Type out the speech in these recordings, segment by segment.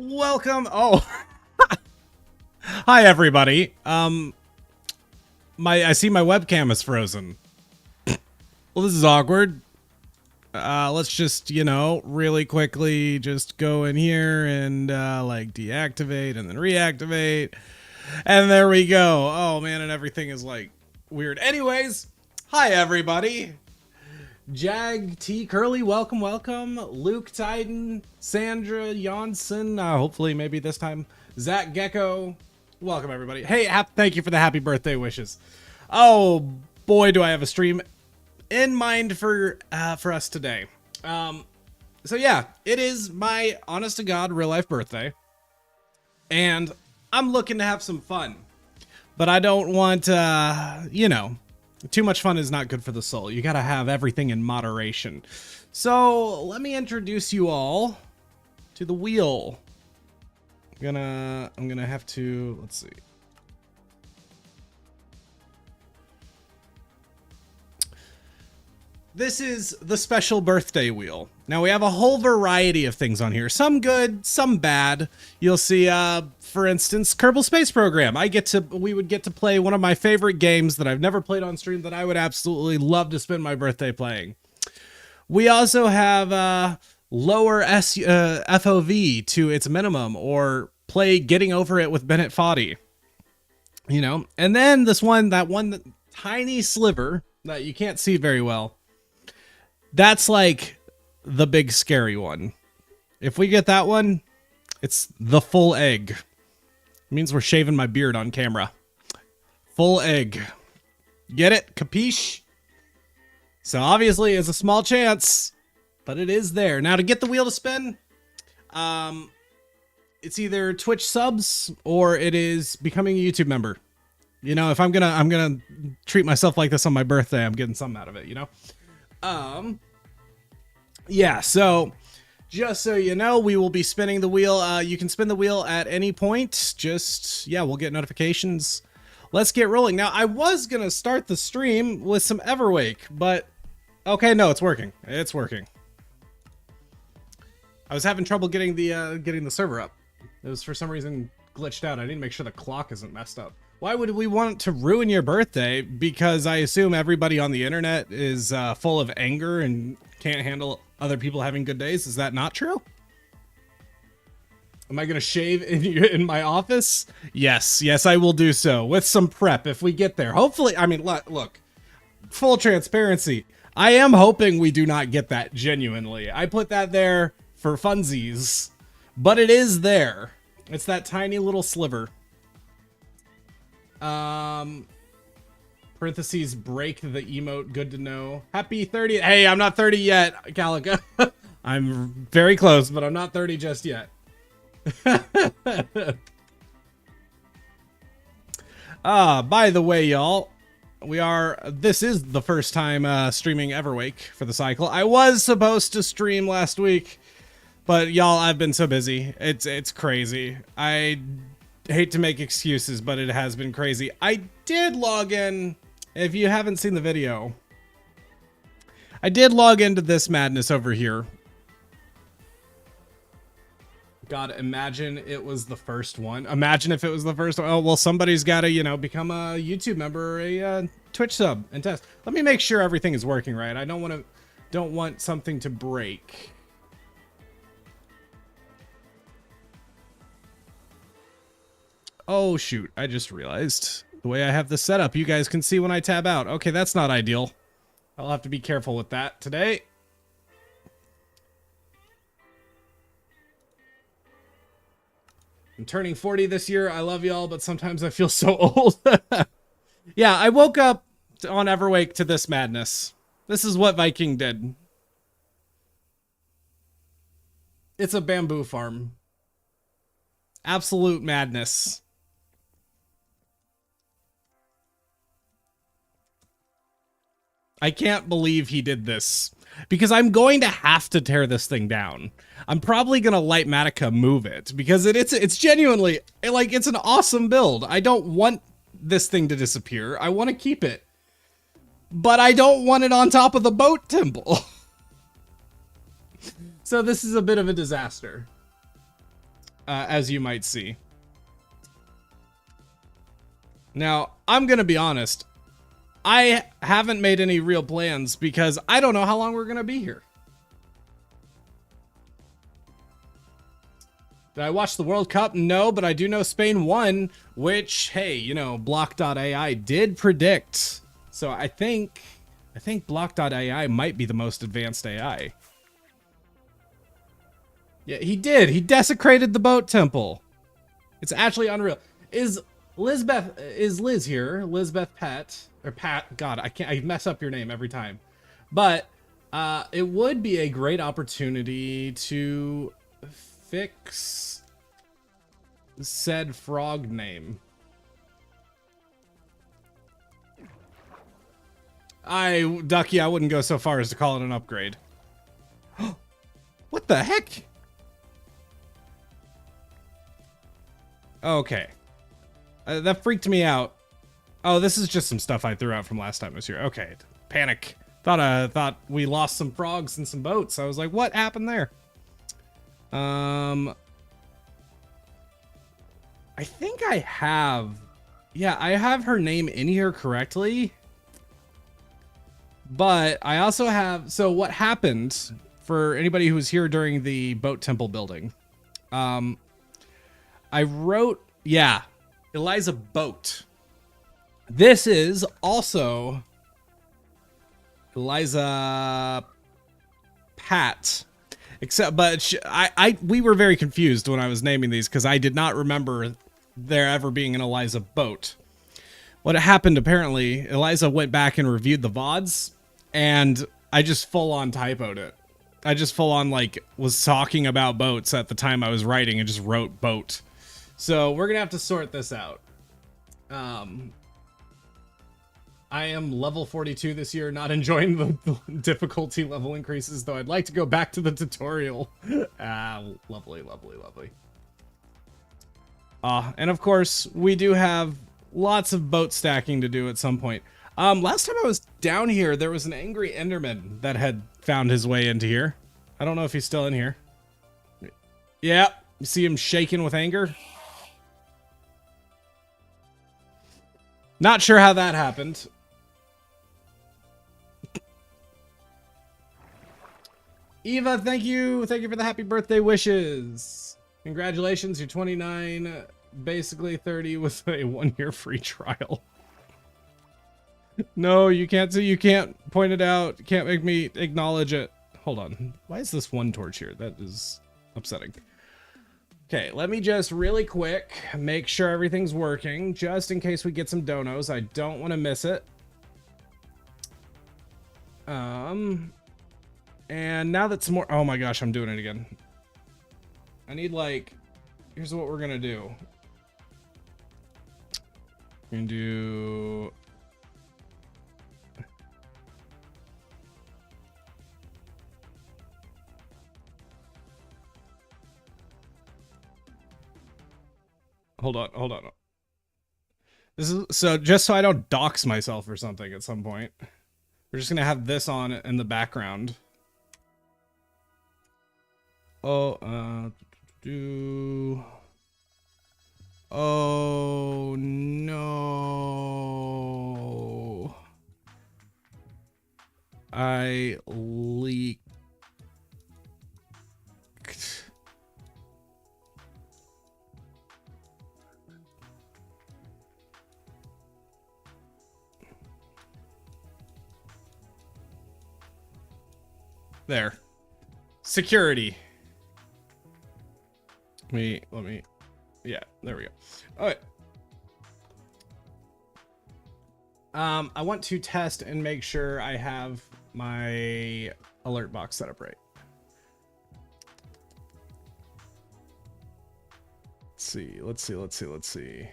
Welcome. Oh, hi everybody. I see my webcam is frozen. Well, this is awkward. Let's just, really quickly just go in here and like deactivate and then reactivate. And there we go. Oh man, and everything is like weird. Anyways, hi everybody. Jag T Curly, welcome. Luke Titan, Sandra Janssen, hopefully maybe this time Zach Gecko, welcome everybody. Hey, thank you for the happy birthday wishes. Oh boy, do I have a stream in mind for us today. So yeah, it is my honest to God real life birthday, and I'm looking to have some fun, but I don't want too much fun is not good for the soul. You gotta have everything in moderation. So let me introduce you all to the wheel. I'm gonna have to, let's see. This is the special birthday wheel. Now we have a whole variety of things on here. Some good, some bad. You'll see, for instance, Kerbal Space Program. We would get to play one of my favorite games that I've never played on stream that I would absolutely love to spend my birthday playing. We also have lower FOV to its minimum, or play Getting Over It with Bennett Foddy. And then that one tiny sliver that you can't see very well. That's like the big scary one. If we get that one, it's the full egg. It means we're shaving my beard on camera. Full egg. Get it? Capiche? So obviously it's a small chance, but it is there. Now to get the wheel to spin, it's either Twitch subs or it is becoming a YouTube member. If I'm gonna treat myself like this on my birthday, I'm getting something out of it, Yeah, so just so you know, we will be spinning the wheel. You can spin the wheel at any point. We'll get notifications. Let's get rolling. Now, I was going to start the stream with some Everwake, but okay, no, it's working. It's working. I was having trouble getting the server up. It was for some reason glitched out. I need to make sure the clock isn't messed up. Why would we want to ruin your birthday? Because I assume everybody on the internet is full of anger and can't handle other people having good days. Is that not true? Am I going to shave in my office? Yes, I will do so with some prep if we get there. Hopefully, I mean, look, full transparency. I am hoping we do not get that genuinely. I put that there for funsies, but it is there. It's that tiny little sliver. Parentheses, break the emote, good to know. Happy 30. Hey, I'm not 30 yet, Calico. I'm very close, but I'm not 30 just yet. By the way, y'all, this is the first time streaming Everwake for the cycle. I was supposed to stream last week, but y'all, I've been so busy. It's crazy. I hate to make excuses, but it has been crazy. I did log in. If you haven't seen the video, I did log into this madness over here. God, imagine it was the first one. Imagine if it was the first one. Oh, well, somebody's got to, become a YouTube member or a Twitch sub and test. Let me make sure everything is working right. I don't want something to break. Oh, shoot. I just realized the way I have this set up, you guys can see when I tab out. Okay, that's not ideal. I'll have to be careful with that today. I'm turning 40 this year. I love y'all, but sometimes I feel so old. Yeah, I woke up on Everwake to this madness. This is what Viking did. It's a bamboo farm. Absolute madness. I can't believe he did this, because I'm going to have to tear this thing down. I'm probably going to Lightmatica move it, because it's genuinely, like, it's an awesome build. I don't want this thing to disappear. I want to keep it. But I don't want it on top of the boat temple. So this is a bit of a disaster. as you might see. Now, I'm going to be honest. I haven't made any real plans because I don't know how long we're going to be here. Did I watch the World Cup? No, but I do know Spain won, which, hey, you know, Block.ai did predict. So I think Block.ai might be the most advanced AI. Yeah, he did. He desecrated the boat temple. It's actually unreal. Is Liz here? Lizbeth Pat. God, I mess up your name every time. But it would be a great opportunity to fix said frog name. Ducky, I wouldn't go so far as to call it an upgrade. What the heck? Okay. That freaked me out. Oh, this is just some stuff I threw out from last time I was here. Okay. Panic. Thought we lost some frogs and some boats. I was like, what happened there? I think I have... Yeah, I have her name in here correctly. But I also have... So what happened, for anybody who was here during the boat temple building, I wrote... Yeah, Eliza Boat. This is also Eliza Pat. But we were very confused when I was naming these because I did not remember there ever being an Eliza Boat. What happened, apparently, Eliza went back and reviewed the VODs, and I just full-on typoed it. I just full-on, like, was talking about boats at the time I was writing and just wrote boat. So we're gonna have to sort this out. I am level 42 this year, not enjoying the difficulty level increases, though I'd like to go back to the tutorial. Lovely, lovely, lovely. And of course, we do have lots of boat stacking to do at some point. Last time I was down here, there was an angry Enderman that had found his way into here. I don't know if he's still in here. Yeah, you see him shaking with anger? Not sure how that happened. Eva, thank you. Thank you for the happy birthday wishes. Congratulations, you're 29, basically 30 with a 1-year free trial. No, you can't see, you can't point it out. You can't make me acknowledge it. Hold on. Why is this one torch here? That is upsetting. Okay, let me just really quick make sure everything's working, just in case we get some donos. I don't want to miss it. And now that's more... Oh my gosh, I'm doing it again. I need, like... Here's what we're gonna do. We're gonna do... Hold on. This is so just so I don't dox myself or something at some point. We're just gonna have this on in the background. Oh, oh no. I leaked. There. Security. Let me, yeah, there we go. All right. I want to test and make sure I have my alert box set up right. Let's see.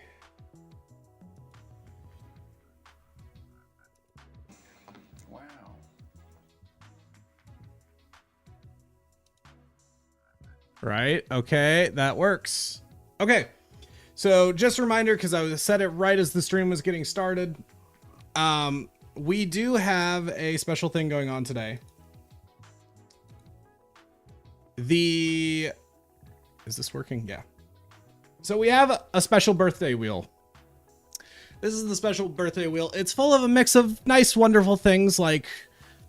Right, okay, that works. Okay, so just a reminder, because I said it right as the stream was getting started. We do have a special thing going on today. Is this working? Yeah. So we have a special birthday wheel. This is the special birthday wheel. It's full of a mix of nice, wonderful things like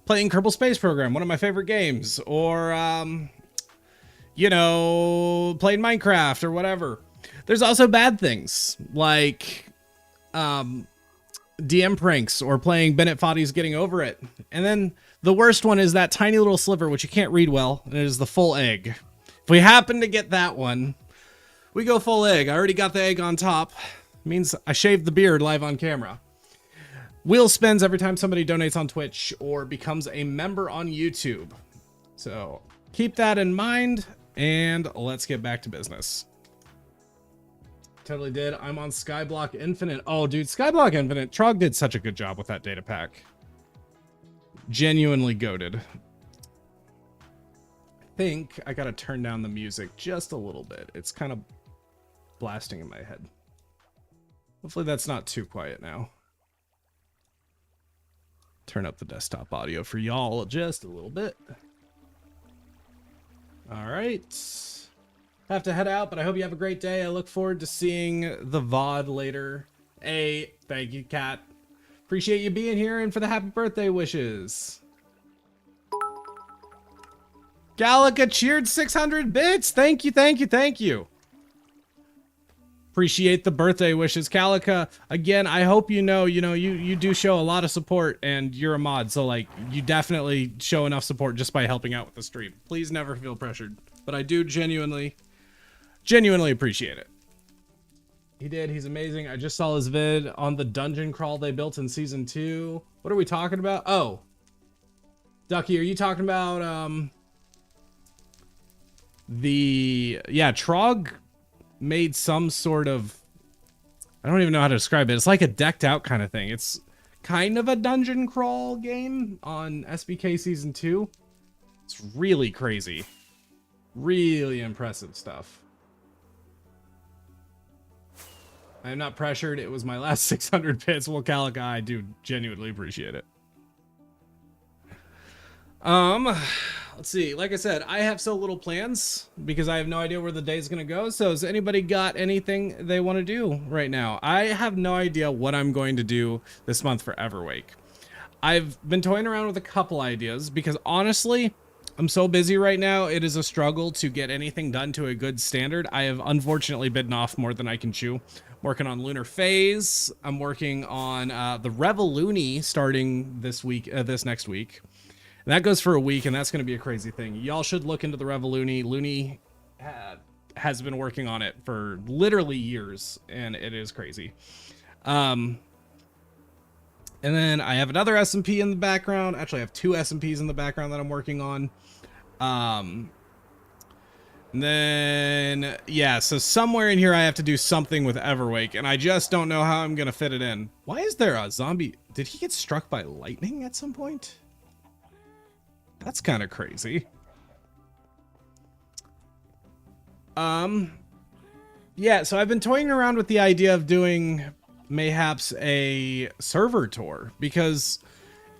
playing Kerbal Space Program, one of my favorite games, or, you know, playing Minecraft or whatever. There's also bad things like DM pranks or playing Bennett Foddy's Getting Over It. And then the worst one is that tiny little sliver, which you can't read well, and it is the full egg. If we happen to get that one, we go full egg. I already got the egg on top. Means I shaved the beard live on camera. Wheel spins every time somebody donates on Twitch or becomes a member on YouTube. So keep that in mind, and let's get back to business. Totally did. I'm on Skyblock Infinite. Oh, dude, Skyblock Infinite. Trog did such a good job with that data pack. Genuinely goated. I think I gotta turn down the music just a little bit. It's kind of blasting in my head. Hopefully that's not too quiet now. Turn up the desktop audio for y'all just a little bit. All right. Have to head out, but I hope you have a great day. I look forward to seeing the VOD later. Hey, thank you, Kat. Appreciate you being here and for the happy birthday wishes. Gallica cheered 600 bits. Thank you, thank you, thank you. Appreciate the birthday wishes. Calica, again, I hope you know, you do show a lot of support and you're a mod. So like you definitely show enough support just by helping out with the stream. Please never feel pressured, but I do genuinely appreciate it. He did. He's amazing. I just saw his vid on the dungeon crawl they built in season 2. What are we talking about? Oh, Ducky, are you talking about, Trog made some sort of, I don't even know how to describe it. It's like a decked out kind of thing. It's kind of a dungeon crawl game on SBK season 2. It's really crazy. Really impressive stuff. I am not pressured. It was my last 600 bits. Well, Calica, I do genuinely appreciate it. Let's see. Like I said, I have so little plans because I have no idea where the day's gonna go. So has anybody got anything they want to do right now? I have no idea what I'm going to do this month for Everwake. I've been toying around with a couple ideas because honestly, I'm so busy right now. It is a struggle to get anything done to a good standard. I have unfortunately bitten off more than I can chew. I'm working on Lunar Phase. I'm working on the Revoluni starting this next week. And that goes for a week, and that's going to be a crazy thing. Y'all should look into the Revoluni. Looney has been working on it for literally years, and it is crazy. And then I have another SMP in the background. Actually, I have 2 SMPs in the background that I'm working on. And then, yeah, so somewhere in here I have to do something with Everwake, and I just don't know how I'm going to fit it in. Why is there a zombie? Did he get struck by lightning at some point? That's kind of crazy. Yeah, so I've been toying around with the idea of doing mayhaps a server tour because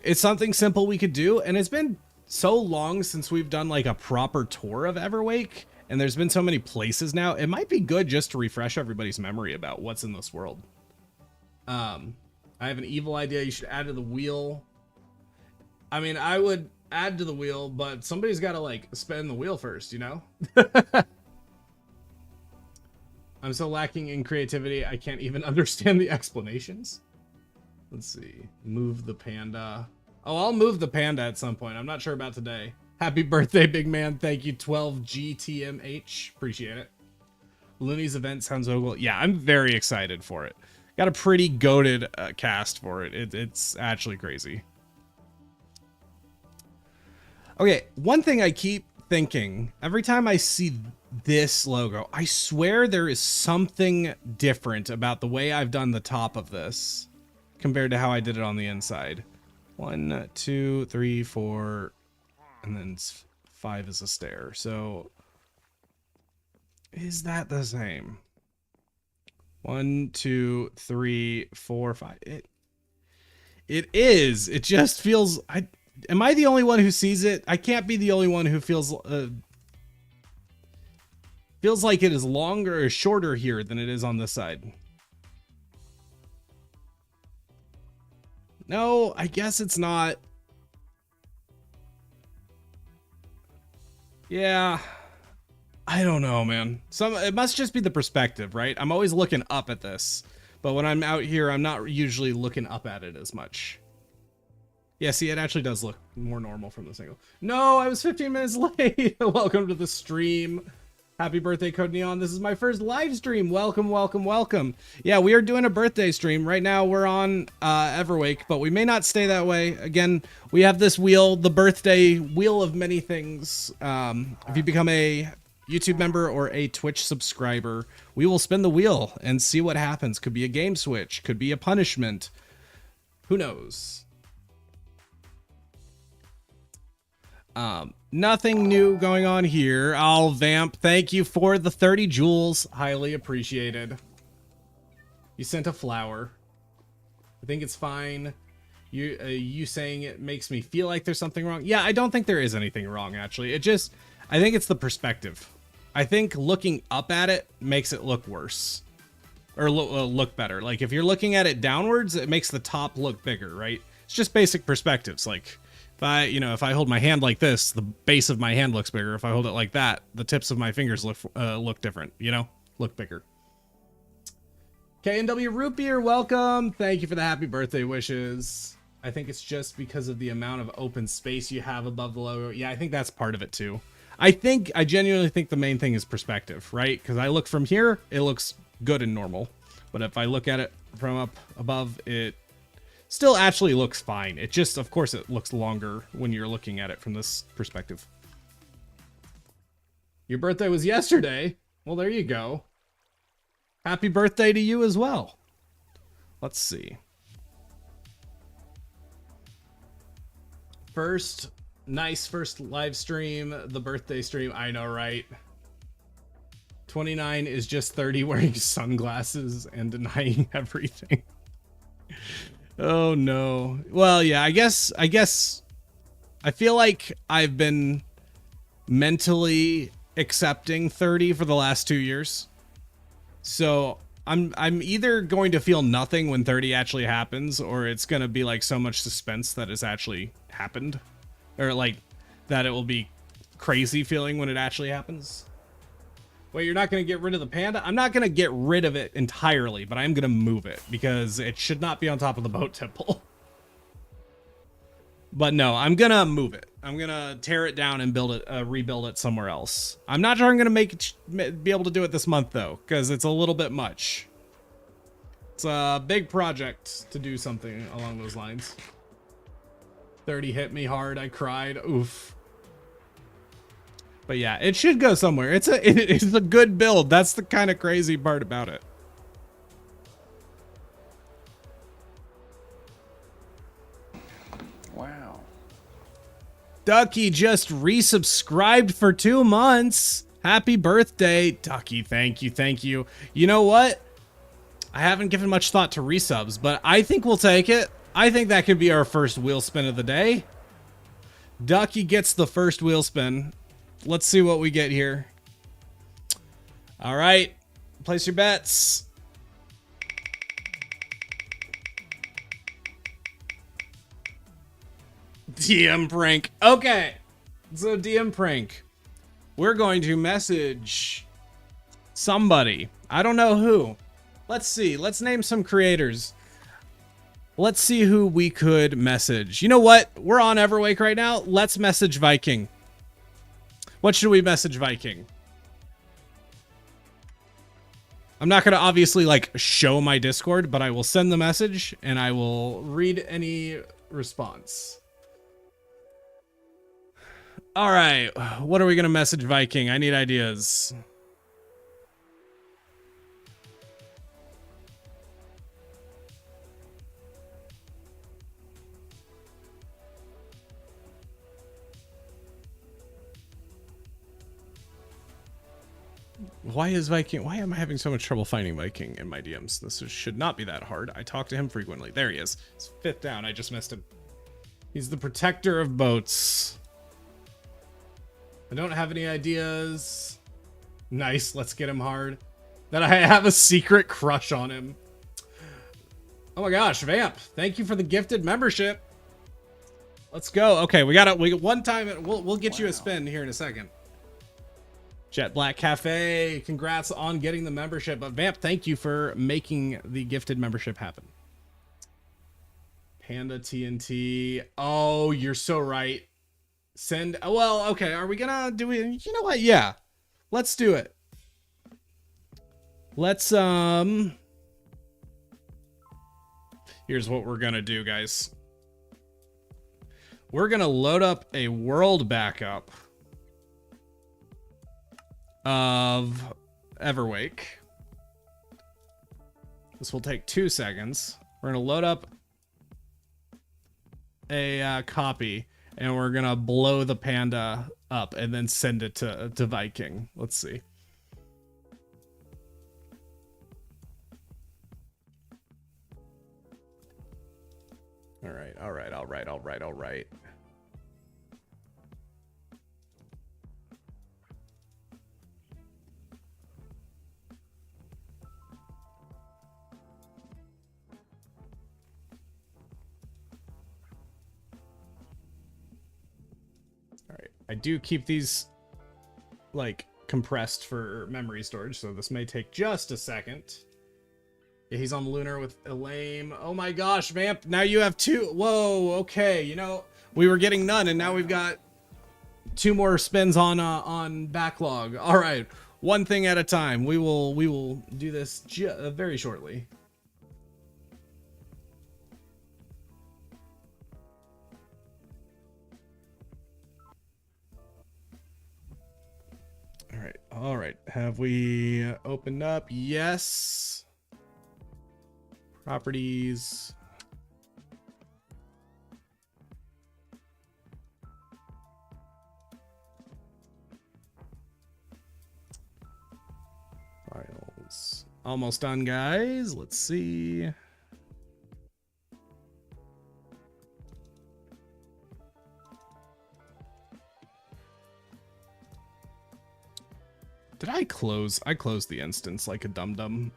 it's something simple we could do, and it's been so long since we've done like a proper tour of Everwake, and there's been so many places now. It might be good just to refresh everybody's memory about what's in this world. I have an evil idea you should add to the wheel. I mean, I would add to the wheel, but somebody's got to like spin the wheel first, you know? I'm so lacking in creativity, I can't even understand the explanations. Let's see. Move the panda. Oh, I'll move the panda at some point. I'm not sure about today. Happy birthday, big man. Thank you, 12GTMH. Appreciate it. Looney's event sounds so cool. Yeah, I'm very excited for it. Got a pretty goated cast for it. It's actually crazy. Okay, one thing I keep thinking, every time I see this logo, I swear there is something different about the way I've done the top of this compared to how I did it on the inside. 1, 2, 3, 4, and then 5 is a stair. So is that the same? 1, 2, 3, 4, 5. It is. It just feels. Am I the only one who sees it? I can't be the only one who feels Feels like it is longer or shorter here than it is on this side. No, I guess it's not. Yeah. I don't know, man. It must just be the perspective, right? I'm always looking up at this, but when I'm out here, I'm not usually looking up at it as much. Yeah, see, it actually does look more normal from this angle. No, I was 15 minutes late. Welcome to the stream. Happy birthday, Code Neon. This is my first live stream. Welcome, welcome, welcome. Yeah, we are doing a birthday stream. Right now, we're on Everwake, but we may not stay that way. Again, we have this wheel, the birthday wheel of many things. If you become a YouTube member or a Twitch subscriber, we will spin the wheel and see what happens. Could be a game switch, could be a punishment. Who knows? Nothing new going on here. I'll vamp. Thank you for the 30 jewels. Highly appreciated. You sent a flower. I think it's fine. You saying it makes me feel like there's something wrong. Yeah, I don't think there is anything wrong, actually. I think it's the perspective. I think looking up at it makes it look worse. Or look better. Like, if you're looking at it downwards, it makes the top look bigger, right? It's just basic perspectives. Like, if I hold my hand like this, the base of my hand looks bigger. If I hold it like that, the tips of my fingers look different, look bigger. KNW Root Beer, welcome. Thank you for the happy birthday wishes. I think it's just because of the amount of open space you have above the logo. Yeah, I think that's part of it too. I genuinely think the main thing is perspective, right? Because I look from here, it looks good and normal. But if I look at it from up above, it still actually looks fine. It just, of course, it looks longer when you're looking at it from this perspective. Your birthday was yesterday. Well, there you go. Happy birthday to you as well. Let's see. First live stream, the birthday stream. I know, right? 29 is just 30 wearing sunglasses and denying everything. Oh no. Well, yeah, I guess I feel like I've been mentally accepting 30 for the last 2 years. So I'm either going to feel nothing when 30 actually happens, or it's going to be like so much suspense that it's actually happened, or like that it will be crazy feeling when it actually happens. Wait, you're not going to get rid of the panda? I'm not going to get rid of it entirely, but I'm going to move it because it should not be on top of the boat temple. But no, I'm going to move it. I'm going to tear it down and rebuild it somewhere else. I'm not sure I'm going to be able to do it this month though, because it's a little bit much. It's a big project to do something along those lines. 30 hit me hard. I cried. Oof. But yeah, it should go somewhere. It's a good build. That's the kind of crazy part about it. Wow. Ducky just resubscribed for 2 months. Happy birthday, Ducky. Thank you. Thank you. You know what? I haven't given much thought to resubs, but I think we'll take it. I think that could be our first wheel spin of the day. Ducky gets the first wheel spin. Let's see what we get here. All right, place your bets. DM prank. Okay, so DM prank. We're going to message somebody. I don't know who. Let's see. Let's name some creators. Let's see who we could message. You know what? We're on Everwake right now. Let's message Viking. What should we message Viking? I'm not going to obviously like show my Discord, but I will send the message and I will read any response. All right. What are we going to message Viking? I need ideas. Why am I having so much trouble finding Viking in my DMs? This should not be that hard. I talk to him frequently. There he is. He's 5th down. I just missed him. He's the protector of boats. I don't have any ideas. Nice. Let's get him hard. That I have a secret crush on him. Oh my gosh, Vamp. Thank you for the gifted membership. Let's go. Okay, we got one time. We'll get you a spin here in a second. Jet Black Cafe, congrats on getting the membership. But Vamp, thank you for making the gifted membership happen. Panda TNT. Oh, you're so right. Send. Well, okay. Are we gonna do it? You know what? Yeah, let's do it. Let's Here's what we're gonna do, guys. We're gonna load up a world backup of Everwake. This will take 2 seconds. We're gonna load up a copy, and we're gonna blow the panda up and then send it to Viking. Let's see. All right. I do keep these like compressed for memory storage, so this may take just a second. Yeah, he's on Lunar with Elaine. Oh my gosh, Vamp, now you have 2. Whoa, okay. You know, we were getting none, and now we've got 2 more spins on backlog. All right, one thing at a time. We will do this very shortly. All right. Have we opened up? Yes. Properties. Files. Almost done, guys. Let's see. Did I close? I closed the instance like a dum-dum.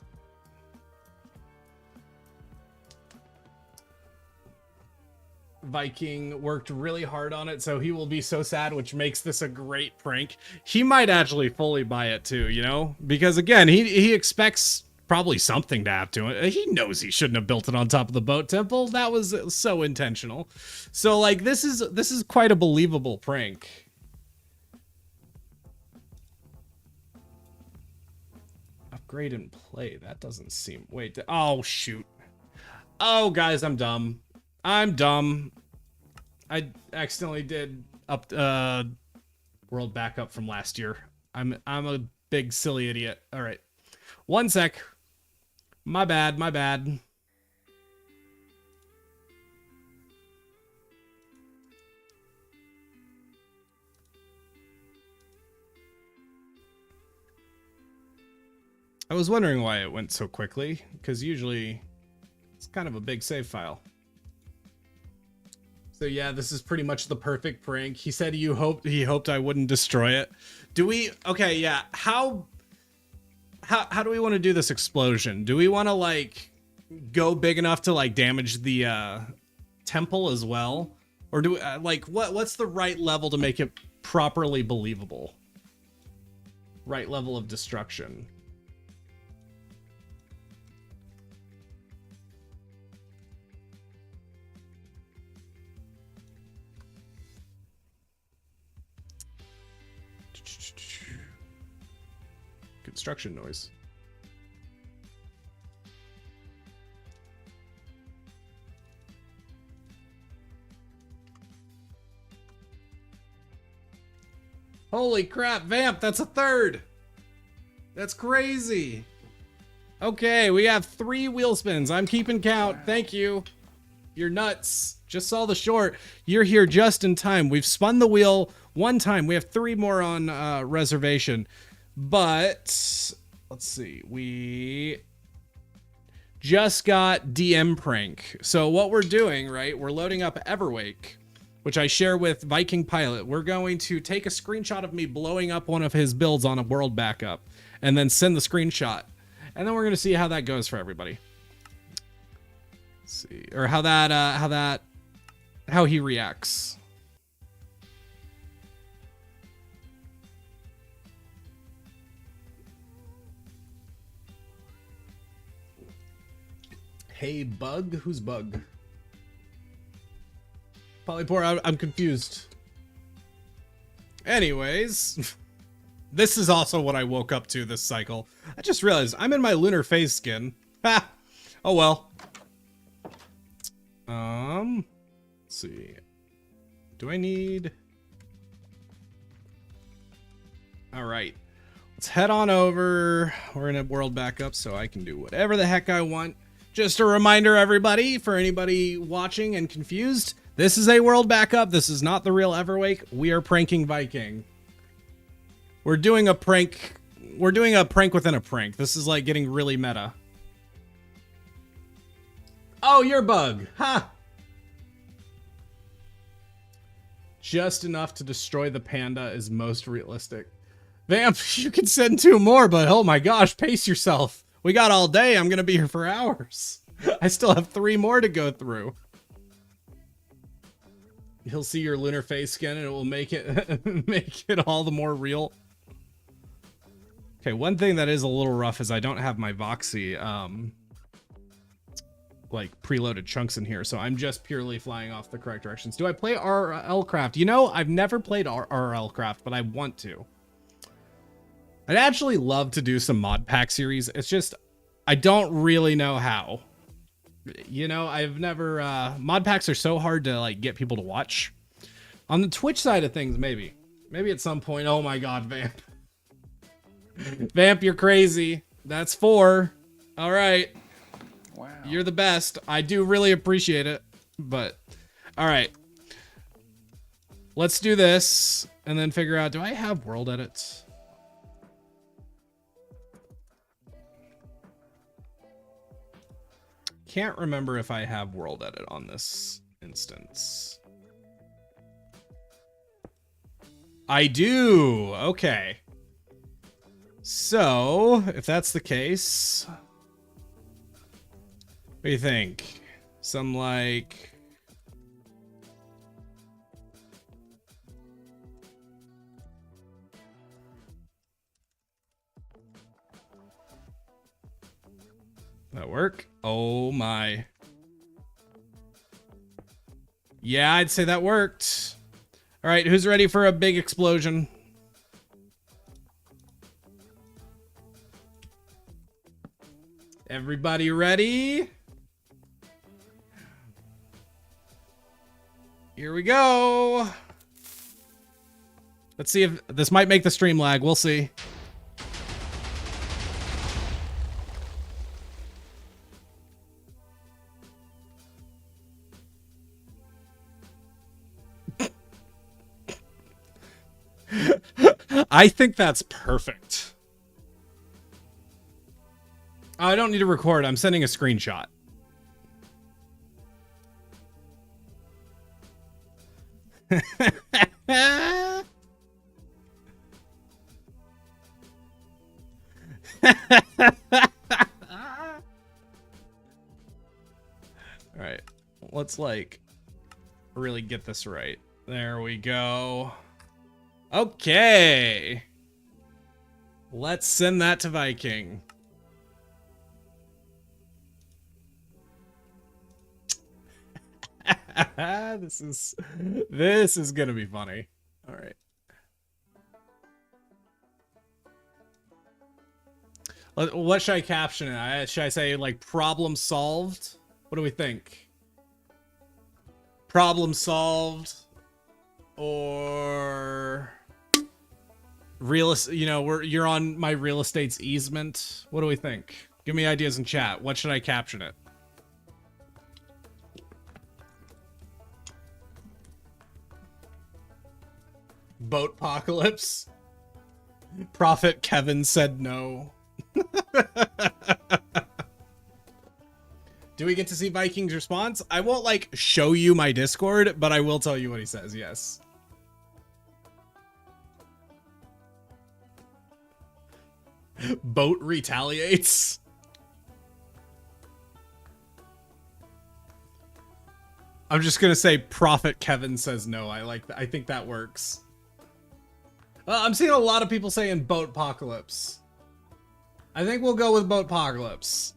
Viking worked really hard on it, so he will be so sad, which makes this a great prank. He might actually fully buy it too, you know? Because again, he expects probably something to happen to it. He knows he shouldn't have built it on top of the boat temple. That was so intentional. So like this is quite a believable prank. Upgrade and play. That doesn't seem. Wait. Oh shoot. Oh guys, I'm dumb. I'm dumb. I accidentally did up world backup from last year. I'm a big silly idiot. All right. 1 sec. My bad. My bad. I was wondering why it went so quickly, because usually it's kind of a big save file. So yeah, this is pretty much the perfect prank. He said he hoped I wouldn't destroy it. Do we? Okay, yeah. How do we want to do this explosion? Do we want to like go big enough to like damage the temple as well, or do we, like what's the right level to make it properly believable? Right level of destruction. Construction noise. Holy crap, Vamp, that's a 3rd. That's crazy. Okay, we have 3 wheel spins. I'm keeping count. Thank you. You're nuts. Just saw the short. You're here just in time. We've spun the wheel 1 time. We have 3 more on reservation. But let's see. We just got DM prank. So what we're doing, right? We're loading up Everwake. which I share with Viking Pilot. We're going to take a screenshot of me blowing up one of his builds on a world backup and then send the screenshot. And then we're going to see how that goes for everybody. Let's see, or how he reacts. Hey, Bug? Who's Bug? Polypore, I'm confused. Anyways, this is also what I woke up to this cycle. I just realized I'm in my lunar phase skin. Ha! Oh well. Let's see. Do I need... Alright. Let's head on over. We're in a world backup, so I can do whatever the heck I want. Just a reminder, everybody, for anybody watching and confused, this is a world backup. This is not the real Everwake. We are pranking Viking. We're doing a prank. We're doing a prank within a prank. This is like getting really meta. Oh, you're Bug. Ha! Just enough to destroy the panda is most realistic. Vamp, you can send 2 more, but oh my gosh, pace yourself. We got all day. I'm going to be here for hours. I still have 3 more to go through. He'll see your lunar face skin and it will make it make it all the more real. Okay, one thing that is a little rough is I don't have my Voxy like preloaded chunks in here, so I'm just purely flying off the correct directions. Do I play RL Craft? You know, I've never played RL Craft, but I want to. I'd actually love to do some mod pack series. It's just, I don't really know how. You know, I've never, mod packs are so hard to like get people to watch. On the Twitch side of things, maybe. Maybe at some point. Oh my god, Vamp. Vamp, you're crazy. That's 4. All right. Wow. You're the best. I do really appreciate it. But, all right. Let's do this and then figure out, do I have world edits? Can't remember if I have world edit on this instance. I do. Okay. So, if that's the case, what do you think? Some like... That work? Oh my. Yeah, I'd say that worked. All right, who's ready for a big explosion? Everybody ready? Here we go. Let's see if this might make the stream lag. We'll see. I think that's perfect. I don't need to record. I'm sending a screenshot. All right. Let's like really get this right. There we go. Okay. Let's send that to Viking. This is gonna be funny. All right. What should I caption it? Should I say like problem solved? What do we think? Problem solved, or real, you know, you're on my real estate's easement. What do we think? Give me ideas in chat. What should I caption it? Boat apocalypse. Prophet Kevin said no. Do we get to see Viking's response? I won't like show you my Discord, but I will tell you what he says. Yes. Boat retaliates. I'm just gonna say Prophet Kevin says no. I think that works. I'm seeing a lot of people saying Boat Apocalypse. I think we'll go with Boat Apocalypse.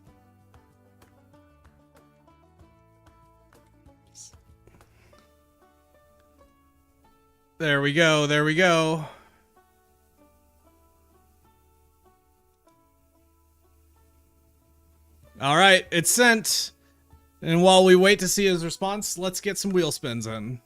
There we go. There we go. All right, it's sent. And while we wait to see his response, let's get some wheel spins in.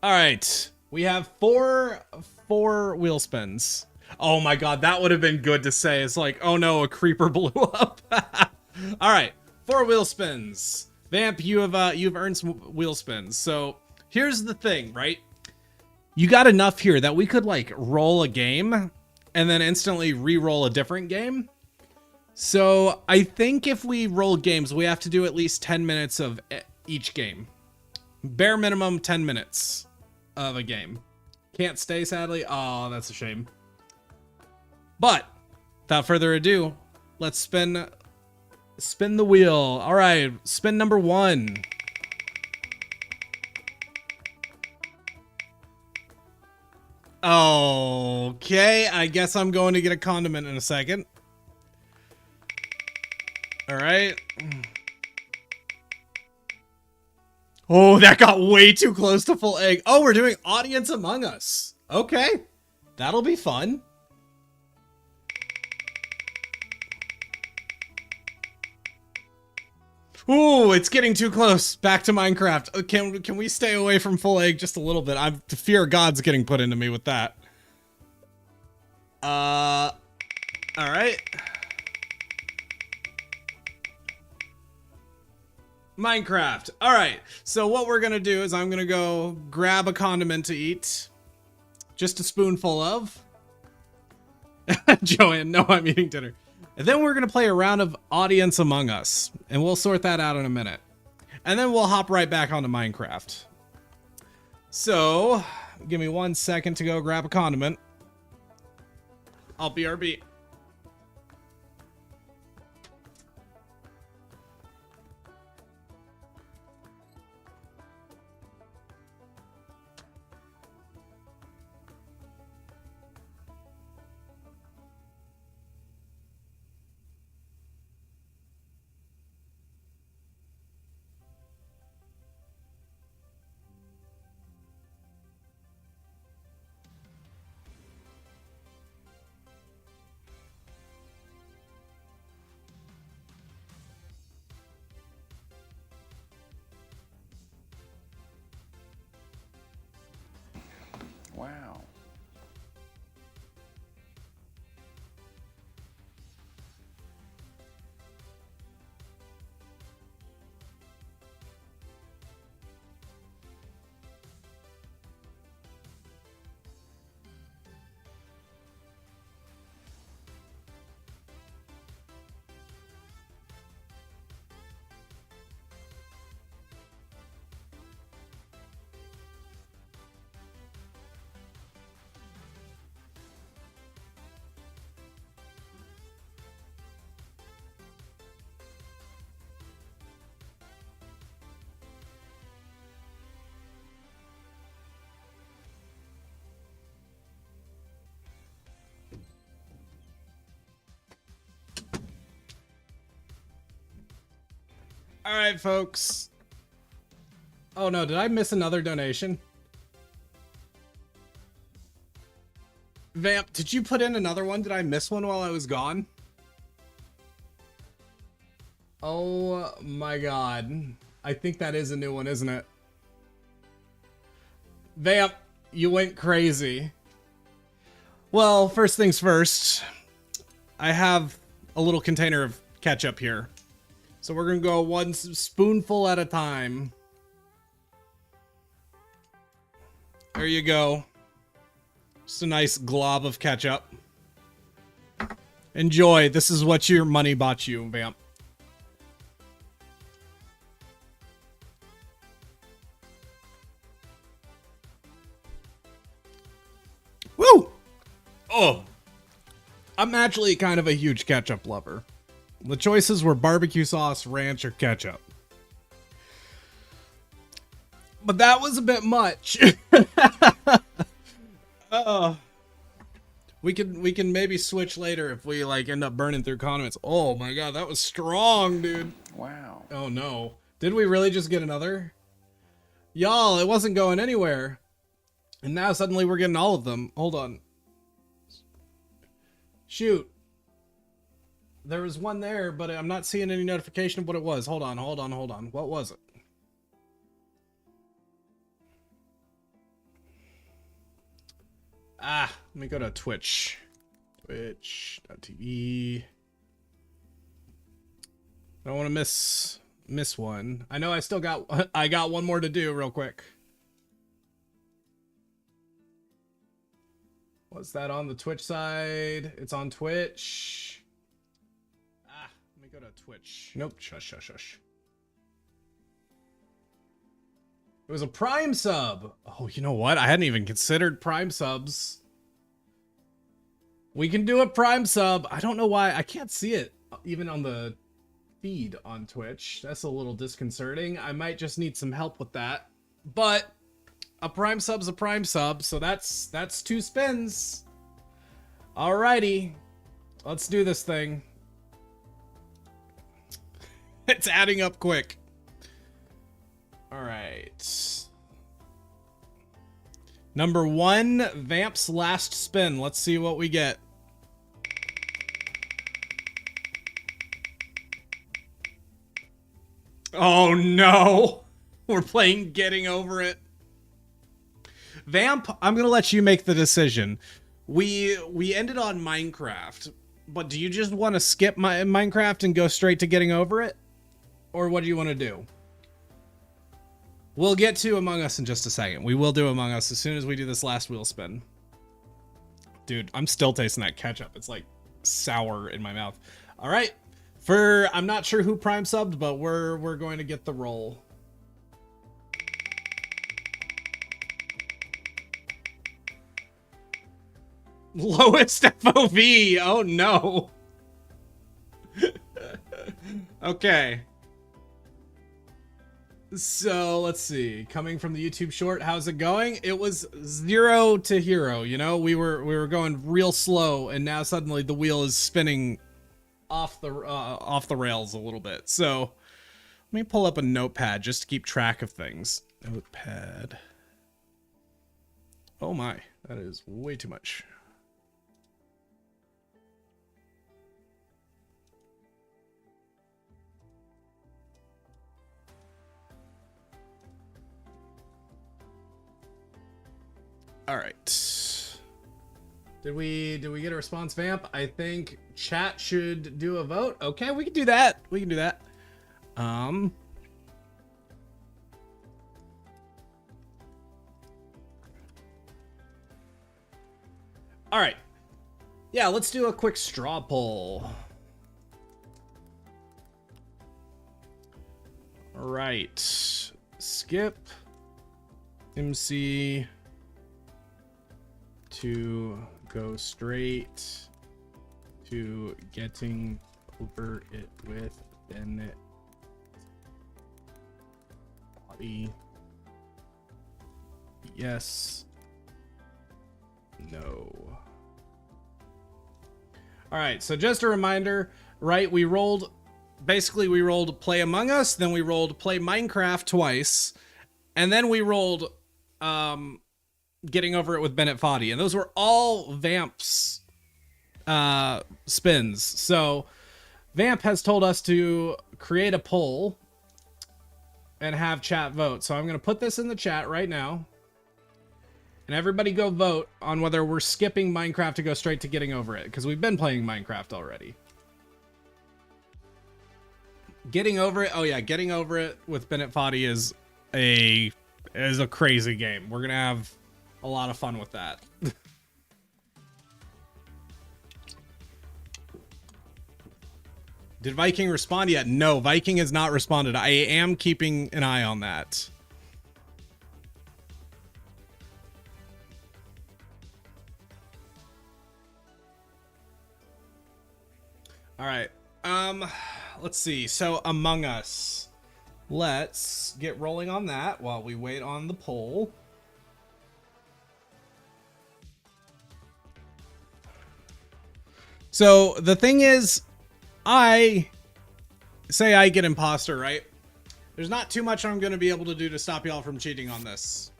All right, we have four wheel spins. Oh my god, that would have been good to say. It's like, oh no, a creeper blew up. All right, 4 wheel spins. Vamp, you've earned some wheel spins. So here's the thing, right? You got enough here that we could like roll a game and then instantly re-roll a different game. So I think if we roll games, we have to do at least 10 minutes of each game. Bare minimum 10 minutes of a game. Can't stay, sadly. Oh, that's a shame. But without further ado, let's spin the wheel. All right, spin number 1. Okay, I guess I'm going to get a condiment in a second. All right. Oh, that got way too close to full egg. Oh, we're doing Audience Among Us. Okay, that'll be fun. Ooh, it's getting too close. Back to Minecraft. Can we stay away from full egg just a little bit? I'm the fear of God's getting put into me with that. All right. Minecraft. All right. So what we're going to do is I'm going to go grab a condiment to eat. Just a spoonful of. Joanne, no, I'm eating dinner. And then we're going to play a round of Audience Among Us. And we'll sort that out in a minute. And then we'll hop right back onto Minecraft. So, give me 1 second to go grab a condiment. I'll BRB. Wow. All right, folks. Oh no, did I miss another donation? Vamp, did you put in another one? Did I miss one while I was gone? Oh my god. I think that is a new one, isn't it? Vamp, you went crazy. Well, first things first. I have a little container of ketchup here. So we're gonna go 1 spoonful at a time. There you go. Just a nice glob of ketchup. Enjoy. This is what your money bought you, Vamp. Oh, I'm actually kind of a huge ketchup lover. The choices were barbecue sauce, ranch, or ketchup. But that was a bit much. We can maybe switch later if we like end up burning through condiments. Oh my god, that was strong, dude. Wow. Oh no. Did we really just get another? Y'all, it wasn't going anywhere. And now suddenly we're getting all of them. Hold on. Shoot. There was one there, but I'm not seeing any notification of what it was. Hold on. What was it? Let me go to Twitch. Twitch.tv. I don't want to miss one. I know I got one more to do real quick. Was that on the Twitch side? It's on Twitch. Let me go to Twitch. Nope. Shush. It was a Prime sub. Oh, you know what? I hadn't even considered Prime subs. We can do a Prime sub. I don't know why. I can't see it even on the feed on Twitch. That's a little disconcerting. I might just need some help with that. But a Prime sub's a Prime sub, so that's 2 spins. Alrighty. Let's do this thing. It's adding up quick. All right. Number 1, Vamp's last spin. Let's see what we get. Oh no. We're playing Getting Over It. Vamp, I'm going to let you make the decision. We ended on Minecraft, but do you just want to skip Minecraft and go straight to Getting Over It? Or what do you want to do? We'll get to Among Us in just a second. We will do Among Us as soon as we do this last wheel spin. Dude, I'm still tasting that ketchup. It's like sour in my mouth. All right. I'm not sure who Prime subbed, but we're going to get the roll. Lowest FOV. Oh no. Okay. So let's see. Coming from the YouTube short, how's it going? It was 0 to hero. You know, we were going real slow, and now suddenly the wheel is spinning off the rails a little bit. So let me pull up a notepad just to keep track of things. Notepad. Oh my, that is way too much. All right. Did we get a response, Vamp? I think chat should do a vote. Okay, we can do that. We can do that. All right. Yeah, let's do a quick straw poll. All right. Skip. MC. To go straight to Getting Over It with Bennett Foddy. Yes. No. All right, so just a reminder, right? We rolled Play Among Us, then we rolled Play Minecraft twice, and then we rolled Getting Over It with Bennett Foddy, and those were all Vamp's spins. So Vamp has told us to create a poll and have chat vote. So I'm going to put this in the chat right now, and everybody go vote on whether we're skipping Minecraft to go straight to Getting Over It, because we've been playing Minecraft already. Getting Over It. Oh yeah, Getting Over It with Bennett Foddy is a crazy game. We're gonna have a lot of fun with that. Did Viking respond yet? No, Viking has not responded. I am keeping an eye on that. All right. Let's see. So Among Us. Let's get rolling on that while we wait on the poll. So the thing is, I say I get imposter, right? There's not too much I'm going to be able to do to stop y'all from cheating on this.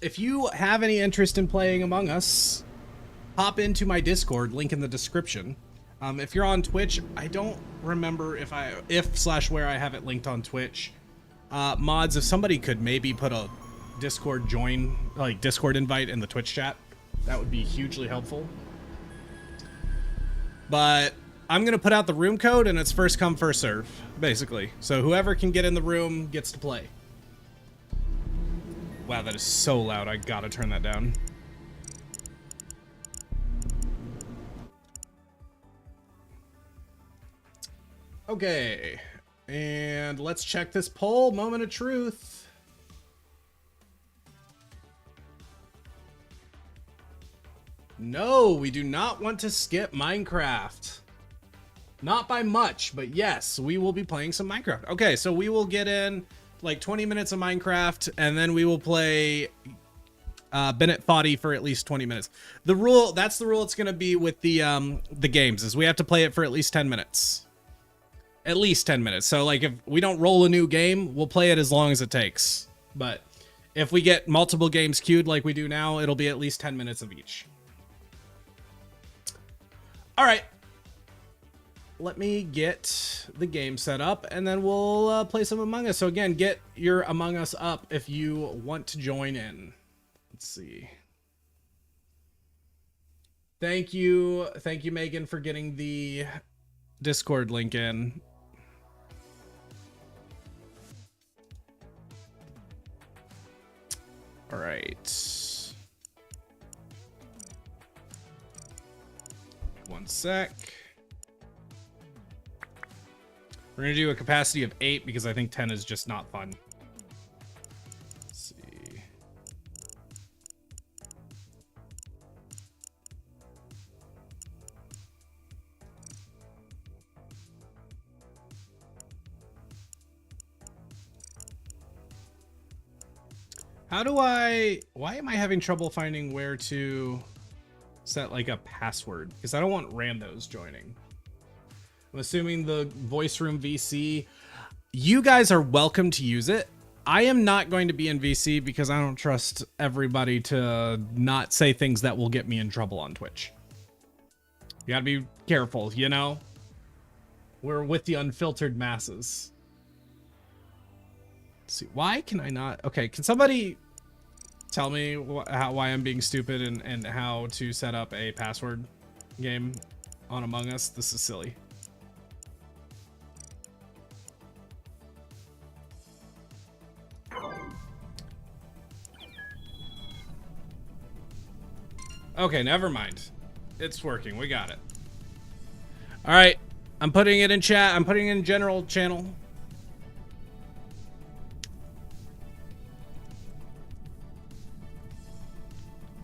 If you have any interest in playing Among Us, hop into my Discord, link in the description. If you're on Twitch, I don't remember if/where I have it linked on Twitch. Mods, if somebody could maybe put a Discord Discord invite in the Twitch chat, that would be hugely helpful. But I'm going to put out the room code, and it's first come, first serve, basically. So whoever can get in the room gets to play. Wow, that is so loud. I gotta turn that down. Okay. And let's check this poll. Moment of truth. No, we do not want to skip Minecraft. Not by much, but yes, we will be playing some Minecraft. Okay, so we will get in like 20 minutes of Minecraft, and then we will play Bennett Foddy for at least 20 minutes. That's the rule it's going to be with the games, is we have to play it for at least 10 minutes. At least 10 minutes. So like if we don't roll a new game, we'll play it as long as it takes. But if we get multiple games queued like we do now, it'll be at least 10 minutes of each. All right. Let me get the game set up, and then we'll play some Among Us. So again, get your Among Us up if you want to join in. Let's see. Thank you, Megan, for getting the Discord link in. All right. One sec. We're going to do a capacity of 8 because I think 10 is just not fun. Let's see. Why am I having trouble finding where to set like a password? Because I don't want randos joining. I'm assuming the voice room VC. You guys are welcome to use it. I am not going to be in VC because I don't trust everybody to not say things that will get me in trouble on Twitch. You gotta be careful, you know? We're with the unfiltered masses. Let's see, why can I not? Okay, can somebody tell me why I'm being stupid and how to set up a password game on Among Us? This is silly. Okay, never mind. It's working. We got it. All right. I'm putting it in chat. I'm putting it in general channel.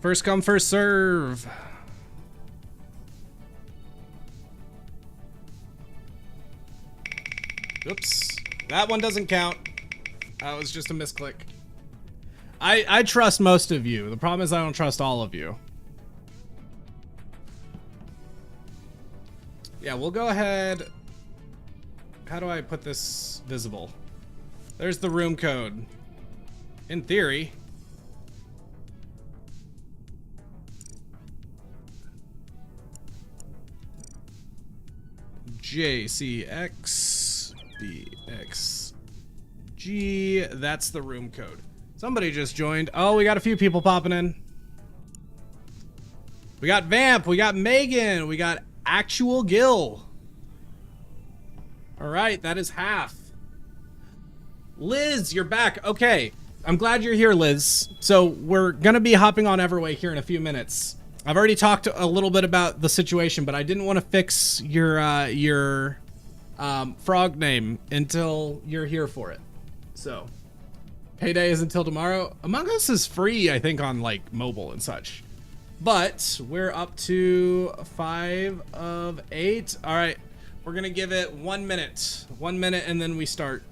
First come, first serve. Oops. That one doesn't count. That was just a misclick. I trust most of you. The problem is I don't trust all of you. Yeah, we'll go ahead. How do I put this visible? There's the room code. In theory. JCXBXG. That's the room code. Somebody just joined. Oh, we got a few people popping in. We got Vamp. We got Megan. We got Actual Gill. All right, that is half. Liz, you're back. Okay, I'm glad you're here, Liz. So we're gonna be hopping on Everway here in a few minutes. I've already talked a little bit about the situation, but I didn't want to fix your frog name until you're here for it. So payday is until tomorrow. Among Us is free, I think, on like mobile and such. But we're up to 5 of 8. All right, we're gonna give it 1 minute. 1 minute, and then we start.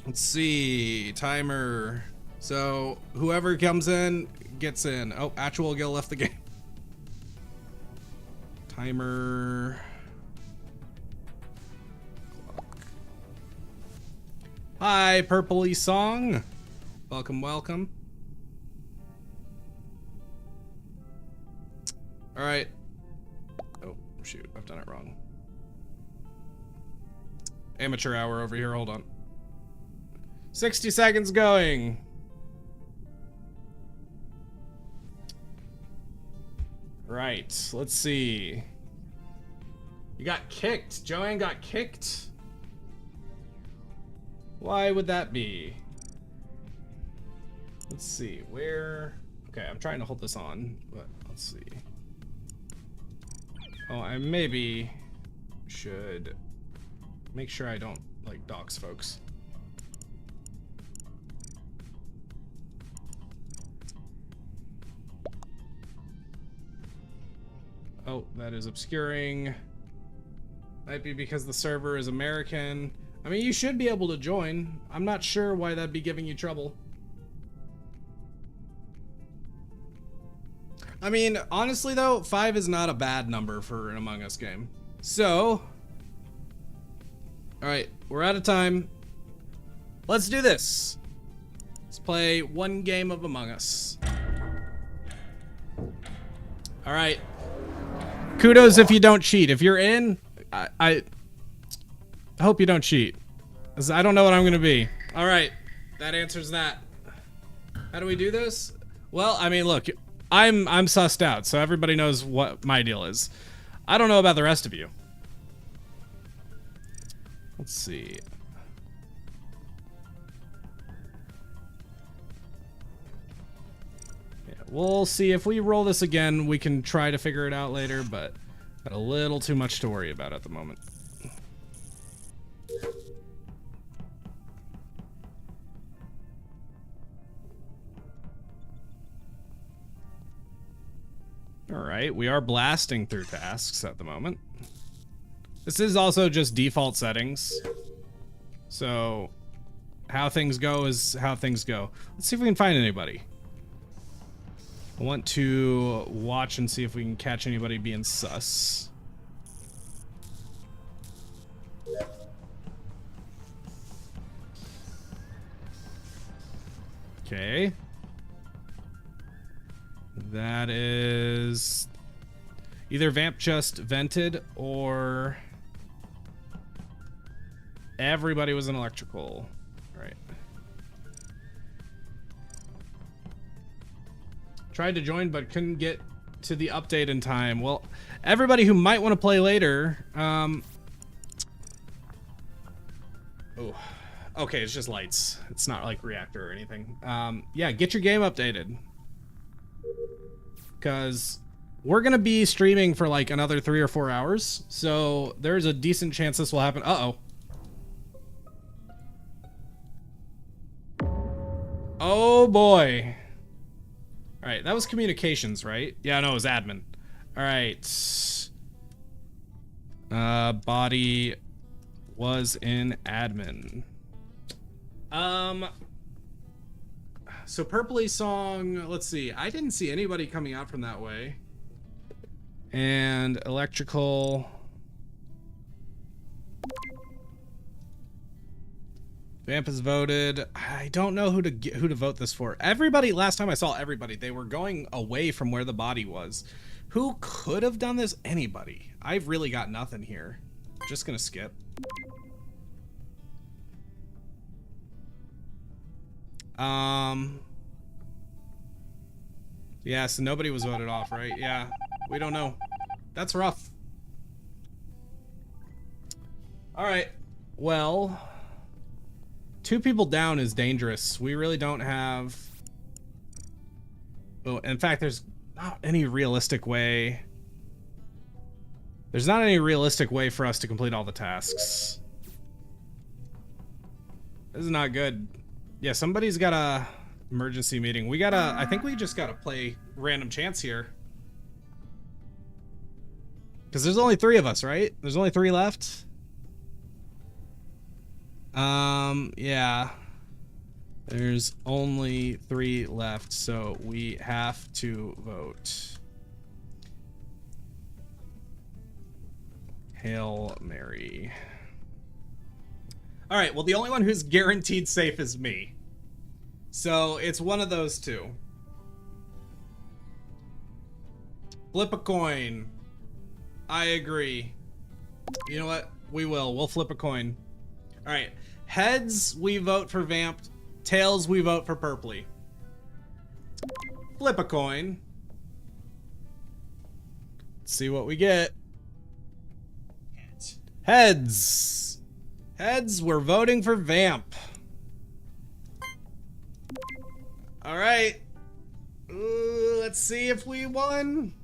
Let's see, timer. So whoever comes in gets in. Oh, Actual Gil left the game. Timer. Clock. Hi, Purpley Song. Welcome, welcome. All right. Oh, shoot, I've done it wrong. Amateur hour over here, hold on. 60 seconds going. Right, let's see. You got kicked. Joanne got kicked. Why would that be? Let's see, where... Okay, I'm trying to hold this on, but let's see. Oh, I maybe should make sure I don't, like, dox folks. Oh, that is obscuring. Might be because the server is American. I mean, you should be able to join. I'm not sure why that'd be giving you trouble. I mean, honestly though, 5 is not a bad number for an Among Us game. So, alright, we're out of time. Let's do this. Let's play one game of Among Us. Alright. Kudos if you don't cheat. If you're in, I hope you don't cheat, 'cause I don't know what I'm gonna be. Alright, that answers that. How do we do this? Well, I mean, look, I'm sussed out, so everybody knows what my deal is. I don't know about the rest of you. Let's see. Yeah, we'll see if we roll this again. We can try to figure it out later, but got a little too much to worry about at the moment. Alright, we are blasting through tasks at the moment. This is also just default settings. So, how things go is how things go. Let's see if we can find anybody. I want to watch and see if we can catch anybody being sus. Okay. That is either Vamp just vented or everybody was in electrical. All right. Tried to join but couldn't get to the update in time. Well, everybody who might want to play later, oh, okay, it's just lights. It's not like reactor or anything. Yeah, get your game updated. Because we're going to be streaming for like another 3 or 4 hours. So there's a decent chance this will happen. Uh-oh. Oh boy. All right, that was communications, right? Yeah, no, it was admin. All right. Body was in admin. So Purpley Song, let's see. I didn't see anybody coming out from that way. And electrical. Vamp has voted. I don't know who to vote this for. Everybody, last time I saw everybody, they were going away from where the body was. Who could have done this? Anybody. I've really got nothing here. Just gonna skip. Yeah, so nobody was voted off, right? Yeah, we don't know. That's rough. All right, well, 2 people down is dangerous. We really don't have... Oh, in fact, there's not any realistic way. There's not any realistic way for us to complete all the tasks. This is not good. Yeah, somebody's gotta Emergency meeting. We gotta, I think we just gotta play random chance here. Because there's only 3 of us, right? There's only 3 left. Yeah. There's only 3 left, so we have to vote. Hail Mary. All right, well, the only one who's guaranteed safe is me. So it's one of those 2. Flip a coin. I agree. You know what? We will. We'll flip a coin. All right. Heads, we vote for Vamp. Tails, we vote for Purpley. Flip a coin. Let's see what we get. Heads. Heads, we're voting for Vamp. All right. Let's see if we won.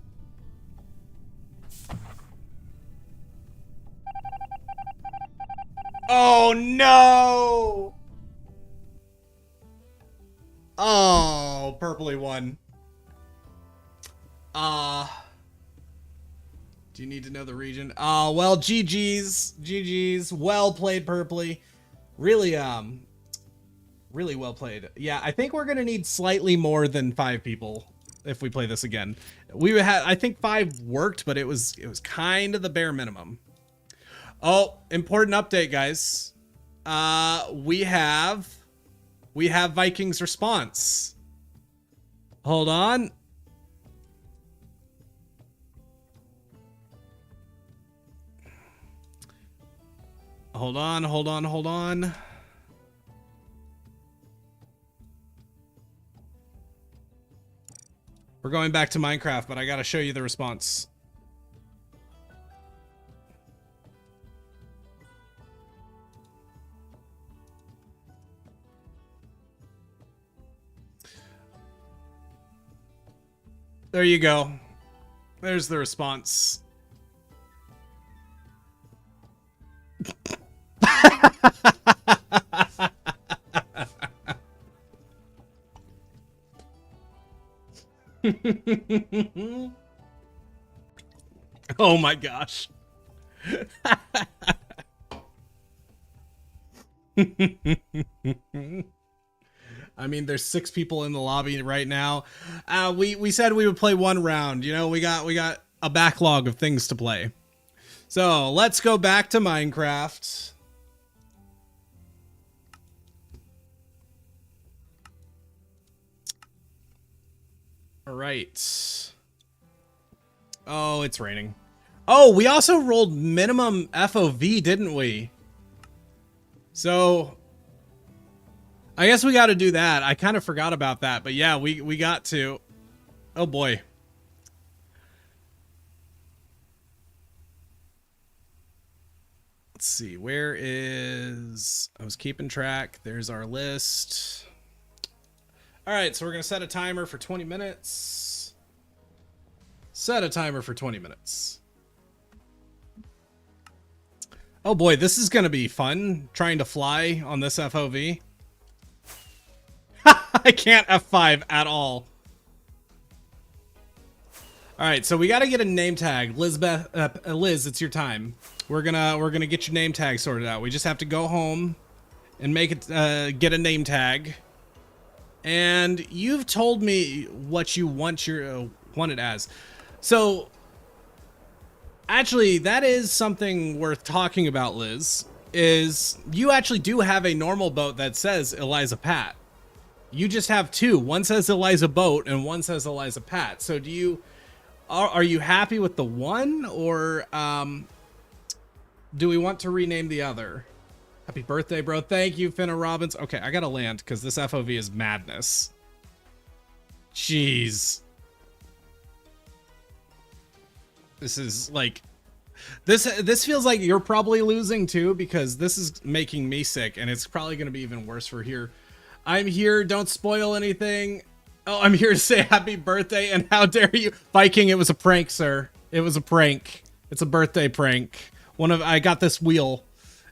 Oh no! Oh, Purpley won. Do you need to know the region? Well, GG's. GG's. Well played, Purpley. Really, really well played. Yeah, I think we're gonna need slightly more than 5 people if we play this again. We had, I think 5 worked, but it was kind of the bare minimum. Oh, important update, guys. We have Vikings response. Hold on. Hold on. We're going back to Minecraft, but I gotta show you the response. There you go. There's the response. Oh my gosh. I mean, there's 6 people in the lobby right now. We said we would play 1 round. You know, we got a backlog of things to play. So let's go back to Minecraft. All right. Oh, it's raining. Oh, we also rolled minimum FOV, didn't we? So I guess we got to do that. I kind of forgot about that, but yeah, we got to. Oh boy. Let's see, where is, I was keeping track. There's our list. All right, so we're going to set a timer for 20 minutes. Set a timer for 20 minutes. Oh boy, this is going to be fun, trying to fly on this FOV. I can't F5 at all. All right, so we got to get a name tag. Liz, it's your time. We're gonna get your name tag sorted out. We just have to go home and make it, get a name tag. And you've told me what you want your want it as. So actually, that is something worth talking about, Liz. Is you actually do have a normal boat that says Eliza Pat. You just have 2. One says Eliza Boat and one says Eliza Pat. So do you are you happy with the one, or do we want to rename the other? Happy birthday, bro. Thank you, Finna Robbins. Okay, I gotta land because this FOV is madness. Jeez. This is like, this feels like you're probably losing too, because this is making me sick, and it's probably gonna be even worse for here. I'm here, don't spoil anything. Oh, I'm here to say happy birthday, and how dare you. Viking, it was a prank, sir. It was a prank. It's a birthday prank. I got this wheel,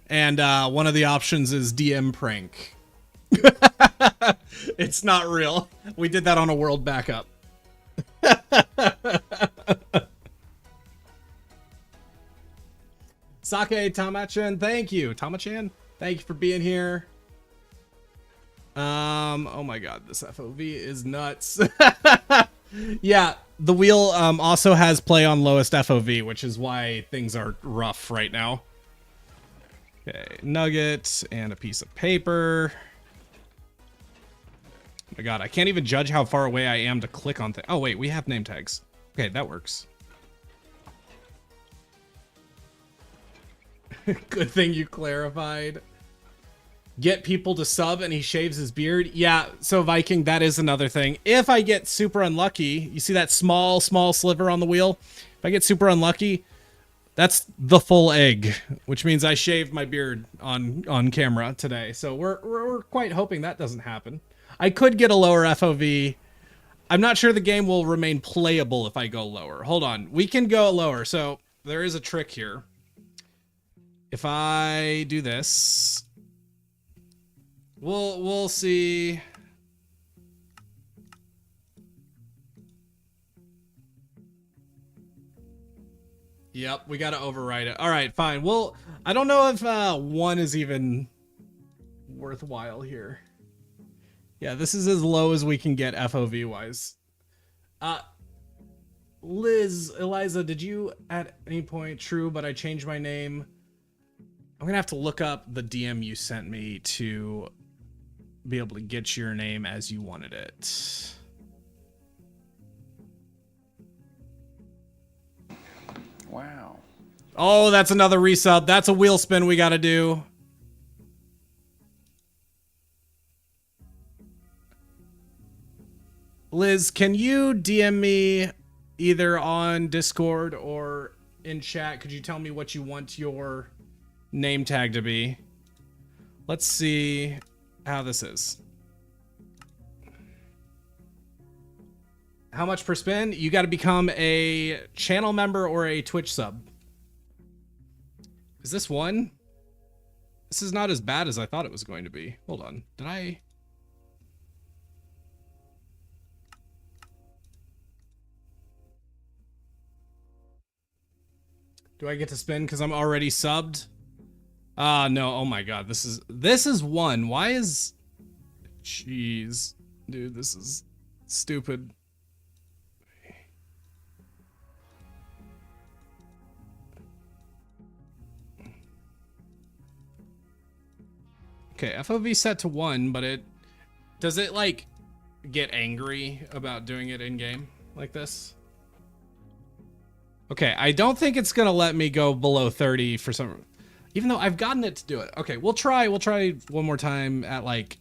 and one of the options is DM prank. It's not real. We did that on a world backup. Sake Tamachan, thank you. Tamachan, thank you for being here. Oh my god, this FOV is nuts. Yeah, the wheel also has play on lowest FOV, which is why things are rough right now. Okay, nugget and a piece of paper. Oh my god, I can't even judge how far away I am to click on things. Oh wait, we have name tags. Okay, that works. Good thing you clarified. Get people to sub and he shaves his beard. Yeah, so Viking, that is another thing. If I get super unlucky, you see that small sliver on the wheel? If I get super unlucky, that's the full egg, which means I shaved my beard on camera today. So we're quite hoping that doesn't happen. I could get a lower FOV. I'm not sure the game will remain playable if I go lower. Hold on, we can go lower. So there is a trick here. If I do this, we'll see. Yep, we got to override it. All right, fine. Well, I don't know if 1 is even worthwhile here. Yeah, this is as low as we can get FOV wise. Eliza, did you at any point? True, but I changed my name. I'm gonna have to look up the DM you sent me to be able to get your name as you wanted it. Wow. Oh, that's another resub. That's a wheel spin we gotta do. Liz, can you DM me either on Discord or in chat? Could you tell me what you want your name tag to be? Let's see how this is. How much per spin? You got to become a channel member or a Twitch sub. Is this one? This is not as bad as I thought it was going to be. Hold on. Did I? Do I get to spin because I'm already subbed? No. Oh my god. This is one. Why is... Jeez. Dude, this is stupid. Okay, FOV set to 1, but it... Does it, like, get angry about doing it in-game like this? Okay, I don't think it's gonna let me go below 30 for some... Even though I've gotten it to do it. Okay, we'll try one more time at, like,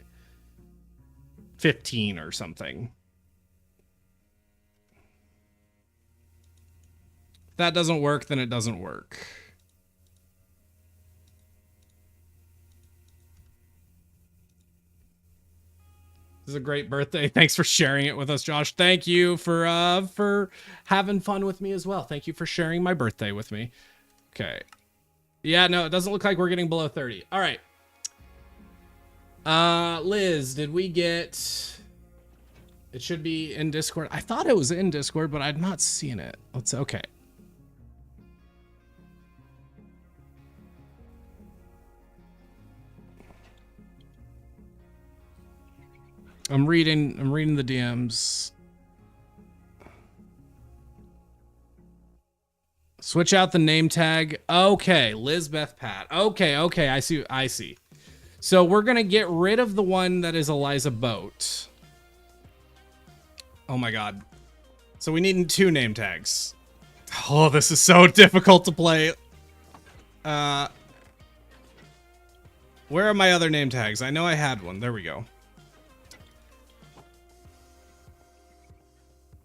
15 or something. If that doesn't work, then it doesn't work. This is a great birthday. Thanks for sharing it with us, Josh. Thank you for having fun with me as well. Thank you for sharing my birthday with me. Okay. Yeah, no, it doesn't look like we're getting below 30. All right. Liz, did we get... It should be in Discord. I thought it was in Discord, but I've not seen it. Let's... Okay. I'm reading the DMs. Switch out the name tag. Okay, Lizbeth Pat. Okay, I see. So we're gonna get rid of the one that is Eliza Boat. Oh my god. So we need 2 name tags. Oh, this is so difficult to play. Where are my other name tags? I know I had one. There we go.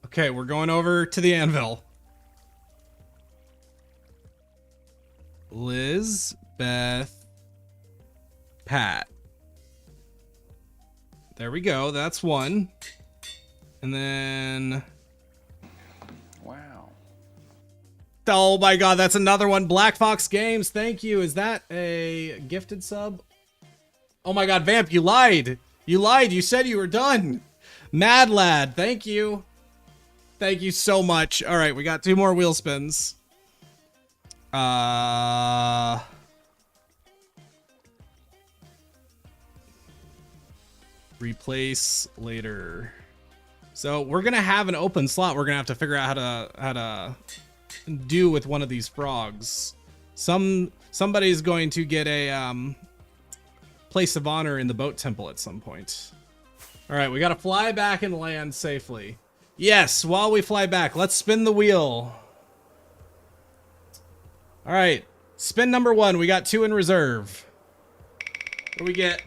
Okay, we're going over to the anvil. Liz, Beth, Pat. There we go. That's one. And then... Wow. Oh my god, that's another one. Black Fox Games, thank you. Is that a gifted sub? Oh my god, Vamp, you lied. You lied. You said you were done. Mad Lad, thank you. Thank you so much. All right, we got 2 more wheel spins. Replace later. So we're gonna have an open slot. We're gonna have to figure out how to do with one of these frogs. Somebody's going to get a place of honor in the boat temple at some point. All right, we got to fly back and land safely. Yes, while we fly back, let's spin the wheel. All right, spin number 1. We got 2 in reserve. What do we get?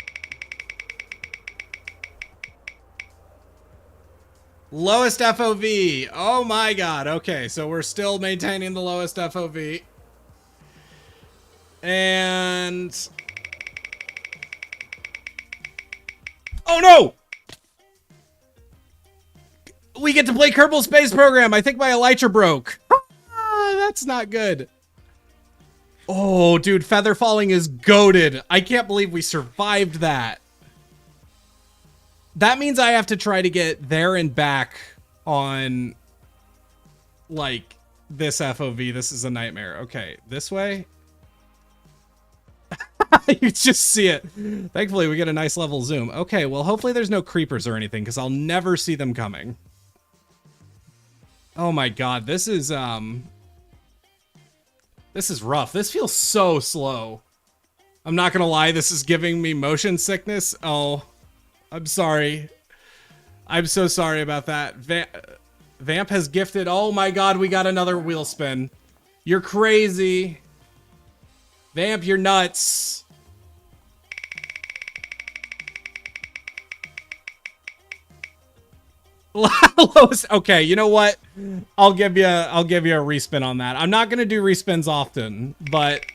Lowest FOV. Oh my god. Okay, so we're still maintaining the lowest FOV. And... oh no! We get to play Kerbal Space Program. I think my elytra broke. That's not good. Oh, dude, feather falling is goated. I can't believe we survived that. That means I have to try to get there and back on, like, this FOV. This is a nightmare. Okay, this way. You just see it. Thankfully, we get a nice level zoom. Okay, well, hopefully there's no creepers or anything, because I'll never see them coming. Oh my god, this is rough. This feels so slow. I'm not gonna lie, this is giving me motion sickness. Oh, I'm sorry. I'm so sorry about that. Vamp has gifted. Oh my god, we got another wheel spin. You're crazy. Vamp, you're nuts. Okay, you know what? I'll give you a respin on that. I'm not gonna do respins often, but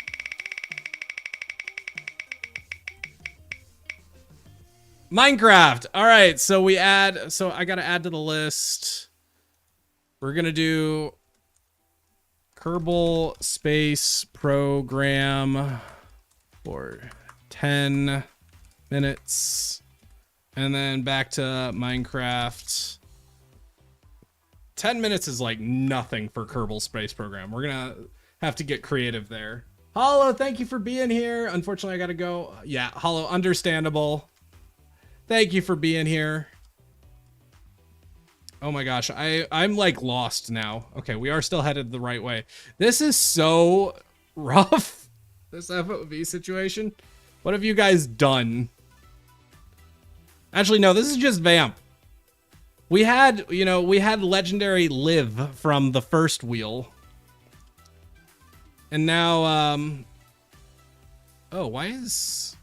Minecraft. All right, so I gotta add to the list. We're gonna do Kerbal Space Program for 10 minutes, and then back to Minecraft. 10 minutes is like nothing for Kerbal Space Program. We're gonna have to get creative there. Hollow, thank you for being here. Unfortunately, I gotta go. Yeah, Hollow, understandable. Thank you for being here. Oh my gosh, I'm like lost now. Okay, we are still headed the right way. This is so rough, this FOV situation. What have you guys done? Actually, no, this is just Vamp. We had, we had legendary Liv from the first wheel. And now, oh, why is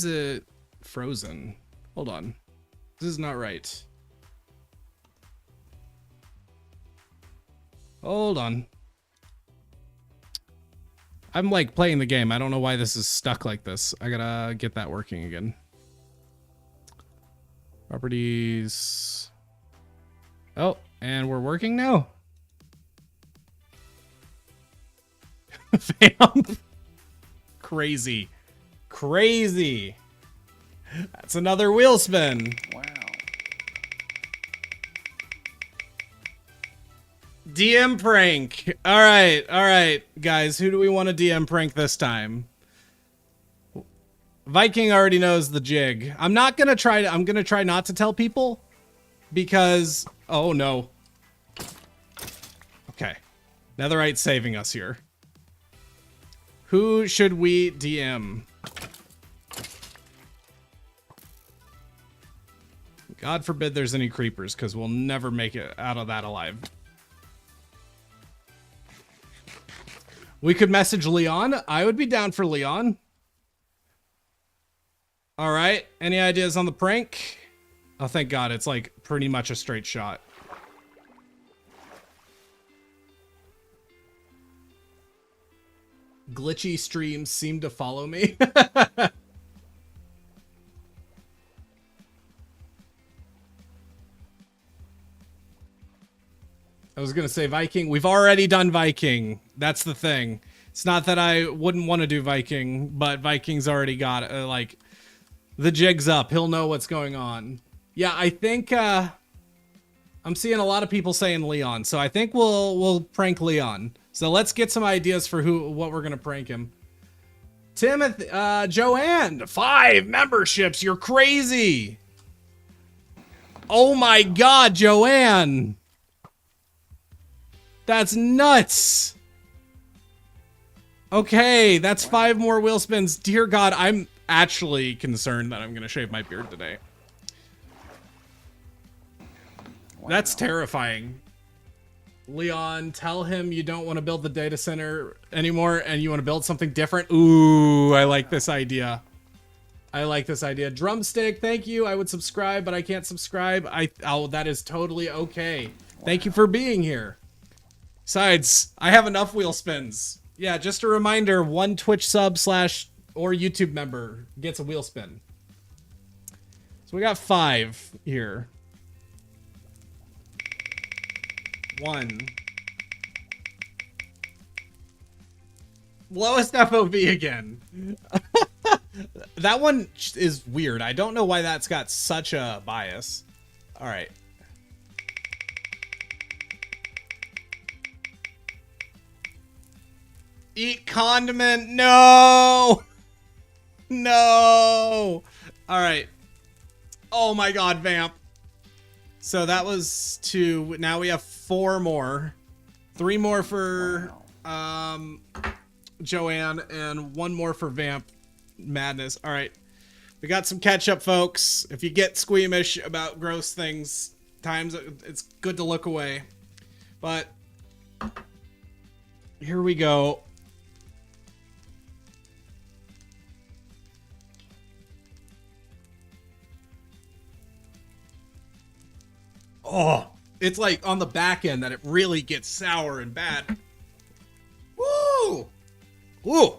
it frozen? Hold on. This is not right. Hold on. I'm like playing the game. I don't know why this is stuck like this. I gotta get that working again. Properties. Oh, and we're working now. Vamp. Crazy. Crazy. That's another wheel spin. Wow. DM prank. All right, guys. Who do we want to DM prank this time? Viking already knows the jig. I'm gonna try not to tell people because, oh no. Okay. Netherite saving us here. Who should we DM? God forbid there's any creepers, because we'll never make it out of that alive. We could message Leon. I would be down for Leon. All right. Any ideas on the prank? Oh, thank God. It's like pretty much a straight shot. Glitchy streams seem to follow me. I was going to say Viking. We've already done Viking. That's the thing. It's not that I wouldn't want to do Viking, but Viking's already got like the jig's up. He'll know what's going on. Yeah, I think I'm seeing a lot of people saying Leon, so I think we'll prank Leon. So let's get some ideas for what we're gonna prank him. Timothy, Joanne, 5 memberships. You're crazy. Oh my God, Joanne. That's nuts. Okay, that's 5 more wheel spins. Dear God, I'm actually concerned that I'm gonna shave my beard today. Wow. That's terrifying. Leon, tell him you don't want to build the data center anymore and you want to build something different. Ooh, I like this idea. I like this idea. Drumstick, thank you. I would subscribe, but I can't subscribe. Oh, that is totally okay. Thank you for being here. Besides, I have enough wheel spins. Yeah, just a reminder, 1 Twitch sub / or YouTube member gets a wheel spin. So we got 5 here. 1. Lowest FOV again. That one is weird. I don't know why that's got such a bias. All right. Eat condiment. No. No. All right. Oh my God, Vamp. So that was 2. Now we have 4 more. 3 more for Joanne and 1 more for Vamp. Madness. All right. We got some catch up, folks. If you get squeamish about gross things, times it's good to look away. But here we go. Oh, it's like on the back end that it really gets sour and bad. Woo! Woo!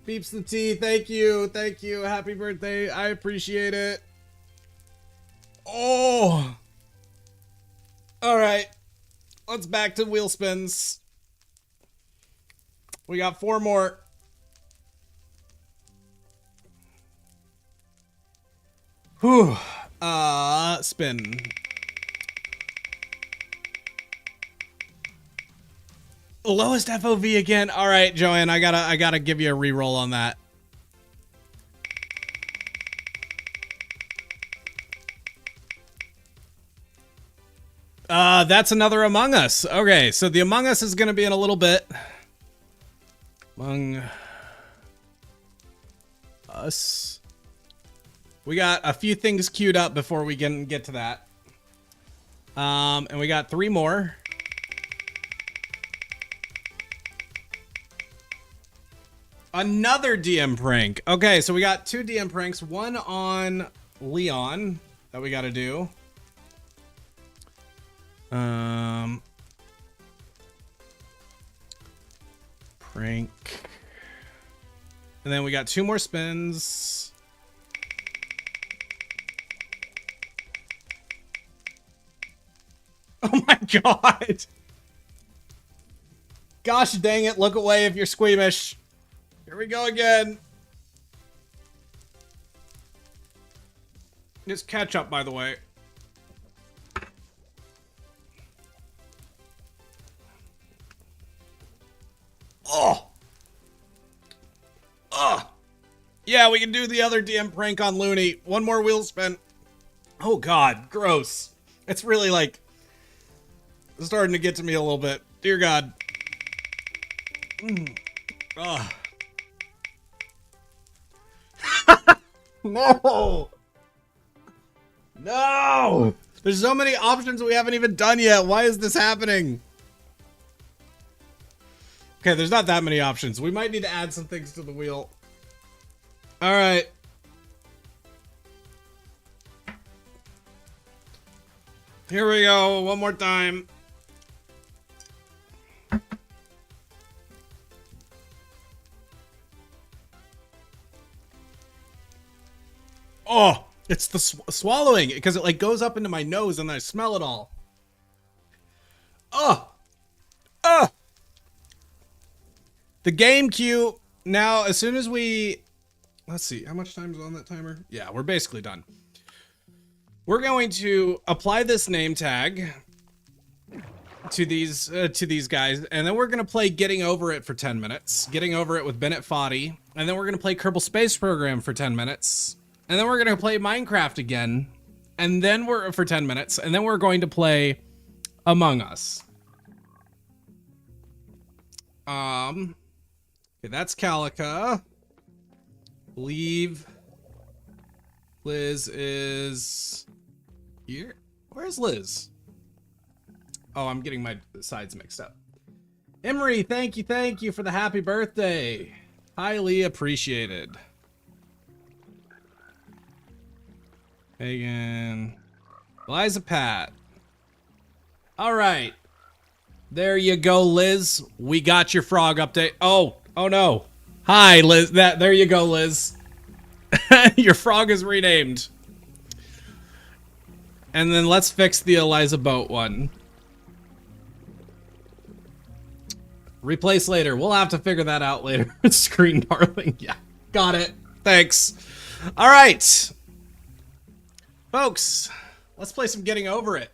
Beeps the tea. Thank you. Thank you. Happy birthday. I appreciate it. Oh. All right. Let's back to wheel spins. We got 4 more. Whew. Spin. Lowest FOV again. All right, Joanne, I gotta give you a reroll on that. That's another Among Us. Okay, so the Among Us is gonna be in a little bit. Among Us. We got a few things queued up before we can get to that. And we got 3 more. Another DM prank. Okay, so we got 2 DM pranks. 1 on Leon that we got to do. Prank. And then we got 2 more spins. Oh my God. Gosh dang it. Look away if you're squeamish. Here we go again. It's ketchup, by the way. Oh. Oh. Yeah, we can do the other DM prank on Looney. 1 more wheel spin. Oh God, gross. It's really like starting to get to me a little bit. Dear God. Ugh. No! No! There's so many options we haven't even done yet. Why is this happening? Okay, there's not that many options. We might need to add some things to the wheel. Alright. Here we go. 1 more time. Oh, it's the swallowing because it like goes up into my nose and I smell it all. The game queue. Now, as soon as we... Let's see. How much time is on that timer? Yeah, we're basically done. We're going to apply this name tag to these guys, and then we're going to play Getting Over It for 10 minutes. Getting Over It with Bennett Foddy. And then we're going to play Kerbal Space Program for 10 minutes. And then we're going to play Minecraft again. And then we're for 10 minutes. And then we're going to play Among Us. Okay, that's Calica. Believe Liz is here. Where's Liz? Oh, I'm getting my sides mixed up. Emery, thank you for the happy birthday. Highly appreciated. Hagen. Eliza Pat. All right. There you go, Liz. We got your frog update. Oh no. Hi, Liz. There you go, Liz. Your frog is renamed. And then let's fix the Eliza Boat one. Replace later. We'll have to figure that out later. Screen darling. Yeah. Got it. Thanks. All right. Folks, let's play some Getting Over It.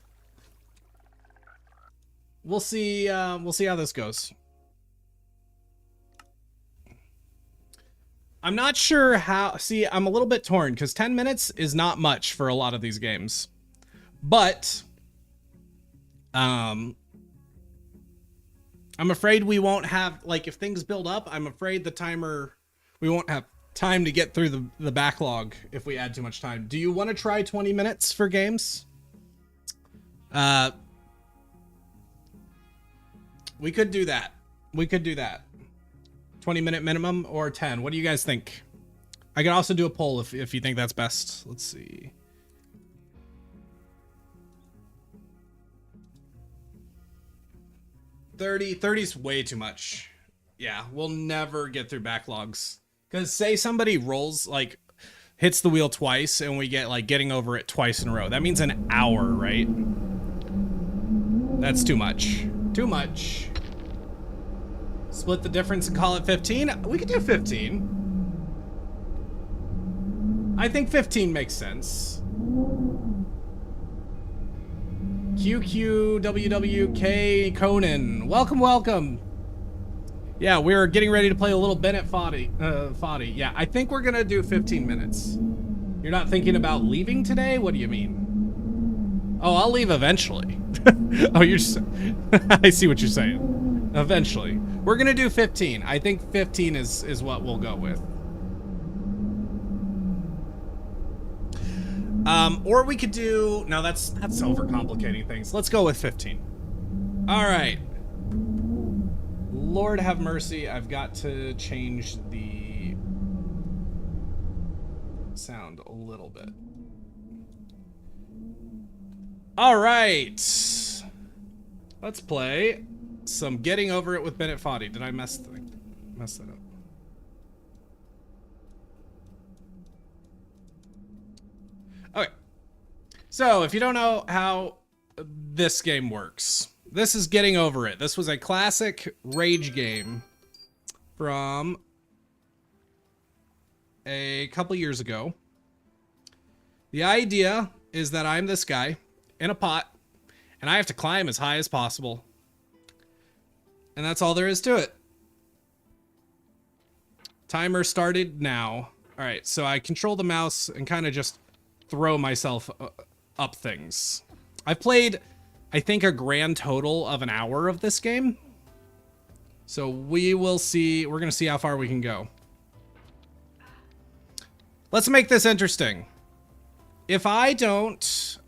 We'll see how this goes. I'm not sure how... See, I'm a little bit torn because 10 minutes is not much for a lot of these games. But I'm afraid we won't have, like, if things build up, I'm afraid we won't have time to get through the backlog if we add too much time. Do you want to try 20 minutes for games? We could do that. 20-minute minimum or 10. What do you guys think? I could also do a poll if you think that's best. Let's see. $30's way too much. Yeah, we'll never get through backlogs. Because say somebody rolls, like, hits the wheel twice and we get, like, Getting Over It twice in a row. That means an hour, right? That's too much. Too much. Split the difference and call it 15? We could do 15. I think 15 makes sense. QQWWK Conan. Welcome. Yeah, we're getting ready to play a little Bennett Foddy. Yeah, I think we're gonna do 15 minutes. You're not thinking about leaving today? What do you mean? Oh, I'll leave eventually. Oh, you're just... I see what you're saying. Eventually. We're gonna do 15. I think 15 is what we'll go with. Or we could do... No, that's overcomplicating things. Let's go with 15. All right. Lord have mercy. I've got to change the sound a little bit. All right. Let's play some Getting Over It with Bennett Foddy. Did I mess that up? Okay. So, if you don't know how this game works, this is Getting Over It. This was a classic rage game from a couple years ago. The idea is that I'm this guy in a pot, and I have to climb as high as possible. And that's all there is to it. Timer started now. All right, so I control the mouse and kind of just throw myself up things. I've played, I think, a grand total of an hour of this game. So we will see. We're going to see how far we can go. Let's make this interesting. If I don't... There's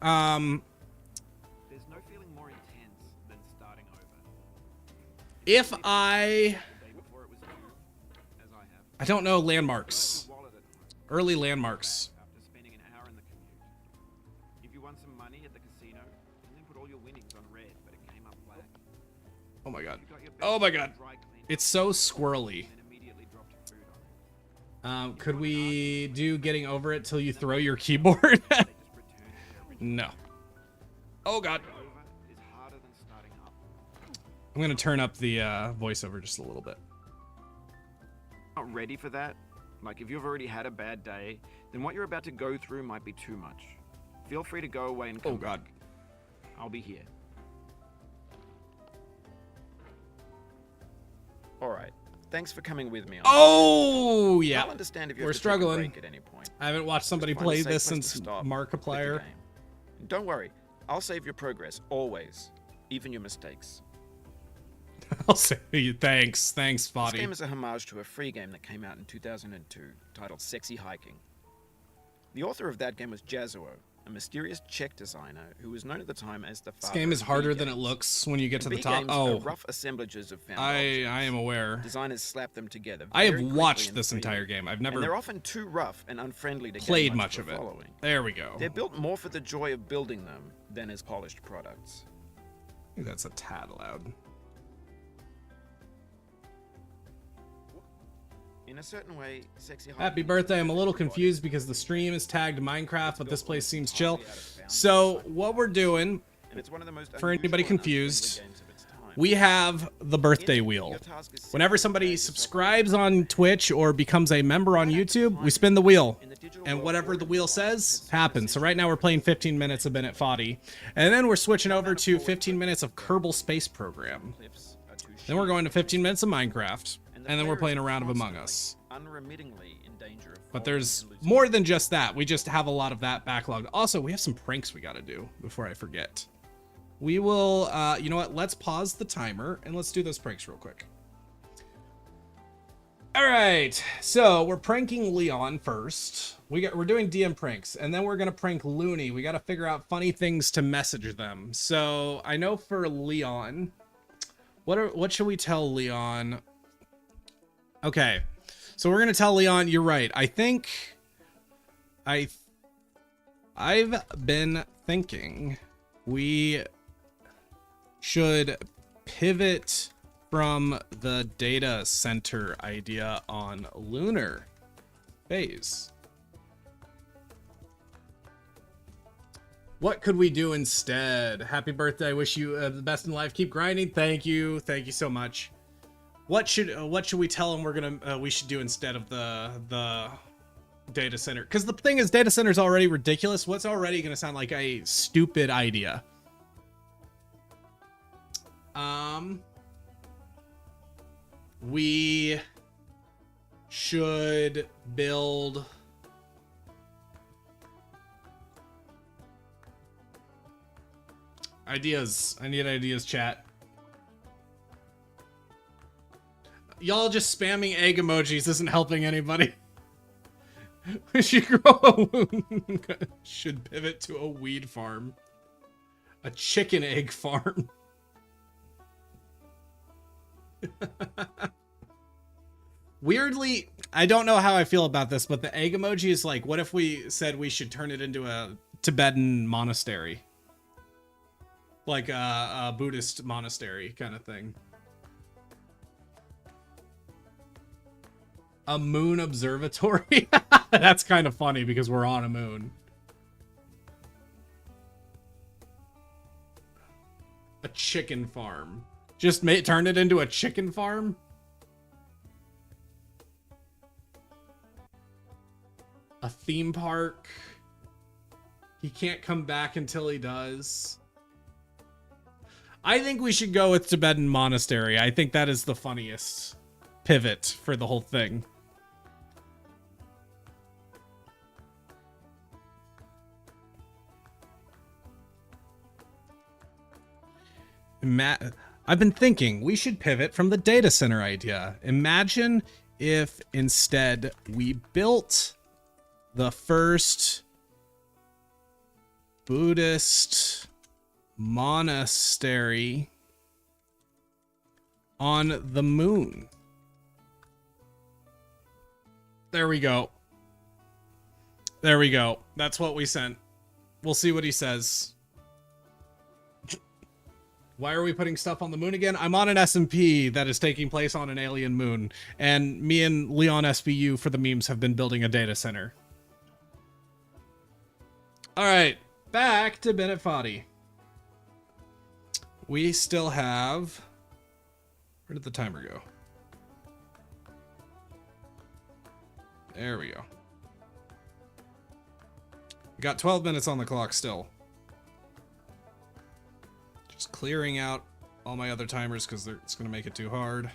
no feeling more intense than starting over. If I don't know landmarks. Early landmarks. After spending an hour in the commute. If you won some money at the casino, and then put all your winnings on red, but it came up black. Oh my god. You got your best Oh my god. dry clean, It's so squirrely. and immediately dropped food on it. Could we do Getting Over It till you throw your keyboard? They just return to the original. No. Oh god. Over is harder than starting up. I'm gonna turn up the voiceover just a little bit. not ready for that, like if you've already had a bad day, then what you're about to go through might be too much. Feel free to go away and come God. back. I'll be here. All right. Thanks for coming with me. Oh, yeah. I'll understand if you We're have to take a struggling. break at any point. I haven't watched somebody Just find a play safe this place to since stop, quit the Markiplier. game. And don't worry, I'll save your progress always, even your mistakes. I'll say thanks. Thanks, This Spotty. game is a homage to a free game that came out in 2002 titled Sexy Hiking. The author of that game was Jazuo, a mysterious Czech designer who was known at the time as the This father game is of harder B than it games. looks when you get to And the B top. games are Oh, rough assemblages of found I objects. am aware. Designers slap them together. I have very quickly watched and this freely, entire game. I've and they're never often too rough and unfriendly to played gain much of a it. following. There we go. They're built more for the joy of building them than as polished products. I think that's a tad loud. In a certain way, Sexy Hiking Happy is birthday. I'm a little everybody. confused because the stream is tagged Minecraft, but this place seems chill. Entirely out of bounds So inside. what we're doing, And it's one of the most for anybody unusual and confused, unfriendly games of its time. we have the birthday In it, wheel. your task is Whenever simply to somebody drag yourself subscribes around on Twitch or becomes a member on Right at the YouTube, we time, spin the wheel. in the digital And world, whatever the wheel ordinary life says has happens. So right now we're playing 15 minutes of Bennett Foddy. And then we're switching over to 15 minutes of Kerbal Space Program. cliffs are too Then we're sheer going to for 15 you. minutes of Minecraft. the And then we're player is playing a round of Among constantly, Us. unremittingly in danger of But falling there's and losing more than just that. We just have a lot of that backlogged. Also, we have some pranks we got to do before I forget. We will, you know what? Let's pause the timer and let's do those pranks real quick. All right, so we're pranking Leon first. We're doing DM pranks, and then we're gonna prank Looney. We got to figure out funny things to message them. So I know for Leon, what should we tell Leon? Okay, so we're gonna tell Leon. You're right. I think I've been thinking we should pivot from the data center idea on lunar phase. What could we do instead? Happy birthday. I wish you the best in life. Keep grinding. Thank you. Thank you so much. What should we tell him we should do instead of the data center? Because the thing is, data center is already ridiculous. What's already going to sound like a stupid idea? We should build ideas. I need ideas, chat. Y'all just spamming egg emojis isn't helping anybody. We should grow a wound. Should pivot to a weed farm. A chicken egg farm. Weirdly, I don't know how I feel about this, but the egg emoji is like, what if we said we should turn it into a Tibetan monastery? Like a Buddhist monastery kind of thing. A moon observatory? That's kind of funny because we're on a moon. A chicken farm. Just turn it into a chicken farm? A theme park. He can't come back until he does. I think we should go with Tibetan monastery. I think that is the funniest pivot for the whole thing. I've been thinking we should pivot from the data center idea. Imagine if instead we built the first Buddhist monastery on the moon. There we go. There we go. That's what we sent. We'll see what he says. Why are we putting stuff on the moon again? I'm on an SMP that is taking place on an alien moon, and me and Leon SBU for the memes have been building a data center. All right, back to Bennett Foddy. We still have... Where did the timer go? There we go. We got 12 minutes on the clock still. Just clearing out all my other timers because it's going to make it too hard.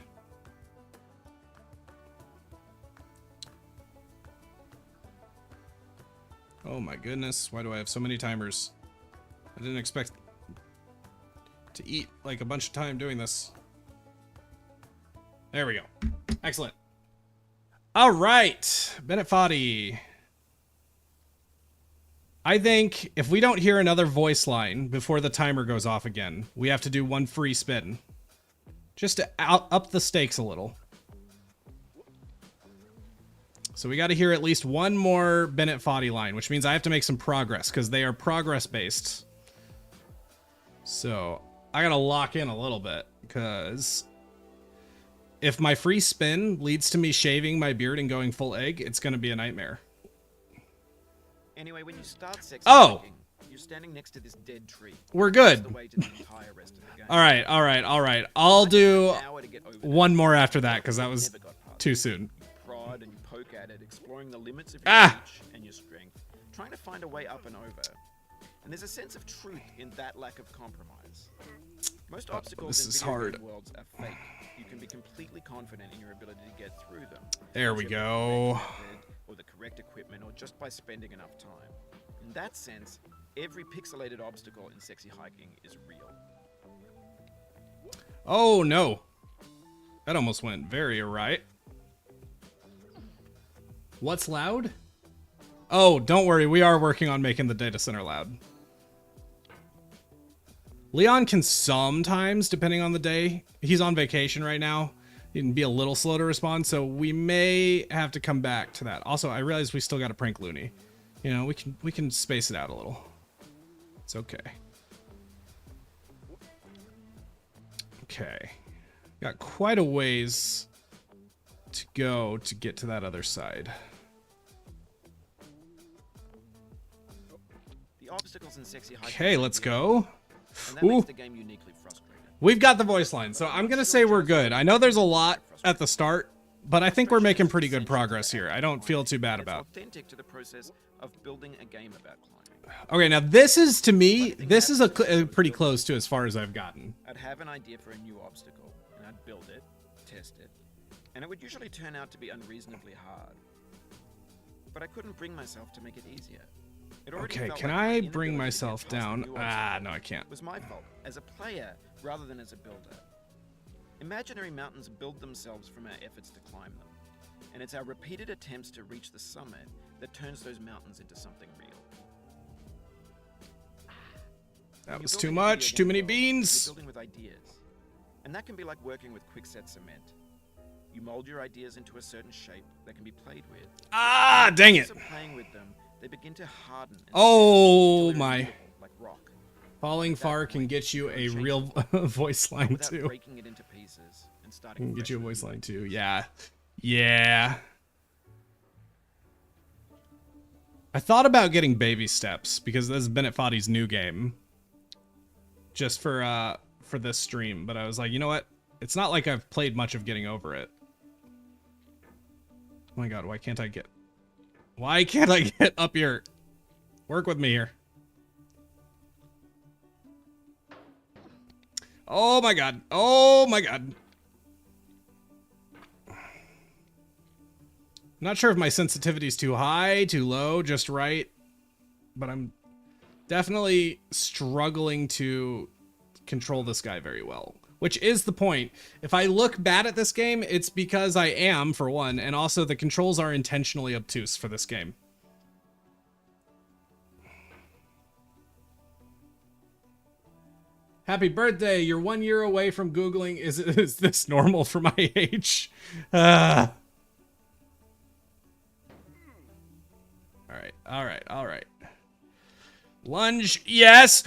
Oh my goodness, why do I have so many timers? I didn't expect to eat like a bunch of time doing this. There we go. Excellent. All right, Bennett Foddy. I think if we don't hear another voice line before the timer goes off again, we have to do one free spin. Just to up the stakes a little. So we got to hear at least one more Bennett Foddy line, which means I have to make some progress because they are progress based. So I got to lock in a little bit because if my free spin leads to me shaving my beard and going full egg, it's going to be a nightmare. Anyway, when you start sexy Oh! hiking, you're standing next to this dead tree. We're good. That's the way to the entire rest of the game. All right, all right, all right. I'll do An hour to get over one that. more after that because that was Never got past too it. soon. You prod and you poke at it, exploring the limits of your Ah! reach and your strength, trying to find a way up and over. And there's a sense of truth in that lack of compromise. Most obstacles this in is video hard. game worlds are fake. You can be completely confident in your ability to get through them. There we Whichever go. method, or the correct equipment, or just by spending enough time. In that sense, every pixelated obstacle in sexy hiking is real. Oh no. That almost went very awry. What's loud? Oh, don't worry. We are working on making the data center loud. Leon can sometimes, depending on the day. He's on vacation right now. He can be a little slow to respond, so we may have to come back to that. Also, I realize we still got to prank Looney. You know, we can space it out a little. It's okay. Okay. Got quite a ways to go to get to that other side. The obstacles in sexy hiking. Okay, are let's real, go. And that Ooh. makes the game uniquely frustrating. We've got the voice line, so I'm gonna say we're good. I know there's a lot at the start, but I think we're making pretty good progress here. I don't feel too bad about. It's authentic to the process of building a game about climbing. Okay, now this is, to me, this is a pretty close to as far as I've gotten. I'd have an idea for a new obstacle, and I'd build it, test it, and it would usually turn out to be unreasonably hard. But I couldn't bring myself to make it easier. It already Okay, felt can like my I inability bring to get myself past the down? new Ah, obstacle no, I can't. was my fault, as a player rather than as a builder. Imaginary mountains build themselves from our efforts to climb them, and it's our repeated attempts to reach the summit that turns those mountains into something real. That When was you're too building a video much. game Too many world, beans. You're building with ideas, and that can be like working with quickset cement. You mold your ideas into a certain shape that can be played with. Ah, dang it. As you're playing with them, they begin to harden. And Oh, until they're my. immutable, like rock. Falling At that far can point, get you a shake real it, voice but line, without too. breaking it into pieces and starting Can get you a fresh voice anew. line, too. Yeah. Yeah. I thought about getting Baby Steps because this is Bennett Foddy's new game. Just for this stream, but I was like, you know what? It's not like I've played much of Getting Over It. Oh my god, why can't I get up here? Work with me here. Oh my god. Oh my god. Not sure if my sensitivity is too high, too low, just right. But I'm definitely struggling to control this guy very well. Which is the point. If I look bad at this game, it's because I am, for one, and also the controls are intentionally obtuse for this game. Happy birthday! You're 1 year away from Googling, is this normal for my age? Alright, alright, alright. Lunge, yes!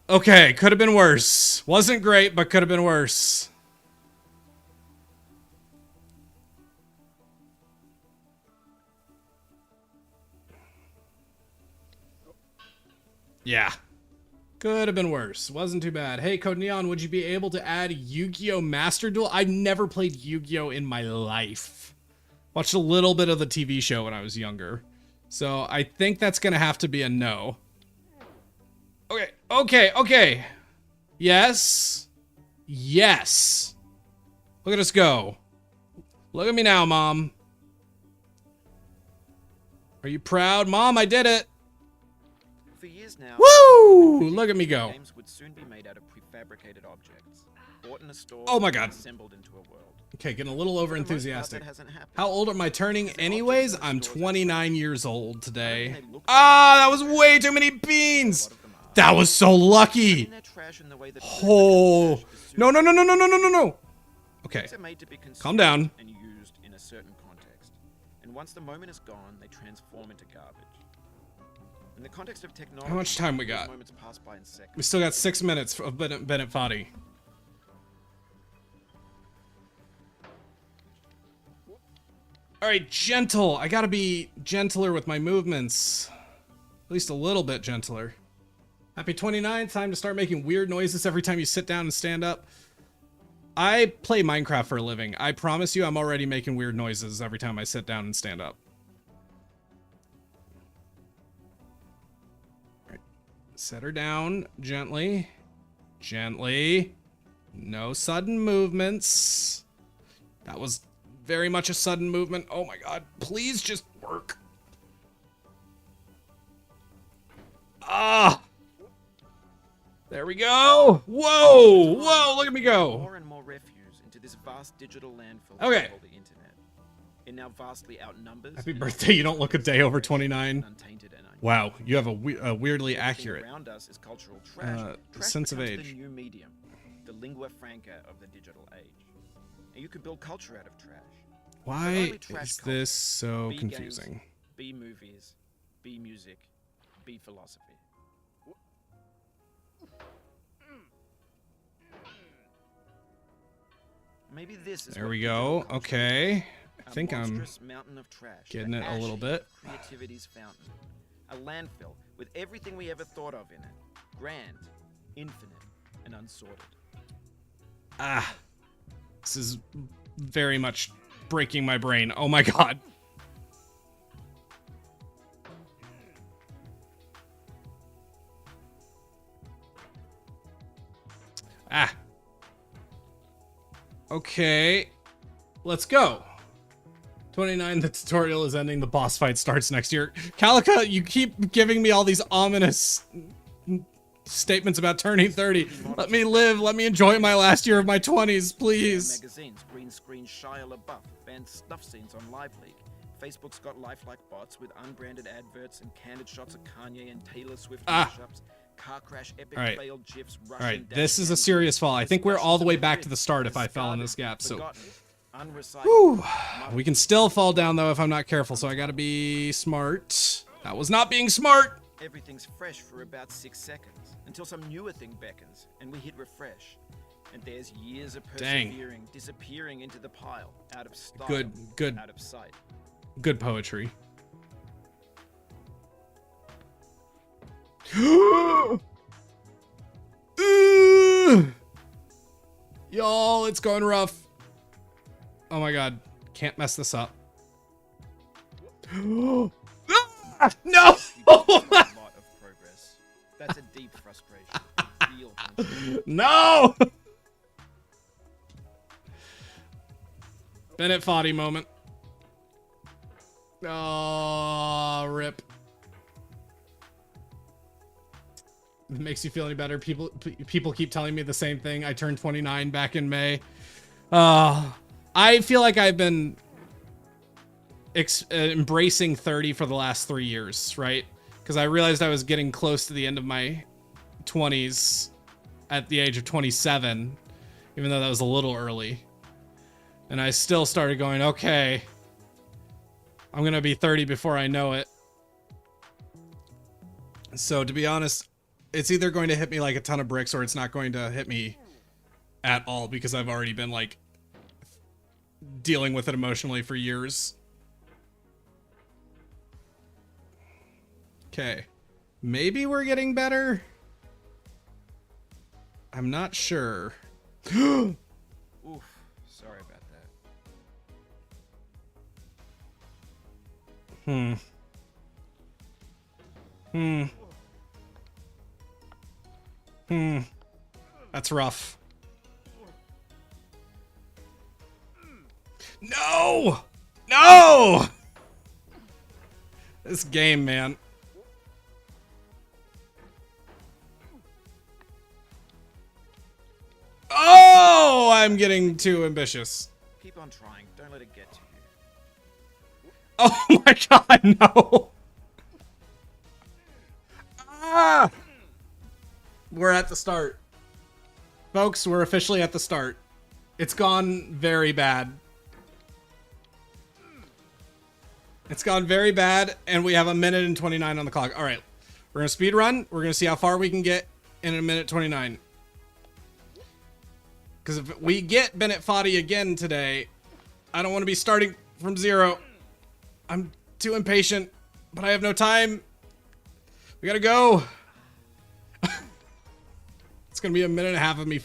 Okay, could have been worse. Wasn't great, but could have been worse. Yeah. Could have been worse. Wasn't too bad. Hey, Code Neon, would you be able to add Yu-Gi-Oh! Master Duel? I've never played Yu-Gi-Oh! In my life. Watched a little bit of the TV show when I was younger. So I think that's going to have to be a no. Okay. Yes. Yes. Look at us go. Look at me now, Mom. Are you proud? Mom, I did it. For years now, Woo! Look at me go. games would soon be made out of prefabricated objects, bought in a store, Oh my God. and assembled into a world. Okay, getting a little over For the most part, enthusiastic. that hasn't happened. How old am I turning Is it anyways? objects in I'm the stores that 29 years old today. they look Ah, that was way too many A beans. lot of them are. That was so lucky. They're trash in the way that Oh, food becomes trash as no. soon as Okay, things are made to be consumed calm down. and used in a certain context. And once the moment is gone, they transform into garbage. In the context of technology, How much time we those got? moments pass by in seconds. We still got 6 minutes of Bennett Foddy. All right, gentle. I gotta be gentler with my movements. At least a little bit gentler. Happy 29th. Time to start making weird noises every time you sit down and stand up. I play Minecraft for a living. I promise you I'm already making weird noises every time I sit down and stand up. All right. Set her down gently. Gently. No sudden movements. That was very much a sudden movement. Oh my God. Please just work. Ah. There we go. Whoa. Whoa. Look at me go. More and more refuse into this vast digital landfill Okay. called the internet. It now vastly outnumbers. Happy and birthday. You don't look a day over 29. Untainted and Wow. You have a weirdly Everything accurate. around us is cultural trash. Trash sense of becomes age. The new medium, the lingua franca of the digital age. And you could build culture out of trash. Why only trash is culture. this so B confusing? Games, B movies, B music, B philosophy. Maybe this is There what we digital go. culture Okay. is. I A think I'm monstrous mountain of trash, getting the it a ash little heap bit. of creativity's fountain. A landfill with everything we ever thought of in it. Grand, infinite, and unsorted. Ah. This is very much breaking my brain. Oh my God. Ah. Okay. Let's go. 29, the tutorial is ending. The boss fight starts next year. Calica, you keep giving me all these ominous statements about turning 30. Let me live. Let me enjoy my last year of my 20s, please. Magazines, green screen Shia LaBeouf, banned snuff scenes on Live Leak. Facebook's got lifelike bots with unbranded adverts and candid shots of Kanye and Taylor Swift mashups. Car crash, epic All right. failed gifs, All Russian right, dash this is a cams, serious fall. I think we're all the way discussions back of to the start if I discarded, fell in this gap. So forgotten, unrecycled, Whew. muddled. We can still fall down though if I'm not careful, so I gotta be smart. That was not being smart. Everything's fresh for about 6 seconds until some newer thing beckons and we hit refresh. And there's years of Dang. persevering disappearing into the pile, out of style, Good. out of sight. Good poetry. Y'all, it's going rough. Oh my God. Can't mess this up. Ah, no! A lot of progress. That's a deep frustration. Real punch. No! Bennett Foddy moment. Oh, rip. If it makes you feel any better, people keep telling me the same thing. I turned 29 back in May. I feel like I've been embracing 30 for the last 3 years, right? Because I realized I was getting close to the end of my 20s at the age of 27, even though that was a little early. And I still started going, okay, I'm going to be 30 before I know it. So to be honest, it's either going to hit me like a ton of bricks or it's not going to hit me at all because I've already been like dealing with it emotionally for years. Okay. Maybe we're getting better. I'm not sure. Oof. Sorry about that. That's rough. No! No! This game, man. Oh, I'm getting too ambitious. Keep on trying. Don't let it get to you. Oh my god, no. Ah! We're at the start. Folks, we're officially at the start. It's gone very bad. It's gone very bad, and we have 1 minute and 29 on the clock. All right, we're gonna speed run. We're gonna see how far we can get in 1 minute 29. Because if we get Bennett Foddy again today, I don't want to be starting from 0. I'm too impatient, but I have no time. We gotta go. It's gonna be 1.5 minutes of me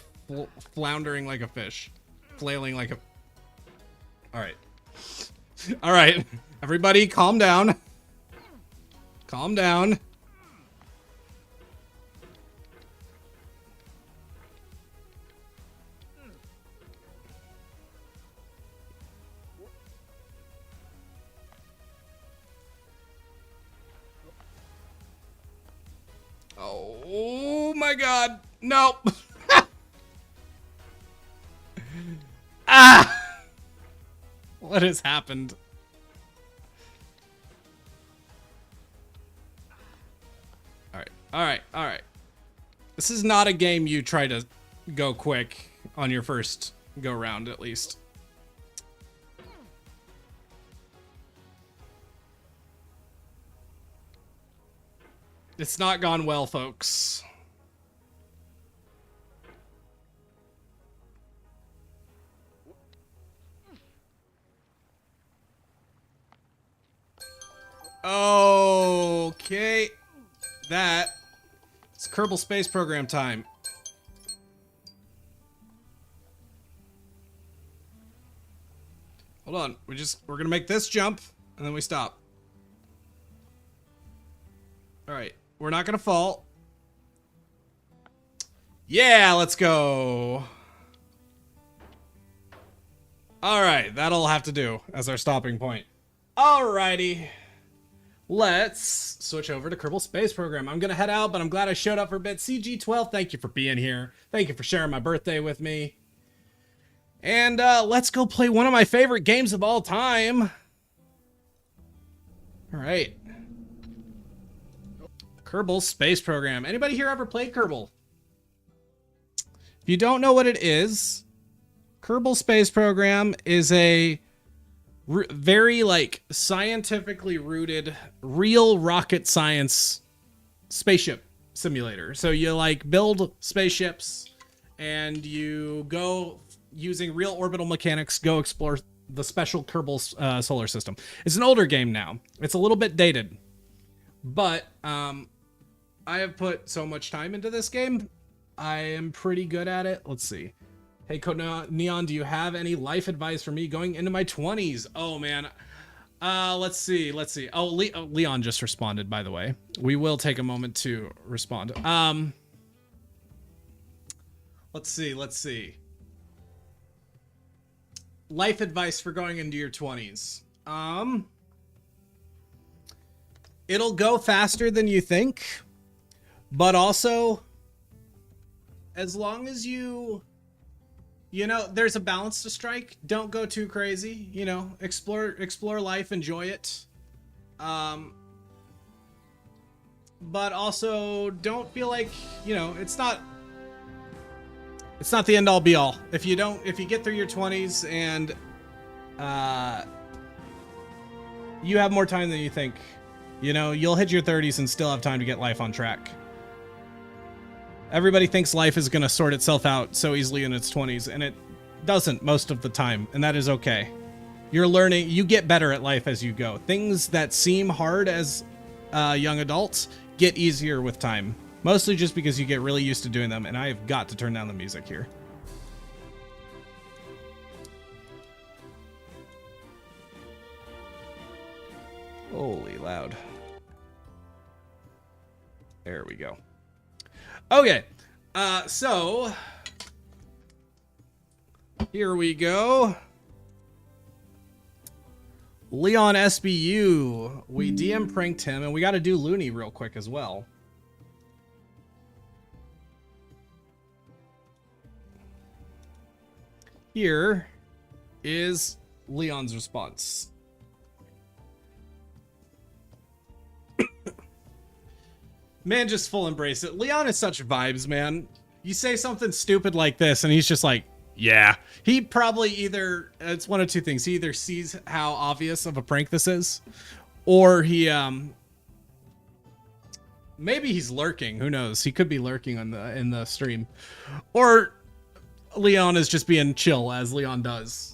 floundering like a fish, flailing like a. All right. All right. Everybody, calm down. Calm down. Oh my god. Nope. Ah! What has happened? All right. This is not a game you try to go quick on your first go round, at least. It's not gone well, folks. Okay. It's Kerbal Space Program time. Hold on. We're gonna make this jump, and then we stop. Alright. We're not gonna fall. Yeah, let's go. Alright, that'll have to do as our stopping point. Alrighty. Let's switch over to Kerbal Space Program. I'm gonna head out, but I'm glad I showed up for a bit. CG12, thank you for being here. Thank you for sharing my birthday with me. And let's go play one of my favorite games of all time. Alright. Kerbal Space Program. Anybody here ever played Kerbal? If you don't know what it is, Kerbal Space Program is a very like scientifically rooted real rocket science spaceship simulator. So you like build spaceships and you go using real orbital mechanics, go explore the special Kerbal solar system. It's an older game now. It's a little bit dated, but I have put so much time into this game. I am pretty good at it. Let's see. Hey, Code Neon, do you have any life advice for me going into my 20s? Oh, man. Let's see. Oh, Leon just responded, by the way. We will take a moment to respond. Let's see. Life advice for going into your 20s. It'll go faster than you think, but also, as long as you know, there's a balance to strike. Don't go too crazy. You know, explore life, enjoy it. But also don't feel like, you know, it's not the end all be all. If you get through your 20s and you have more time than you think, you know, you'll hit your 30s and still have time to get life on track. Everybody thinks life is going to sort itself out so easily in its 20s, and it doesn't most of the time, and that is okay. You're learning, you get better at life as you go. Things that seem hard as young adults get easier with time. Mostly just because you get really used to doing them, and I have got to turn down the music here. Holy loud. There we go. Okay. So here we go. Leon SBU. We DM pranked him, and we got to do Looney real quick as well. Here is Leon's response. Man, just full embrace it. Leon is such vibes, man. You say something stupid like this, and he's just like, yeah. He probably either, it's one of two things. He either sees how obvious of a prank this is, or he, maybe he's lurking. Who knows? He could be lurking on in the stream. Or Leon is just being chill, as Leon does.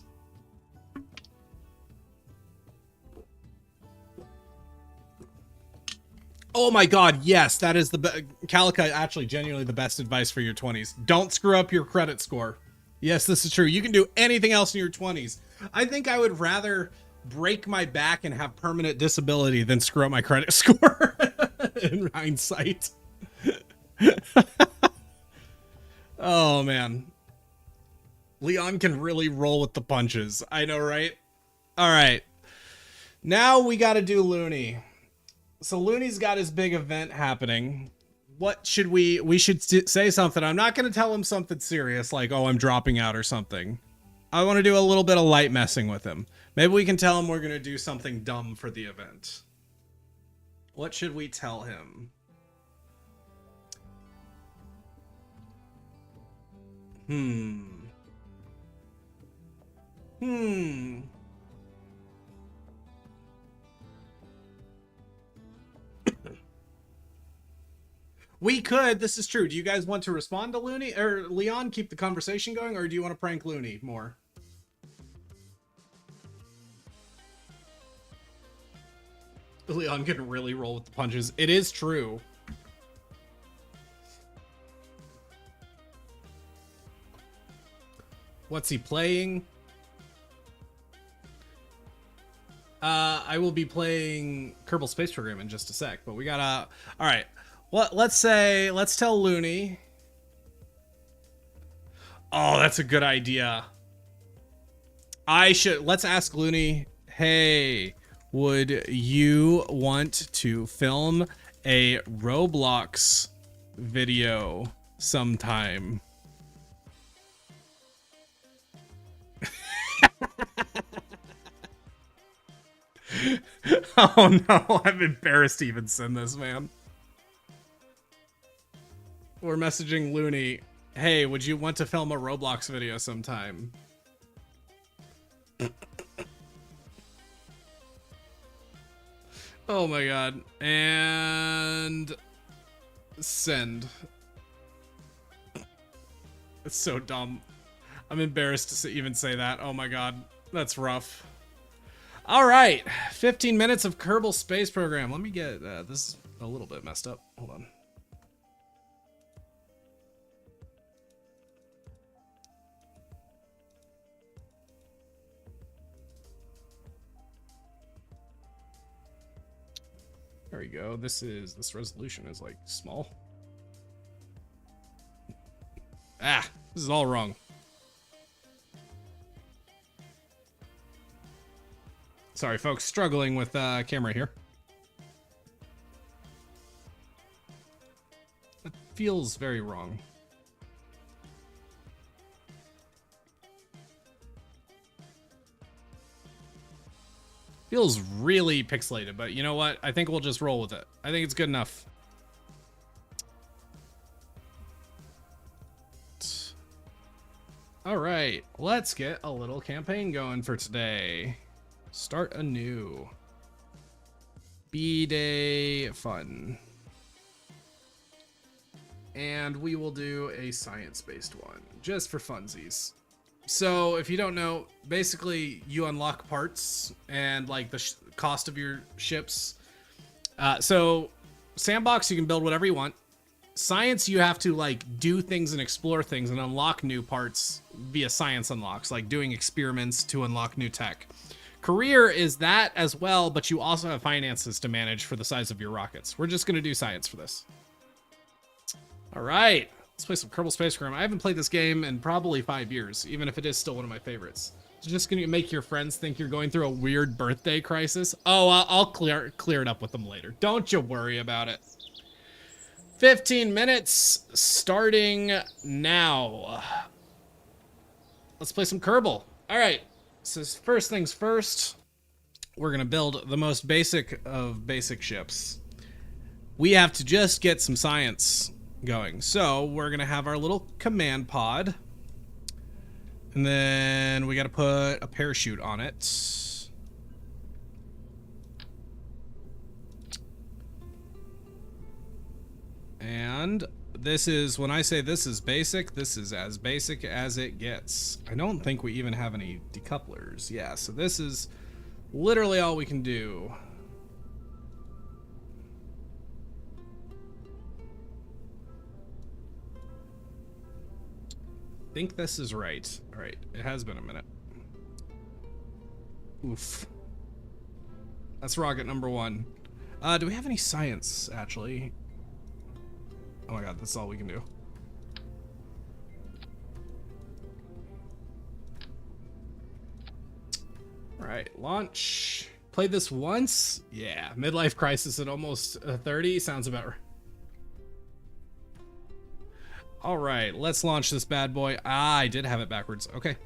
Oh my god, yes, that is the Calica, actually genuinely the best advice for your 20s. Don't screw up your credit score. Yes, this is true. You can do anything else in your 20s. I think I would rather break my back and have permanent disability than screw up my credit score in hindsight. Oh man. Leon can really roll with the punches. I know, right? All right. Now we got to do Looney. So Looney's got his big event happening. What should we should say something. I'm not going to tell him something serious like, oh, I'm dropping out or something. I want to do a little bit of light messing with him. Maybe we can tell him we're going to do something dumb for the event. What should we tell him? We could. This is true. Do you guys want to respond to Looney or Leon, keep the conversation going, or do you want to prank Looney more? Leon can really roll with the punches. It is true. What's he playing? I will be playing Kerbal Space Program in just a sec, but we gotta. All right. Let's tell Looney. Oh, that's a good idea. Let's ask Looney, hey, would you want to film a Roblox video sometime? Oh no, I'm embarrassed to even send this, man. We're messaging Looney, hey, would you want to film a Roblox video sometime? Oh my god. And send. It's so dumb. I'm embarrassed to even say that. Oh my god. That's rough. All right. 15 minutes of Kerbal Space Program. Let me get this is a little bit messed up. Hold on. There we go. This resolution is like small. Ah, this is all wrong. Sorry, folks, struggling with camera here. It feels very wrong. Feels really pixelated, but you know what? I think we'll just roll with it. I think it's good enough. All right, let's get a little campaign going for today. Start anew. B-Day fun. And we will do a science-based one, just for funsies. So if you don't know, basically you unlock parts and like the cost of your ships. So Sandbox, you can build whatever you want. Science, you have to like do things and explore things and unlock new parts via science unlocks, like doing experiments to unlock new tech. Career is that as well, but you also have finances to manage for the size of your rockets. We're just going to do science for this. All right, let's play some Kerbal Space Program. I haven't played this game in probably 5 years, even if it is still one of my favorites. It's just going to make your friends think you're going through a weird birthday crisis. Oh, I'll clear it up with them later. Don't you worry about it. 15 minutes starting now. Let's play some Kerbal. All right. So first things first, we're going to build the most basic of basic ships. We have to just get some science going. So we're going to have our little command pod. And then we got to put a parachute on it. And this is, when I say this is basic, this is as basic as it gets. I don't think we even have any decouplers. Yeah, so this is literally all we can do. I think this is right. All right, it has been a minute. Oof. That's rocket number 1. Do we have any science, actually? Oh my god, that's all we can do. Alright, launch. Played this once? Yeah, midlife crisis at almost 30. Sounds about right. Alright, let's launch this bad boy. Ah, I did have it backwards. Okay.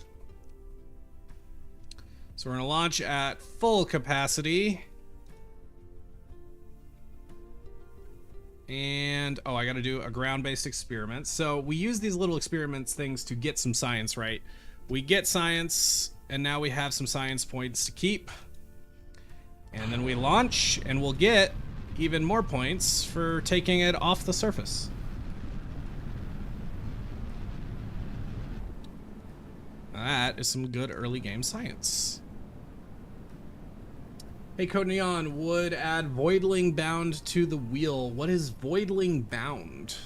So we're gonna launch at full capacity. And, oh, I gotta do a ground-based experiment. So we use these little experiments things to get some science, right? We get science, and now we have some science points to keep. And then we launch, and we'll get even more points for taking it off the surface. That is some good early game science. Hey, Code Neon would add Voidling Bound to the wheel. What is Voidling Bound?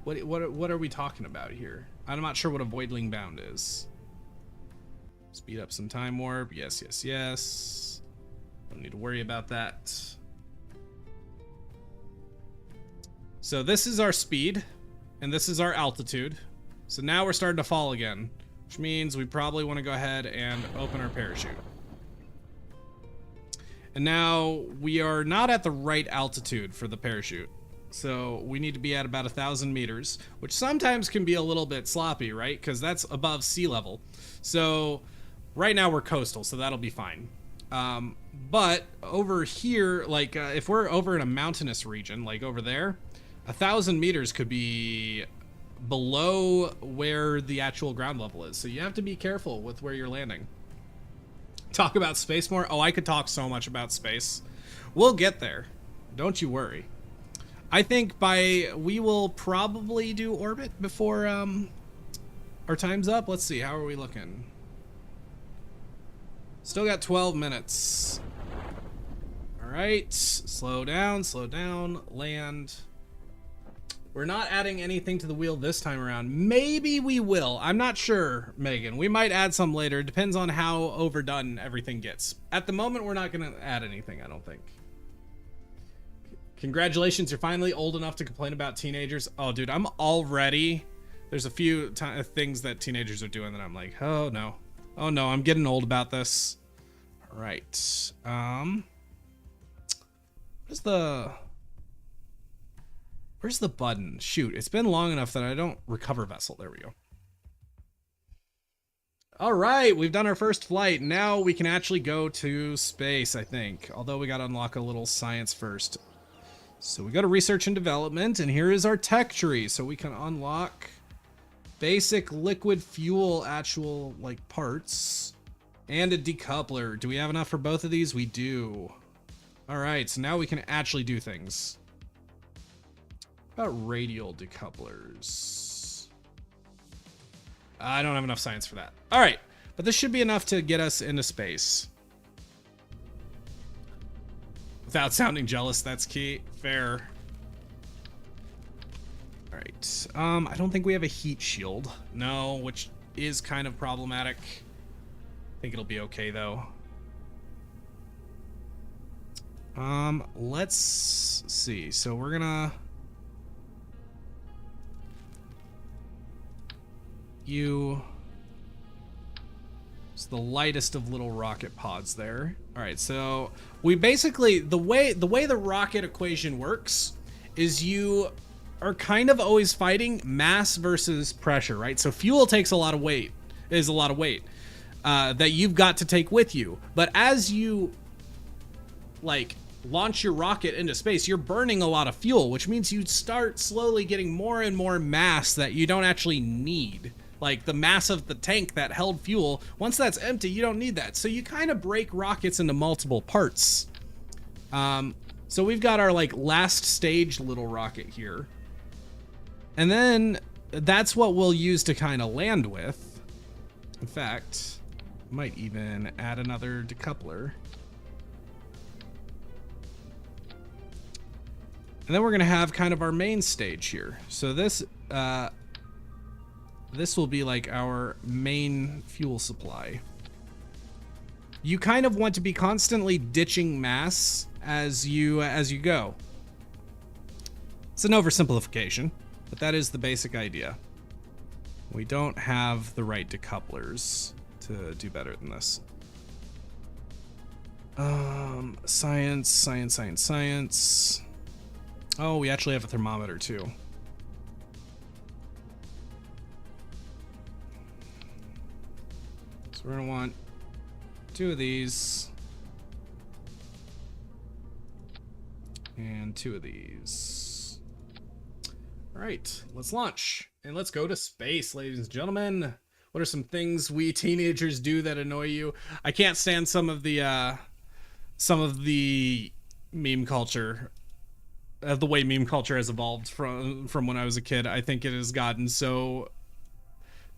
What are we talking about here? I'm not sure what a Voidling Bound is. Speed up some time warp. Yes, yes, yes. Don't need to worry about that. So this is our speed, and this is our altitude. So now we're starting to fall again, which means we probably want to go ahead and open our parachute. And now we are not at the right altitude for the parachute. So we need to be at about 1,000 meters, which sometimes can be a little bit sloppy, right? Because that's above sea level. So right now we're coastal, so that'll be fine. But over here, like if we're over in a mountainous region, like over there, 1,000 meters could be below where the actual ground level is. So you have to be careful with where you're landing. Talk about space more? Oh, I could talk so much about space. We'll get there. Don't you worry. I think we will probably do orbit before our time's up. Let's see, how are we looking? Still got 12 minutes. All right, slow down, land. We're not adding anything to the wheel this time around. Maybe we will. I'm not sure, Megan. We might add some later. Depends on how overdone everything gets. At the moment, we're not going to add anything, I don't think. Congratulations, you're finally old enough to complain about teenagers. Oh, dude, I'm already... There's a few things that teenagers are doing that I'm like, oh, no. Oh, no, I'm getting old about this. All right. Where's the button? Shoot, it's been long enough that I don't recover vessel. There we go. All right, we've done our first flight. Now we can actually go to space, I think. Although we got to unlock a little science first. So we go to research and development, and here is our tech tree. So we can unlock basic liquid fuel actual like parts and a decoupler. Do we have enough for both of these? We do. All right, so now we can actually do things. About radial decouplers. I don't have enough science for that. All right, but this should be enough to get us into space. Without sounding jealous, that's key. Fair. All right. I don't think we have a heat shield. No, which is kind of problematic. I think it'll be okay though. Let's see. So we're gonna it's the lightest of little rocket pods there. All right, so we basically the way the rocket equation works is you are kind of always fighting mass versus pressure, right? So fuel takes a lot of weight, that you've got to take with you. But as you like launch your rocket into space, you're burning a lot of fuel, which means you start slowly getting more and more mass that you don't actually need. Like the mass of the tank that held fuel, once that's empty, you don't need that. So you kind of break rockets into multiple parts. So we've got our like last stage little rocket here. And then that's what we'll use to kind of land with. In fact, might even add another decoupler. And then we're gonna have kind of our main stage here. So this will be like our main fuel supply. You kind of want to be constantly ditching mass as you go. It's an oversimplification, but that is the basic idea. We don't have the right decouplers to do better than this. Science. Oh, we actually have a thermometer too. So we're gonna want 2 of these and 2 of these. All right, let's launch and let's go to space, ladies and gentlemen. What are some things we teenagers do that annoy you? I can't stand some of the meme culture. The way meme culture has evolved from when I was a kid. I think it has gotten so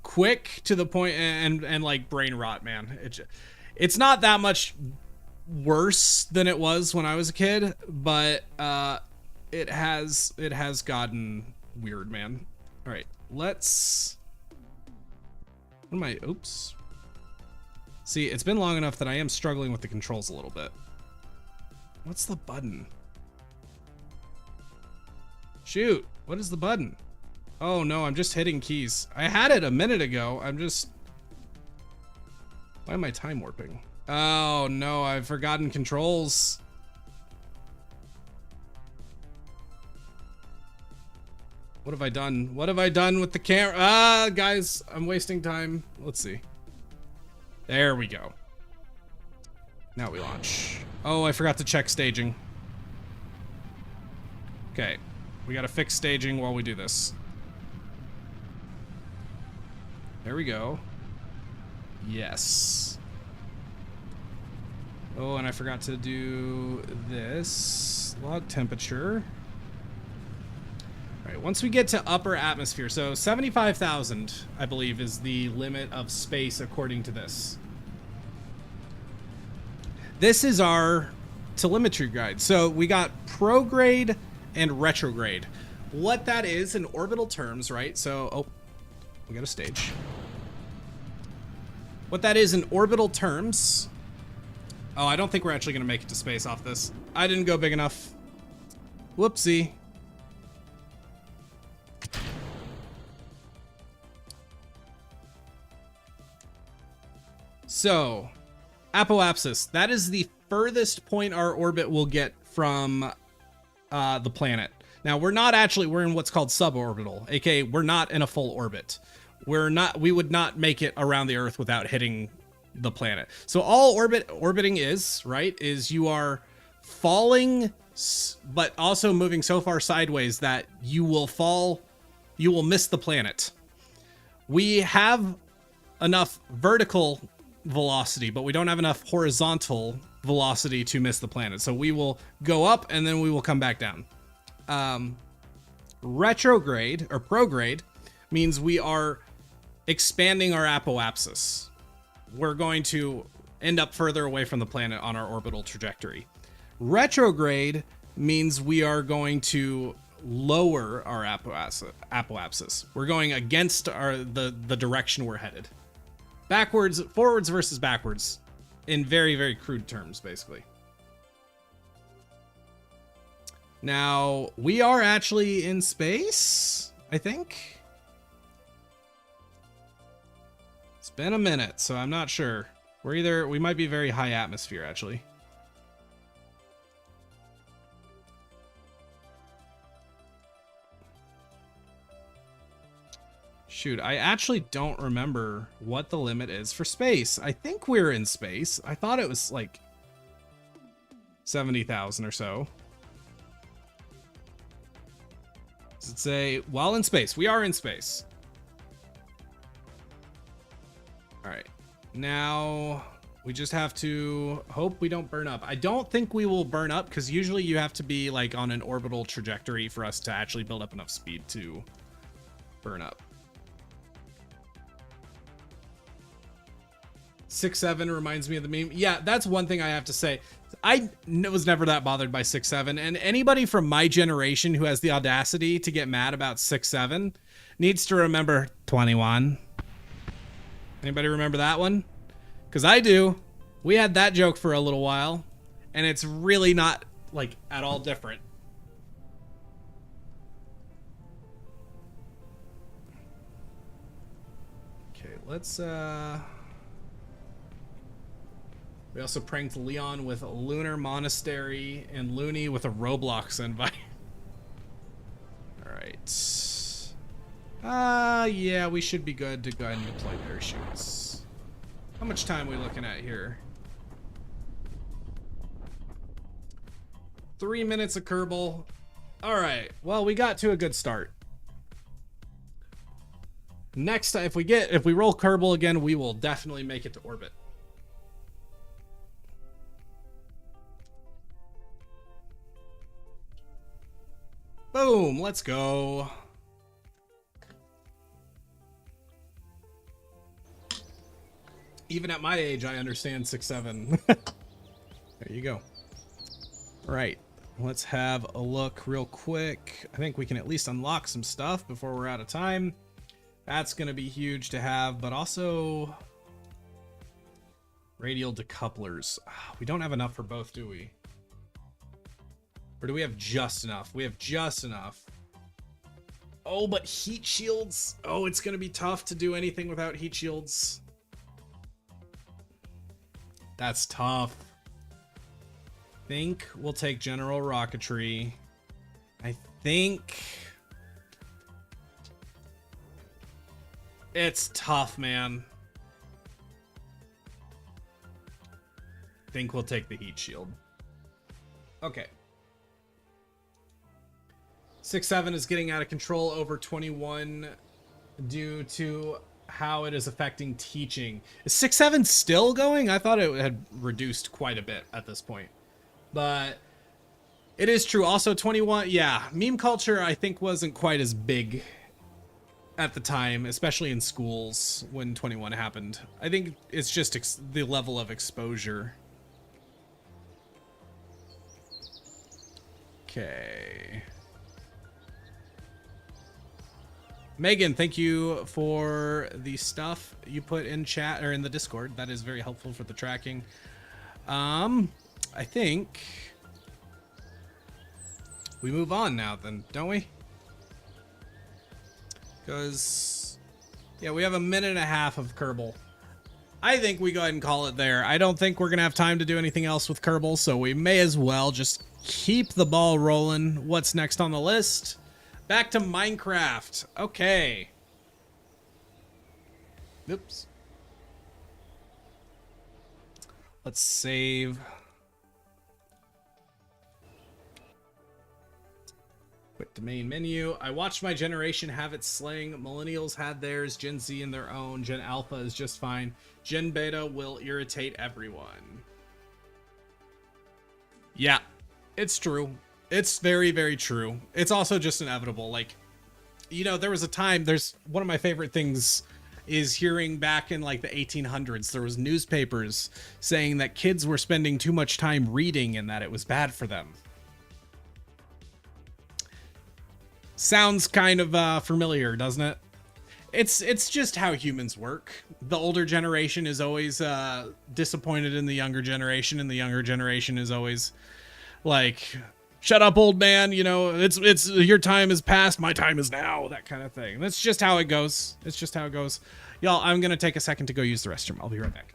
quick to the point and like brain rot, man. It's not that much worse than it was when I was a kid, but it has gotten weird, man. All right, let's. What am I? Oops. See, it's been long enough that I am struggling with the controls a little bit. What's the button? Shoot, what is the button? Oh no, I'm just hitting keys. I had it a minute ago. Why am I time warping? Oh no, I've forgotten controls. What have I done? What have I done with the camera? Guys, I'm wasting time. Let's see. There we go. Now we launch. Oh, I forgot to check staging. Okay. We gotta fix staging while we do this. There we go. Yes. Oh, and I forgot to do this. Log temperature. All right, once we get to upper atmosphere, so 75,000, I believe, is the limit of space according to this. This is our telemetry guide. So we got prograde and retrograde. What that is in orbital terms, right? So, oh, we got a stage. What that is in orbital terms. Oh, I don't think we're actually gonna make it to space off this. I didn't go big enough. Whoopsie. So, apoapsis, that is the furthest point our orbit will get from the planet. Now we're in what's called suborbital, aka we're not in a full orbit. We would not make it around the Earth without hitting the planet. So all orbiting is, right, is you are falling, but also moving so far sideways that you will miss the planet. We have enough vertical velocity, but we don't have enough horizontal velocity to miss the planet. So we will go up and then we will come back down. Retrograde or prograde means we are expanding our apoapsis. We're going to end up further away from the planet on our orbital trajectory. Retrograde means we are going to lower our apoapsis. We're going against the direction we're headed. Backwards, forwards versus backwards, in very, very crude terms, basically. Now, we are actually in space, I think. It's been a minute, so I'm not sure. We might be very high atmosphere, actually. Shoot, I actually don't remember what the limit is for space. I think we're in space. I thought it was like 70,000 or so. Does it say, while in space? We are in space. All right. Now, we just have to hope we don't burn up. I don't think we will burn up because usually you have to be like on an orbital trajectory for us to actually build up enough speed to burn up. 6-7 reminds me of the meme. Yeah, that's one thing I have to say. I was never that bothered by 6-7, and anybody from my generation who has the audacity to get mad about 6-7 needs to remember 21. Anybody remember that one? Because I do. We had that joke for a little while, and it's really not like at all different. Okay, let's we also pranked Leon with a Lunar Monastery and Looney with a Roblox invite. Alright. Yeah, we should be good to go ahead and deploy parachutes. How much time are we looking at here? 3 minutes of Kerbal. Alright, well, we got to a good start. Next, if we roll Kerbal again, we will definitely make it to orbit. Boom, let's go. Even at my age, I understand 6-7. There you go. All right, let's have a look real quick. I think we can at least unlock some stuff before we're out of time. That's going to be huge to have, but also radial decouplers. We don't have enough for both, do we? Or do we have just enough? We have just enough. Oh, but heat shields. Oh, it's going to be tough to do anything without heat shields. That's tough. Think we'll take general rocketry. I think it's tough, man. Think we'll take the heat shield. Okay. 6-7 is getting out of control over 21 due to how it is affecting teaching. Is 6-7 still going? I thought it had reduced quite a bit at this point. But it is true. Also 21, yeah, meme culture I think wasn't quite as big at the time, especially in schools when 21 happened. I think it's just the level of exposure. Okay. Megan, thank you for the stuff you put in chat or in the Discord. That is very helpful for the tracking. I think we move on now then, don't we? Because, yeah, we have a minute and a half of Kerbal. I think we go ahead and call it there. I don't think we're going to have time to do anything else with Kerbal, so we may as well just keep the ball rolling. What's next on the list? Back to Minecraft. Okay. Oops. Let's save. Quick to main menu. I watched my generation have its slang. Millennials had theirs. Gen Z in their own. Gen Alpha is just fine. Gen Beta will irritate everyone. Yeah, it's true. It's very, very true. It's also just inevitable. Like, you know, there was a time, there's one of my favorite things is hearing back in like the 1800s, there was newspapers saying that kids were spending too much time reading and that it was bad for them. Sounds kind of familiar, doesn't it? It's just how humans work. The older generation is always disappointed in the younger generation, and the younger generation is always like, "Shut up, old man! You know, it's your time is past, my time is now." That kind of thing. That's just how it goes. It's just how it goes. Y'all, I'm gonna take a second to go use the restroom. I'll be right back.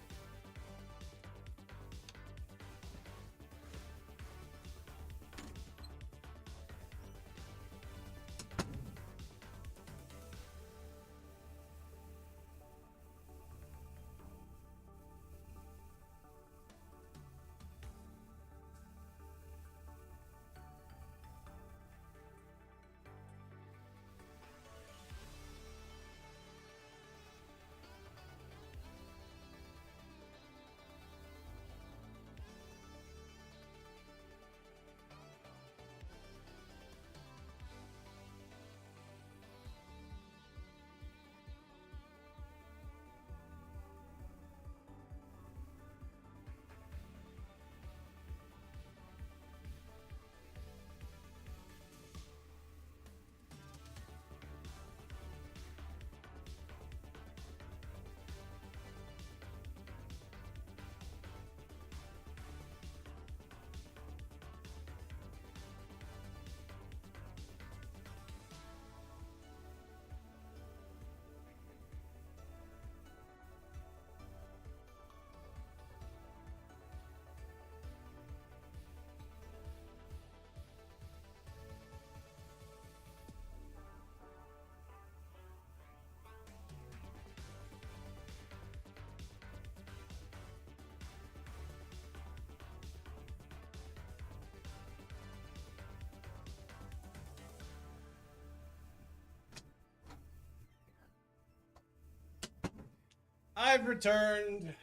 I've returned.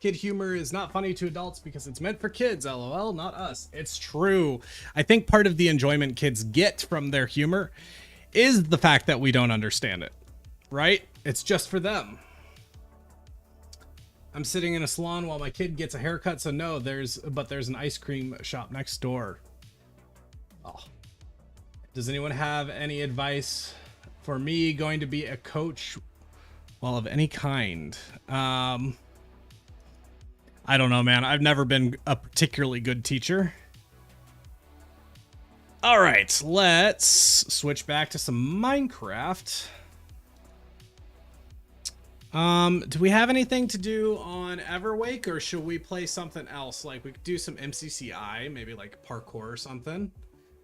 Kid humor is not funny to adults because it's meant for kids, lol, not us. It's true. I think part of the enjoyment kids get from their humor is the fact that we don't understand it, right? It's just for them. I'm sitting in a salon while my kid gets a haircut, so no, there's an ice cream shop next door. Oh. Does anyone have any advice for me going to be a coach, well, of any kind? I don't know, man. I've never been a particularly good teacher. All right, let's switch back to some Minecraft. Do we have anything to do on Everwake, or should we play something else? Like, we could do some MCCI, maybe like parkour or something.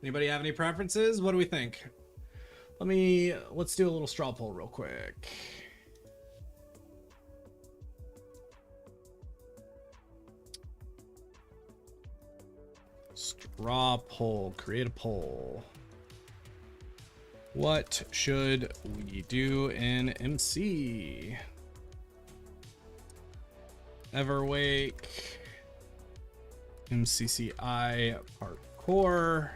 Anybody have any preferences? What do we think? Let's do a little straw poll real quick. Straw poll, create a poll. What should we do in MC? Everwake, MCCI parkour,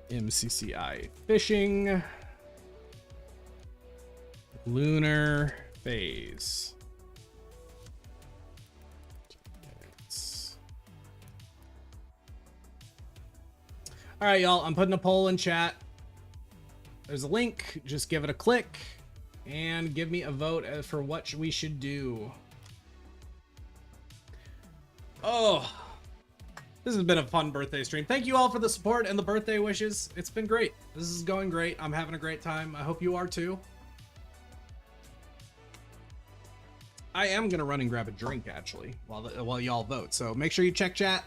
MCCI fishing, lunar phase. All right, y'all, I'm putting a poll in chat. There's a link. Just give it a click and give me a vote for what we should do. Oh, this has been a fun birthday stream. Thank you all for the support and the birthday wishes. It's been great. This is going great. I'm having a great time. I hope you are too. I am gonna run and grab a drink actually while y'all vote. So make sure you check chat.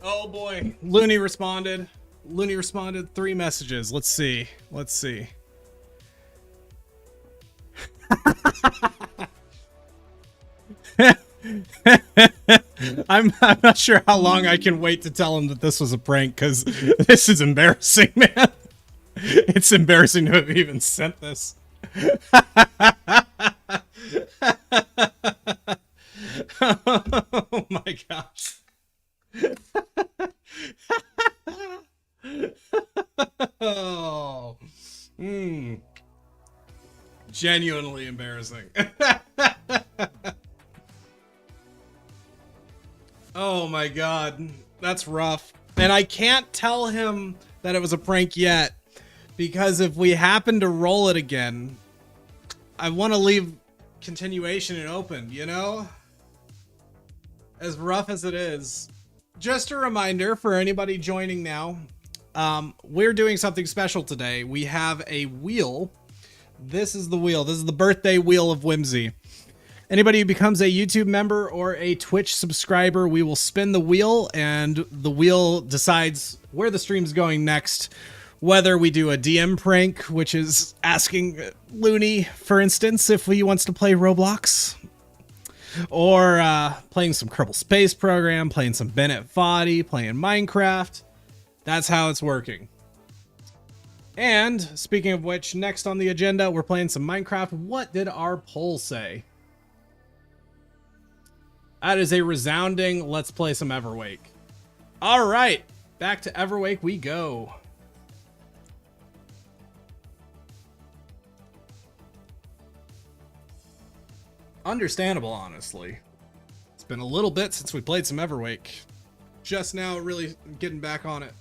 Oh boy. Looney responded. Looney responded 3 messages. Let's see. Let's see. I'm not sure how long I can wait to tell him that this was a prank, because this is embarrassing, man. It's embarrassing to have even sent this. Oh my gosh. Oh. Genuinely embarrassing. Oh my god. That's rough. And I can't tell him that it was a prank yet, because if we happen to roll it again, I want to leave continuation and open, you know? As rough as it is. Just a reminder for anybody joining now, we're doing something special today. We have a wheel. This is the wheel. This is the birthday wheel of whimsy. Anybody who becomes a YouTube member or a Twitch subscriber, we will spin the wheel, and the wheel decides where the stream's going next. Whether we do a DM prank, which is asking Looney, for instance, if he wants to play Roblox, or playing some Kerbal Space Program, playing some Bennett Foddy, playing Minecraft. That's how it's working. And speaking of which, next on the agenda, we're playing some Minecraft. What did our poll say? That is a resounding, let's play some Everwake. All right, back to Everwake we go. Understandable, honestly. It's been a little bit since we played some Everwake. Just now really getting back on it.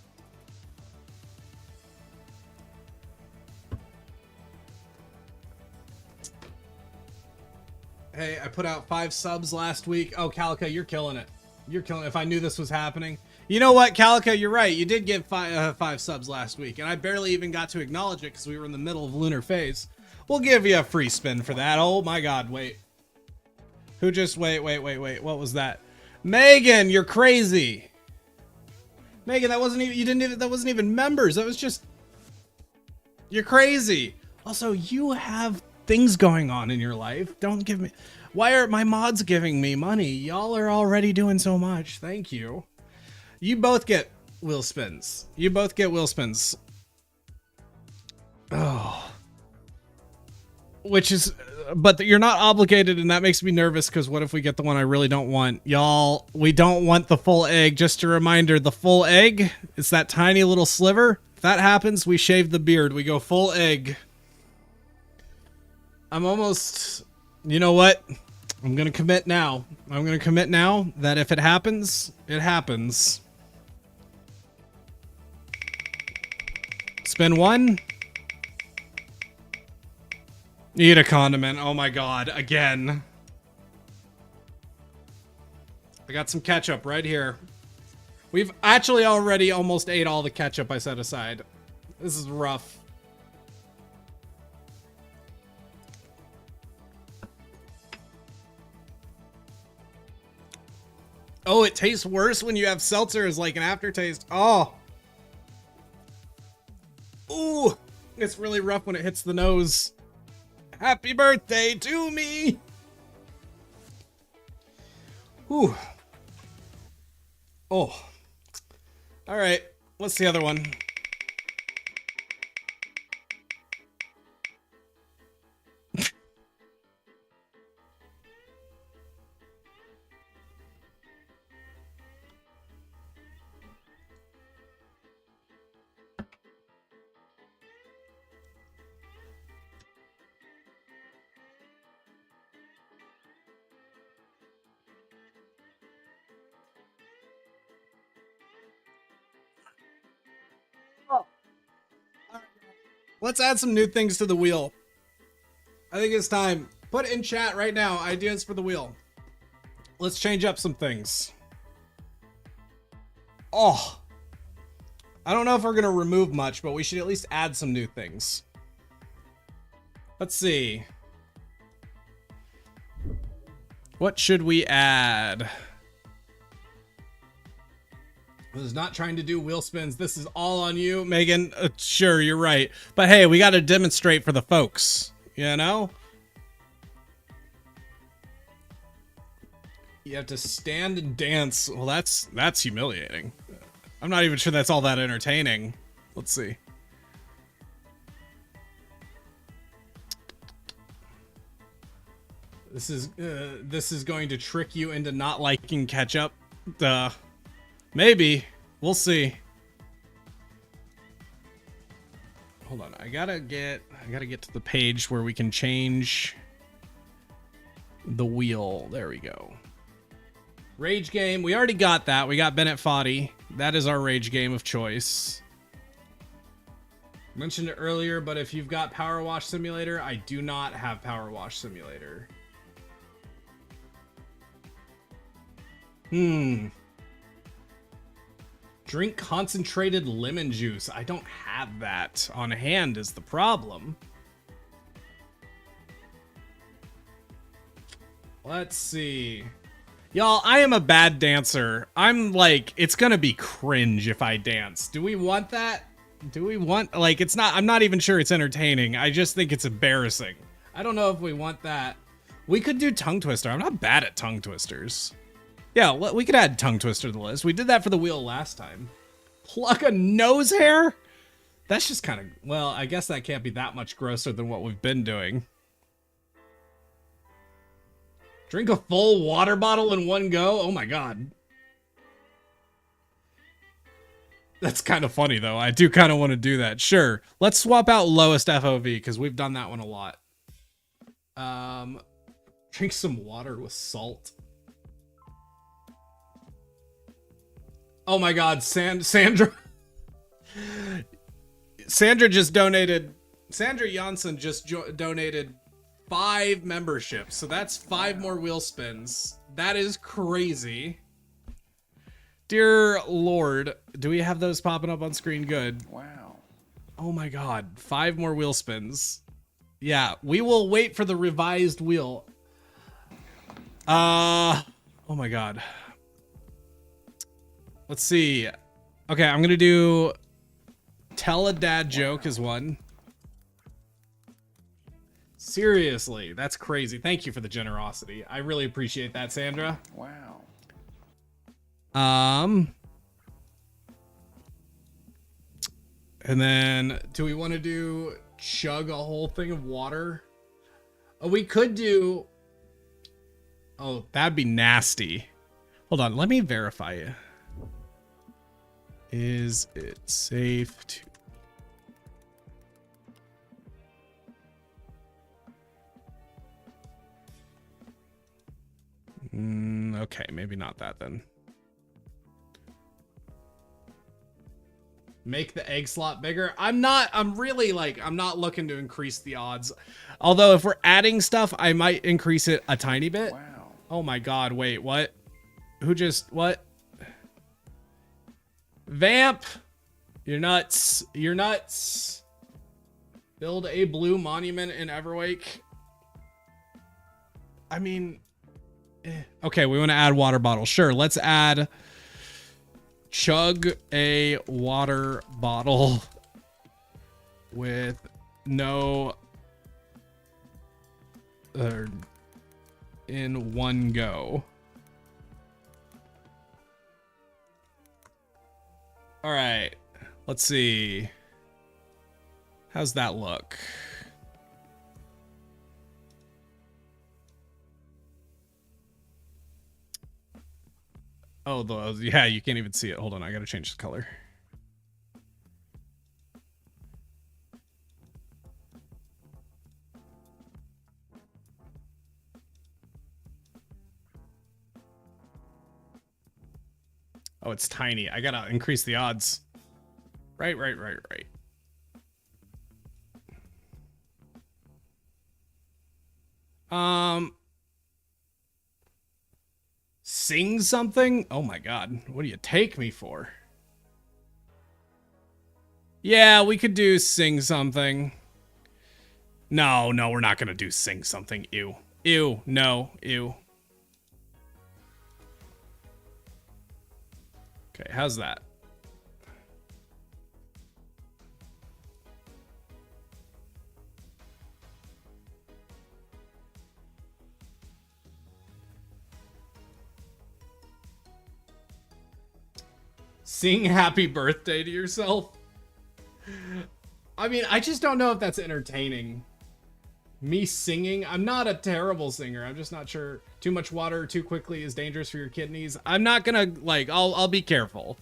Hey, I put out 5 subs last week. Oh, Calica, you're killing it. You're killing it. If I knew this was happening. You know what, Calica, you're right. You did get 5 subs last week, and I barely even got to acknowledge it because we were in the middle of lunar phase. We'll give you a free spin for that. Oh my god, wait. Who just... Wait. What was that? Megan, you're crazy. Megan, that wasn't even... That wasn't even members. That was just... You're crazy. Also, you have things going on in your life. Don't give me... Why are my mods giving me money? Y'all are already doing so much. Thank you. You both get wheel spins. You both get wheel spins. Oh. Which is... But you're not obligated, and that makes me nervous, because what if we get the one I really don't want? Y'all, we don't want the full egg. Just a reminder, the full egg, it's that tiny little sliver. If that happens, we shave the beard. We go full egg. I'm almost... You know what? I'm going to commit now. I'm going to commit now that if it happens, it happens. Spin 1. Eat a condiment. Oh my god. Again. I got some ketchup right here. We've actually already almost ate all the ketchup I set aside. This is rough. Oh, it tastes worse when you have seltzer as like an aftertaste. Oh. Ooh. It's really rough when it hits the nose. Happy birthday to me. Ooh. Oh. All right. What's the other one? Let's add some new things to the wheel. I think it's time. Put in chat right now, ideas for the wheel. Let's change up some things. Oh. I don't know if we're going to remove much, but we should at least add some new things. Let's see. What should we add? I was not trying to do wheel spins. This is all on you, Megan. Sure, you're right. But hey, we got to demonstrate for the folks, you know? You have to stand and dance. Well, that's humiliating. I'm not even sure that's all that entertaining. Let's see. This is going to trick you into not liking ketchup. Maybe. We'll see. Hold on. I gotta get to the page where we can change the wheel. There we go. Rage game. We already got that. We got Bennett Foddy. That is our rage game of choice. Mentioned it earlier, but if you've got Power Wash Simulator, I do not have Power Wash Simulator. Drink concentrated lemon juice. I don't have that on hand is the problem. Let's see. Y'all, I am a bad dancer. I'm like, it's gonna be cringe if I dance. Do we want that? Do we want, like, it's not, I'm not even sure it's entertaining. I just think it's embarrassing. I don't know if we want that. We could do tongue twister. I'm not bad at tongue twisters. Yeah, we could add tongue twister to the list. We did that for the wheel last time. Pluck a nose hair? That's just kind of, well, I guess that can't be that much grosser than what we've been doing. Drink a full water bottle in one go? Oh my god. That's kind of funny though. I do kind of want to do that. Sure. Let's swap out lowest FOV because we've done that one a lot. Drink some water with salt. Oh my god, Sandra just donated. Sandra Janssen just donated 5 memberships, so that's 5 more wheel spins. That is crazy. Dear Lord, do we have those popping up on screen? Good. Wow. Oh my god, 5 more wheel spins. Yeah, we will wait for the revised wheel. Oh my god. Let's see. Okay, I'm gonna do tell a dad joke as one. Seriously, that's crazy. Thank you for the generosity. I really appreciate that, Sandra. Wow. And then do we want to do chug a whole thing of water? Oh, we could do. Oh, that'd be nasty. Hold on, let me verify it. Is it safe to? Okay, maybe not that then. Make the egg slot bigger. I'm not looking to increase the odds. Although if we're adding stuff, I might increase it a tiny bit. Wow. Oh my god, wait, what? What? Vamp! You're nuts. You're nuts. Build a blue monument in Everwake. I mean, okay, we want to add water bottle. Sure, let's add chug a water bottle with no in one go. All right, let's see. How's that look? Oh, yeah, you can't even see it. Hold on, I gotta change the color. Oh, it's tiny. I gotta increase the odds. Right. Sing something? Oh my god. What do you take me for? Yeah, we could do sing something. No, we're not gonna do sing something. Ew. Ew. No. Ew. Okay, how's that? Sing happy birthday to yourself. I mean, I just don't know if that's entertaining. Me singing? I'm not a terrible singer. I'm just not sure. Too much water too quickly is dangerous for your kidneys. I'm not gonna, like, I'll be careful.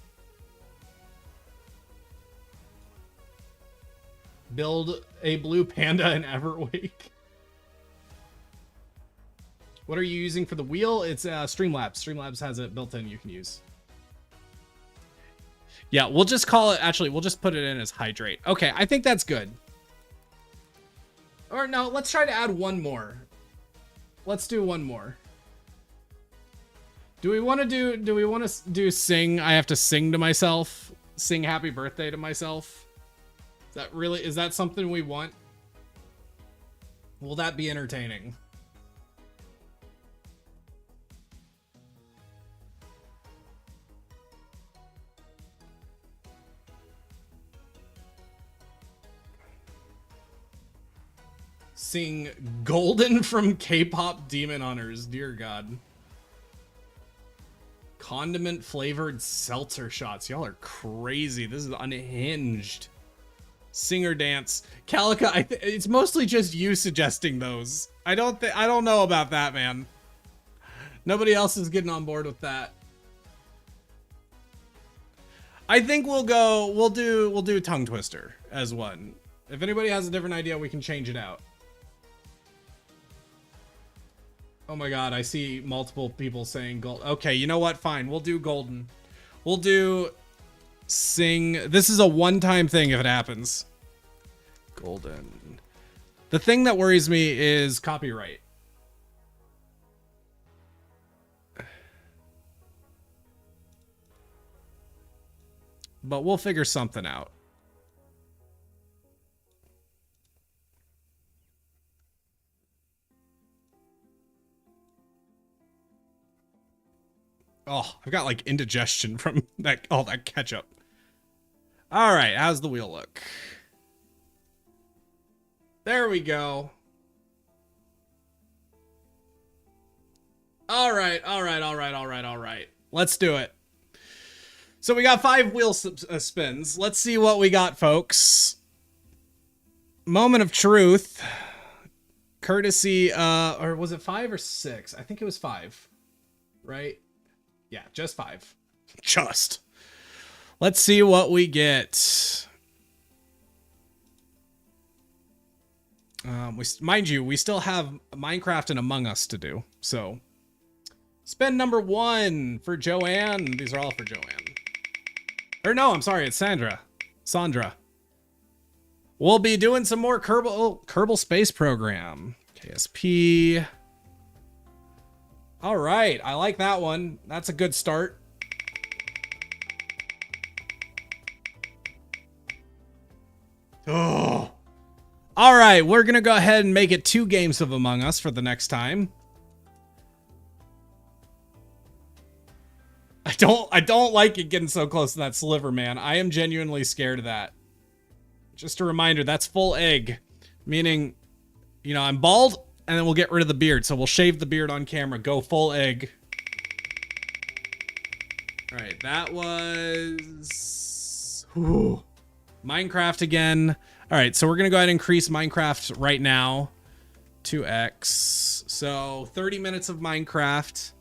Build a blue panda in Everwake. What are you using for the wheel? It's Streamlabs. Streamlabs has it built in you can use. Yeah, we'll just call it, actually, we'll just put it in as hydrate. Okay, I think that's good. Or no, let's try to add one more. Let's do one more. Do we want to do sing? I have to sing to myself. Sing happy birthday to myself. Is that something we want? Will that be entertaining? Sing Golden from K-pop Demon Hunters. Dear God. Condiment flavored seltzer shots. Y'all are crazy. This is unhinged. Singer dance. Calica, it's mostly just you suggesting those. I don't know about that, man. Nobody else is getting on board with that. I think we'll do tongue twister as one. If anybody has a different idea, we can change it out. Oh my God, I see multiple people saying gold. Okay, you know what? Fine, we'll do golden. We'll do sing. This is a one-time thing if it happens. Golden. The thing that worries me is Copyright. but we'll figure something out. Oh, I've got like indigestion from all that ketchup. All right, how's the wheel look? There we go. All right. Let's do it. So we got 5 wheel spins. Let's see what we got, folks. Moment of truth. Courtesy, Or was it 5 or 6? I think it was 5. Right? Yeah, just 5. Just. Let's see what we get. Mind you, we still have Minecraft and Among Us to do. So, spin number 1 for Joanne. These are all for Joanne. Or no, I'm sorry, it's Sandra. We'll be doing some more Kerbal Space Program. KSP. All right, I like that one. That's a good start. Oh. All right, we're going to go ahead and make it 2 games of Among Us for the next time. I don't like it getting so close to that sliver, man. I am genuinely scared of that. Just a reminder, that's full egg. Meaning, you know, I'm bald, and then we'll get rid of the beard. So we'll shave the beard on camera. Go full egg. All right, that was... Whew. Minecraft again. All right, so we're going to go ahead and increase Minecraft right now. 2x. So 30 minutes of Minecraft.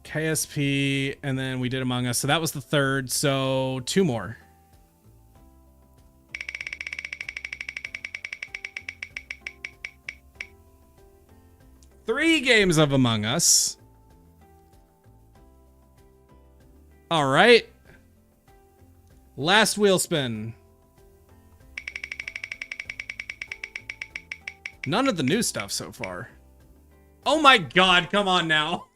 KSP, and then we did Among Us. So that was the 3rd. So 2 more. Three games of Among Us. All right. Last wheel spin. None of the new stuff so far. Oh my God, come on now.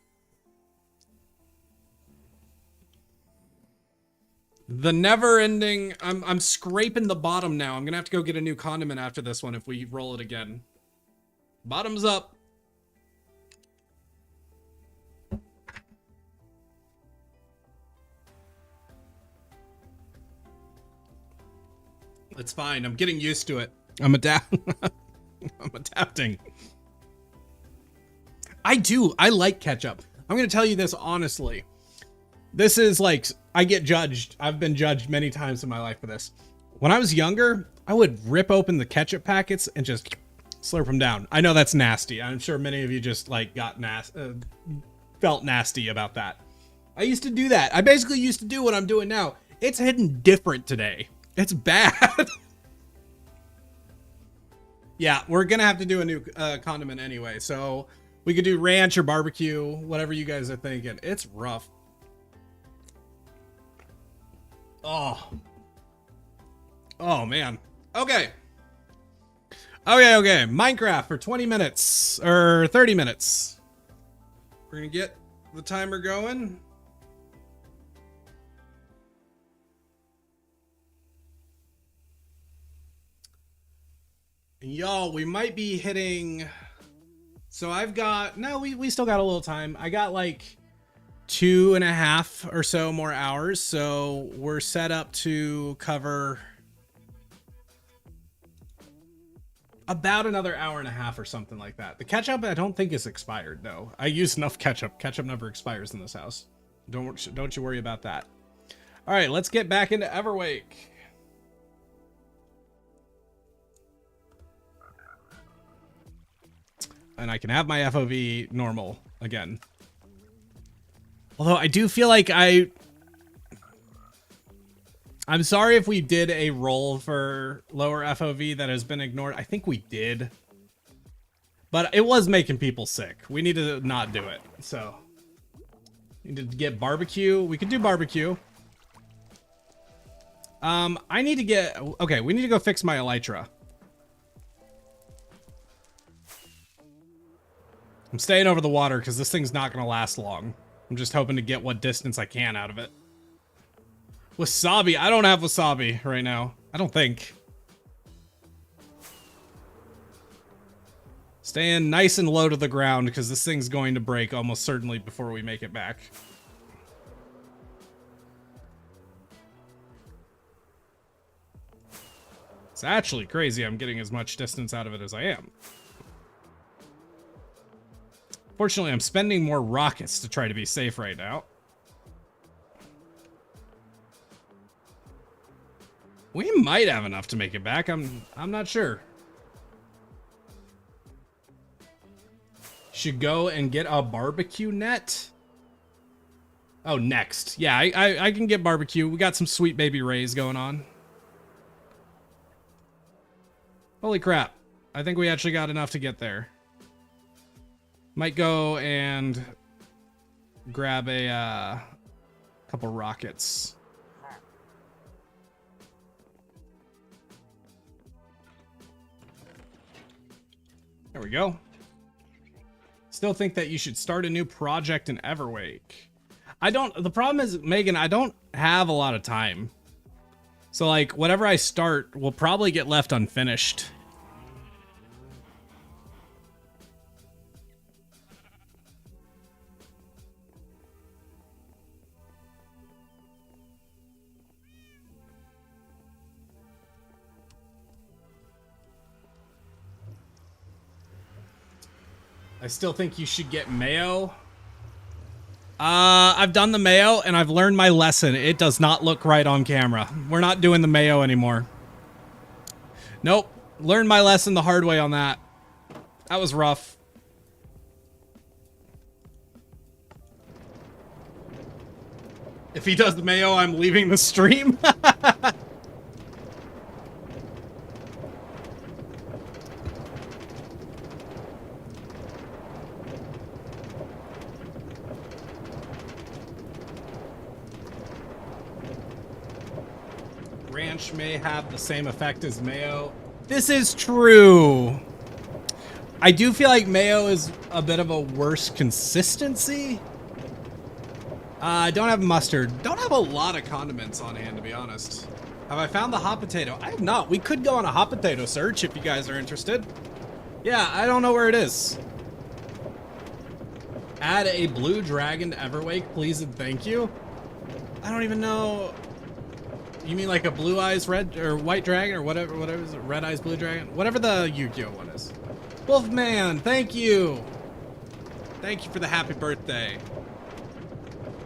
The never-ending... I'm scraping the bottom now. I'm gonna have to go get a new condiment after this one if we roll it again. Bottoms up. It's fine. I'm getting used to it. I'm adapting. I like ketchup. I'm going to tell you this honestly. This is like, I get judged. I've been judged many times in my life for this. When I was younger, I would rip open the ketchup packets and just slurp them down. I know that's nasty. I'm sure many of you just like felt nasty about that. I used to do that. I basically used to do what I'm doing now. It's hidden different today. It's bad. Yeah, we're going to have to do a new condiment anyway. So we could do ranch or barbecue, whatever you guys are thinking. It's rough. Oh man. Okay. Minecraft for 20 minutes or 30 minutes. We're gonna get the timer going. And y'all, we might be hitting. So I've got, we still got a little time. I got like 2.5 or so more hours. So we're set up to cover about another hour and a half or something like that. The ketchup, I don't think is expired though. I used enough ketchup. Ketchup never expires in this house. Don't you worry about that. All right, let's get back into Everwake. And I can have my FOV normal again. Although I do feel like I'm sorry if we did a roll for lower FOV that has been ignored. I think we did. But it was making people sick. We need to not do it. So, need to get barbecue. We could do barbecue. I need to get... Okay, we need to go fix my elytra. I'm staying over the water because this thing's not going to last long. I'm just hoping to get what distance I can out of it. Wasabi. I don't have wasabi right now. I don't think. Staying nice and low to the ground because this thing's going to break almost certainly before we make it back. It's actually crazy I'm getting as much distance out of it as I am. Fortunately, I'm spending more rockets to try to be safe right now. We might have enough to make it back. I'm not sure. Should go and get a barbecue net. Oh, next. Yeah, I can get barbecue. We got some sweet baby rays going on. Holy crap. I think we actually got enough to get there. Might go and grab a couple rockets. There we go. Still think that you should start a new project in Everwake. The problem is, Megan, I don't have a lot of time. So like whatever I start will probably get left unfinished. I still think you should get mayo. I've done the mayo and I've learned my lesson. It does not look right on camera. We're not doing the mayo anymore. Nope. Learned my lesson the hard way on that. That was rough. If he does the mayo, I'm leaving the stream. Ranch may have the same effect as mayo. This is true. I do feel like mayo is a bit of a worse consistency. I don't have mustard. Don't have a lot of condiments on hand, to be honest. Have I found the hot potato? I have not. We could go on a hot potato search if you guys are interested. Yeah, I don't know where it is. Add a blue dragon to Everwake, please and thank you. I don't even know. You mean like a blue eyes red or white dragon or whatever is it? Red eyes blue dragon? Whatever the Yu-Gi-Oh one is. Wolfman, thank you. Thank you for the happy birthday.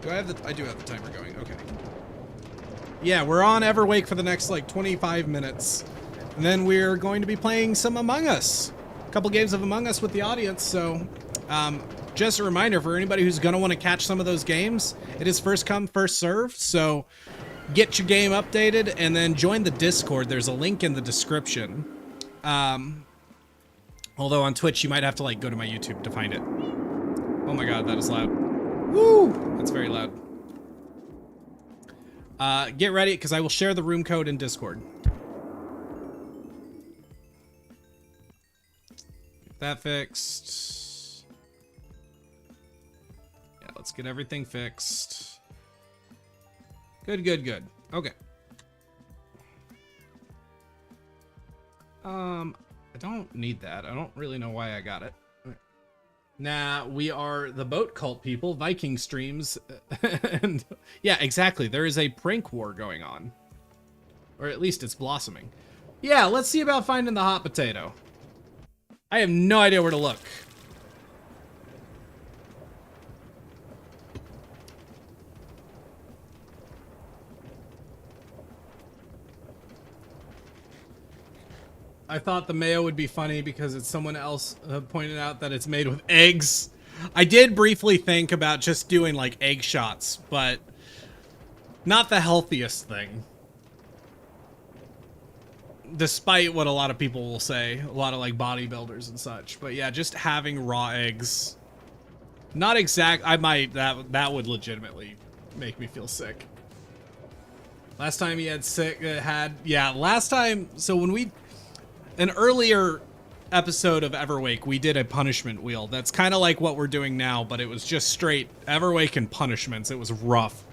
Do I have the I do have the timer going. Okay. Yeah, we're on Everwake for the next like 25 minutes. And then we're going to be playing some Among Us. A couple games of Among Us with the audience, so just a reminder for anybody who's going to want to catch some of those games, it is first come, first served, so get your game updated and then join the Discord. There's a link in the description. Although on Twitch, you might have to like go to my YouTube to find it. Oh my god, that is loud. Woo! That's very loud. Get ready, because I will share the room code in Discord. Get that fixed. Yeah, let's get everything fixed. Good, good, good. Okay. I don't need that. I don't really know why I got it. Nah, we are the boat cult people, Viking streams, and yeah, exactly. There is a prank war going on, or at least it's blossoming. Yeah, let's see about finding the hot potato. I have no idea where to look. I thought the mayo would be funny because it's someone else pointed out that it's made with eggs. I did briefly think about just doing like egg shots, but not the healthiest thing. Despite what a lot of people will say, a lot of like bodybuilders and such. But yeah, just having raw eggs. Not exact, I might, that would legitimately make me feel sick. Last time he had last time, so when we, an earlier episode of Everwake, we did a punishment wheel. That's kind of like what we're doing now, but it was just straight Everwake and punishments. It was rough.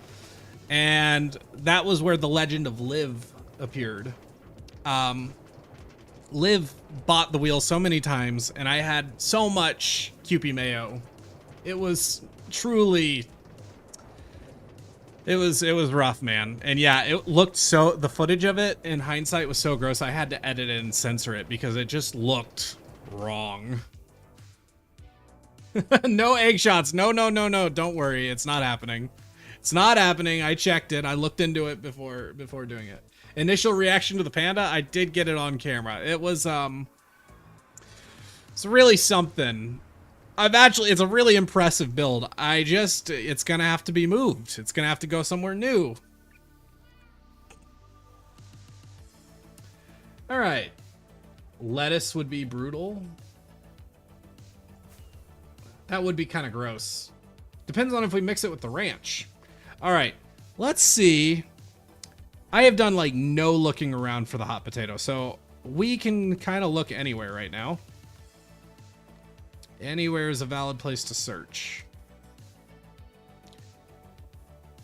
And that was where the legend of Liv appeared. Liv bought the wheel so many times, and I had so much Kewpie mayo. It was truly... It was rough, man. And yeah, it looked so, the footage of it in hindsight was so gross. I had to edit it and censor it because it just looked wrong. No egg shots. No. Don't worry. It's not happening. It's not happening. I checked it. I looked into it before doing it. Initial reaction to the panda. I did get it on camera. It was, it's really something. It's a really impressive build. It's gonna have to be moved. It's gonna have to go somewhere new. All right. Lettuce would be brutal. That would be kind of gross. Depends on if we mix it with the ranch. All right, let's see. I have done like no looking around for the hot potato, so we can kind of look anywhere right now. Anywhere is a valid place to search.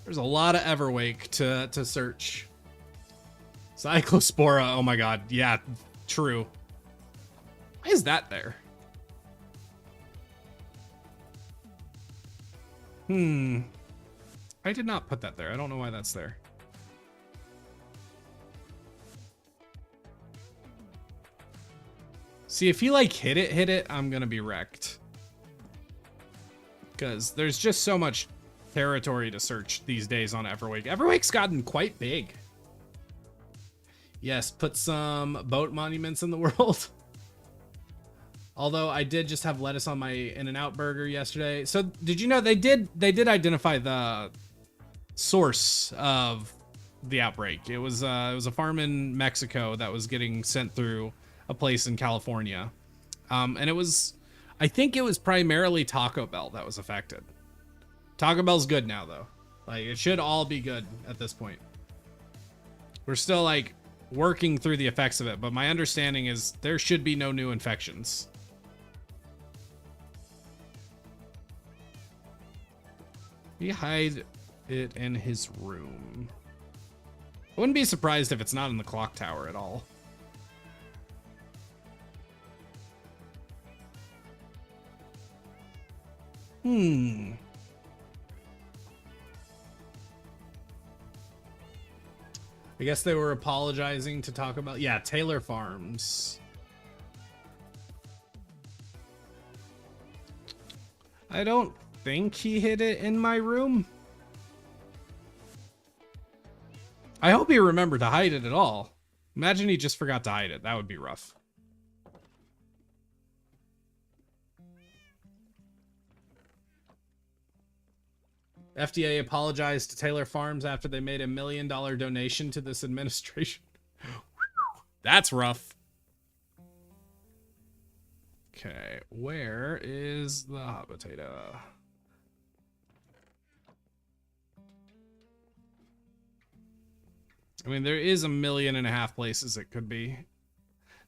There's a lot of Everwake to search. Cyclospora, oh my god, yeah, true. Why is that there? I did not put that there. I don't know why that's there. See, if you like hit it, I'm gonna be wrecked. Because there's just so much territory to search these days on Everwake. Everwake's gotten quite big. Yes, put some boat monuments in the world. Although I did just have lettuce on my In-N-Out burger yesterday. So did you know they did identify the source of the outbreak? It was a farm in Mexico that was getting sent through a place in California. And I think it was primarily Taco Bell that was affected. Taco Bell's good now though. Like it should all be good at this point. We're still like working through the effects of it, but my understanding is there should be no new infections. He hide it in his room. I wouldn't be surprised if it's not in the clock tower at all. I guess they were apologizing to talk about, yeah, Taylor Farms. I don't think he hid it in my room. I hope he remembered to hide it at all. Imagine he just forgot to hide it. That would be rough. FDA apologized to Taylor Farms after they made $1 million donation to this administration. That's rough. Okay, where is the hot potato? I mean, there is 1.5 million places it could be.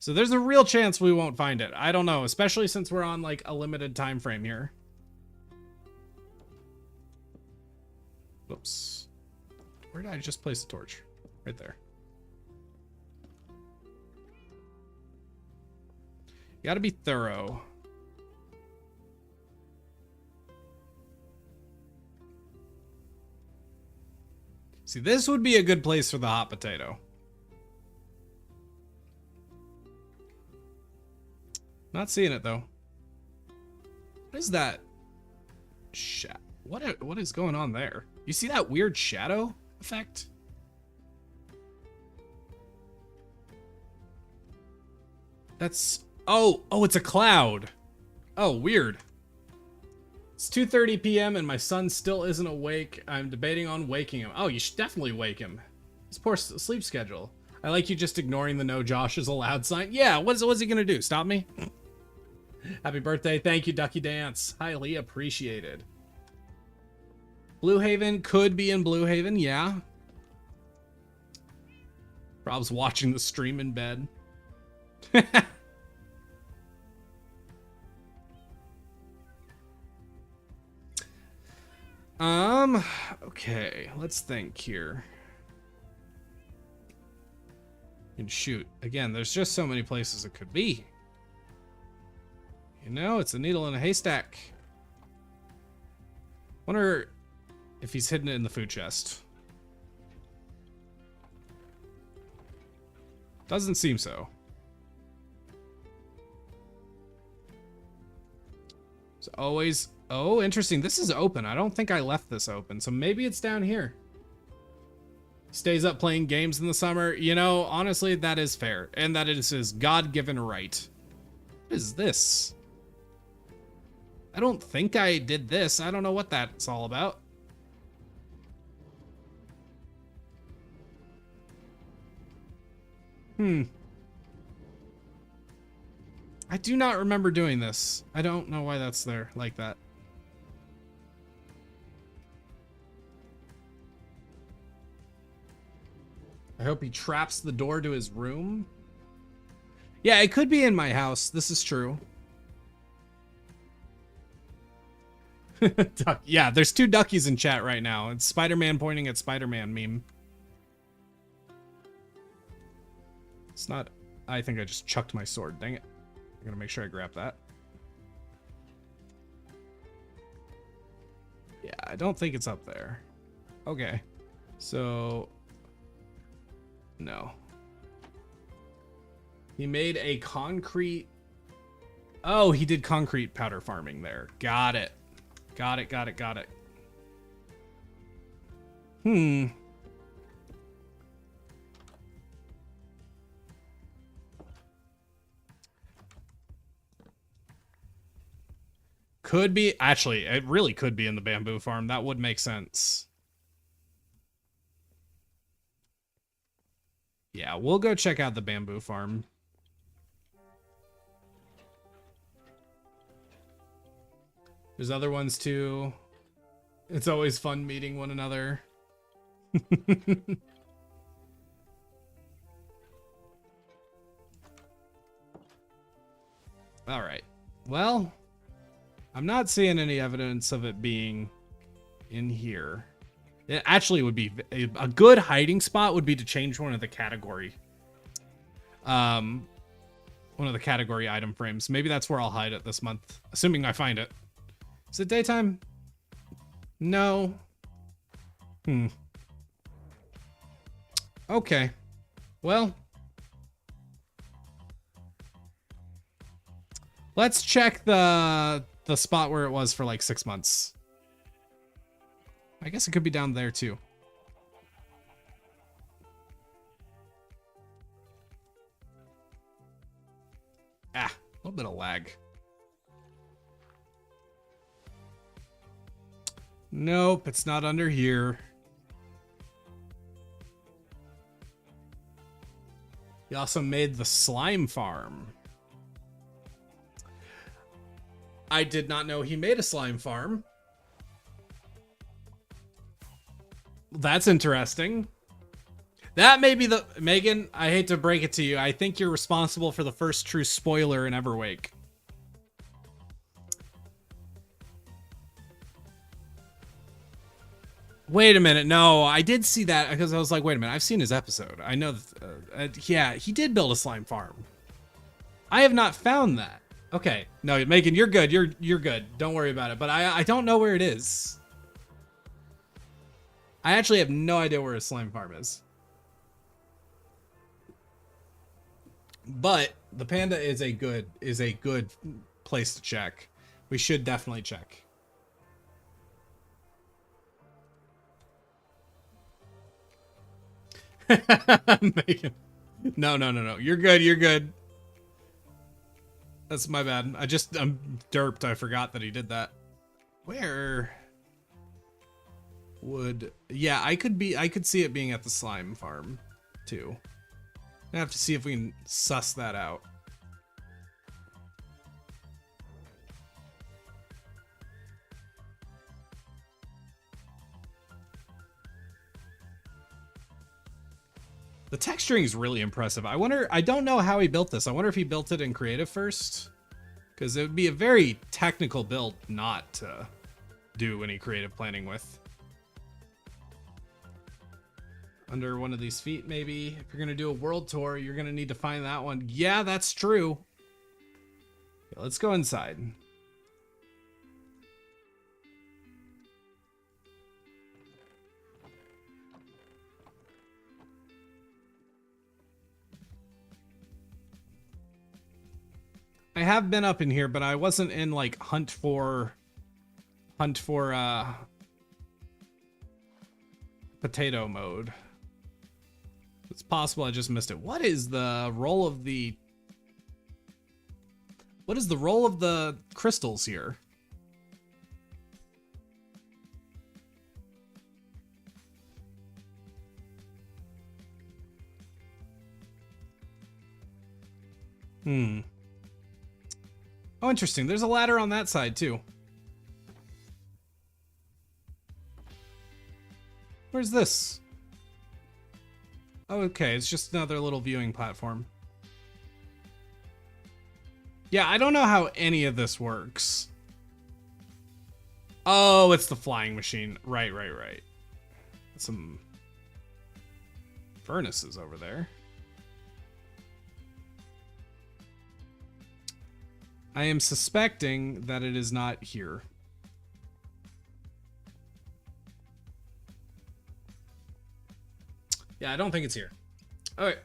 So there's a real chance we won't find it. I don't know, especially since we're on like a limited time frame here. Whoops. Where did I just place the torch? Right there. You gotta be thorough. See, this would be a good place for the hot potato. Not seeing it though. What is that? What is going on there? You see that weird shadow effect? That's oh, it's a cloud. Oh, weird. It's 2:30 p.m. and my son still isn't awake. I'm debating on waking him. Oh, you should definitely wake him. His poor sleep schedule. I like you just ignoring the no Josh is allowed sign. Yeah, what's he gonna do? Stop me? Happy birthday. Thank you, Ducky Dance. Highly appreciated. Blue Haven could be in Blue Haven, yeah. Rob's watching the stream in bed. Okay, let's think here. And shoot, again, there's just so many places it could be. You know, it's a needle in a haystack. Wonder if he's hidden it in the food chest. Doesn't seem so. So always... Oh, interesting. This is open. I don't think I left this open, so maybe it's down here. Stays up playing games in the summer. You know, honestly, that is fair. And that is his God-given right. What is this? I don't think I did this. I don't know what that's all about. I do not remember doing this. I don't know why that's there like that. I hope he traps the door to his room. Yeah, it could be in my house. This is true. Yeah, there's 2 duckies in chat right now. It's Spider-Man pointing at Spider-Man meme. It's not... I think I just chucked my sword. Dang it. I'm gonna make sure I grab that. Yeah, I don't think it's up there. Okay. So... No. He made a concrete... Oh, he did concrete powder farming there. Got it. Got it. Could be... Actually, it really could be in the bamboo farm. That would make sense. Yeah, we'll go check out the bamboo farm. There's other ones too. It's always fun meeting one another. All right. Well, I'm not seeing any evidence of it being in here. It actually would be a good hiding spot would be to change one of the category. One of the category item frames. Maybe that's where I'll hide it this month, assuming I find it. Is it daytime? No. Okay. Well, let's check the spot where it was for like 6 months. I guess it could be down there too. Ah, a little bit of lag. Nope, it's not under here. He also made the slime farm. I did not know he made a slime farm. That's interesting. That may be the... Megan, I hate to break it to you. I think you're responsible for the first true spoiler in Everwake. Wait a minute. No, I did see that because I was like, wait a minute. I've seen his episode. I know that, yeah, he did build a slime farm. I have not found that. Okay. No, Megan, you're good. You're good. Don't worry about it. But I don't know where it is. I actually have no idea where his slime farm is. But the panda is a good place to check. We should definitely check. Megan. No. You're good. You're good. That's my bad. I'm derped. I forgot that he did that. Where would... Yeah, I could see it being at the slime farm too. I have to see if we can suss that out. The texturing is really impressive. I don't know how he built this. I wonder if he built it in creative first, because it would be a very technical build not to do any creative planning with. Under one of these feet, maybe. If you're going to do a world tour, you're going to need to find that one. Yeah, that's true. Okay, let's go inside. I have been up in here, but I wasn't in like hunt for potato mode. It's possible I just missed it. What is the role of the crystals here? Oh, interesting. There's a ladder on that side too. Where's this? Oh, okay. It's just another little viewing platform. Yeah, I don't know how any of this works. Oh, it's the flying machine. Right. Some furnaces over there. I am suspecting that it is not here. Yeah, I don't think it's here. Okay.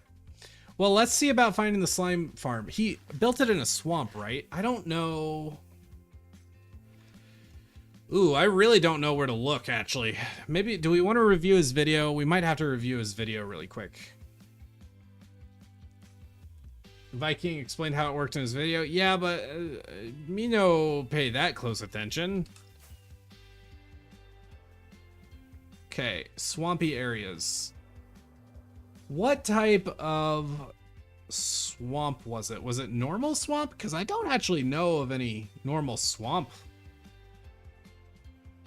Well, let's see about finding the slime farm. He built it in a swamp, right? I don't know. Ooh, I really don't know where to look, actually. Maybe, do we want to review his video? We might have to review his video really quick. Viking explained how it worked in his video. Yeah, but me no pay that close attention. Okay, swampy areas. What type of swamp was it? Was it normal swamp? Because I don't actually know of any normal swamp.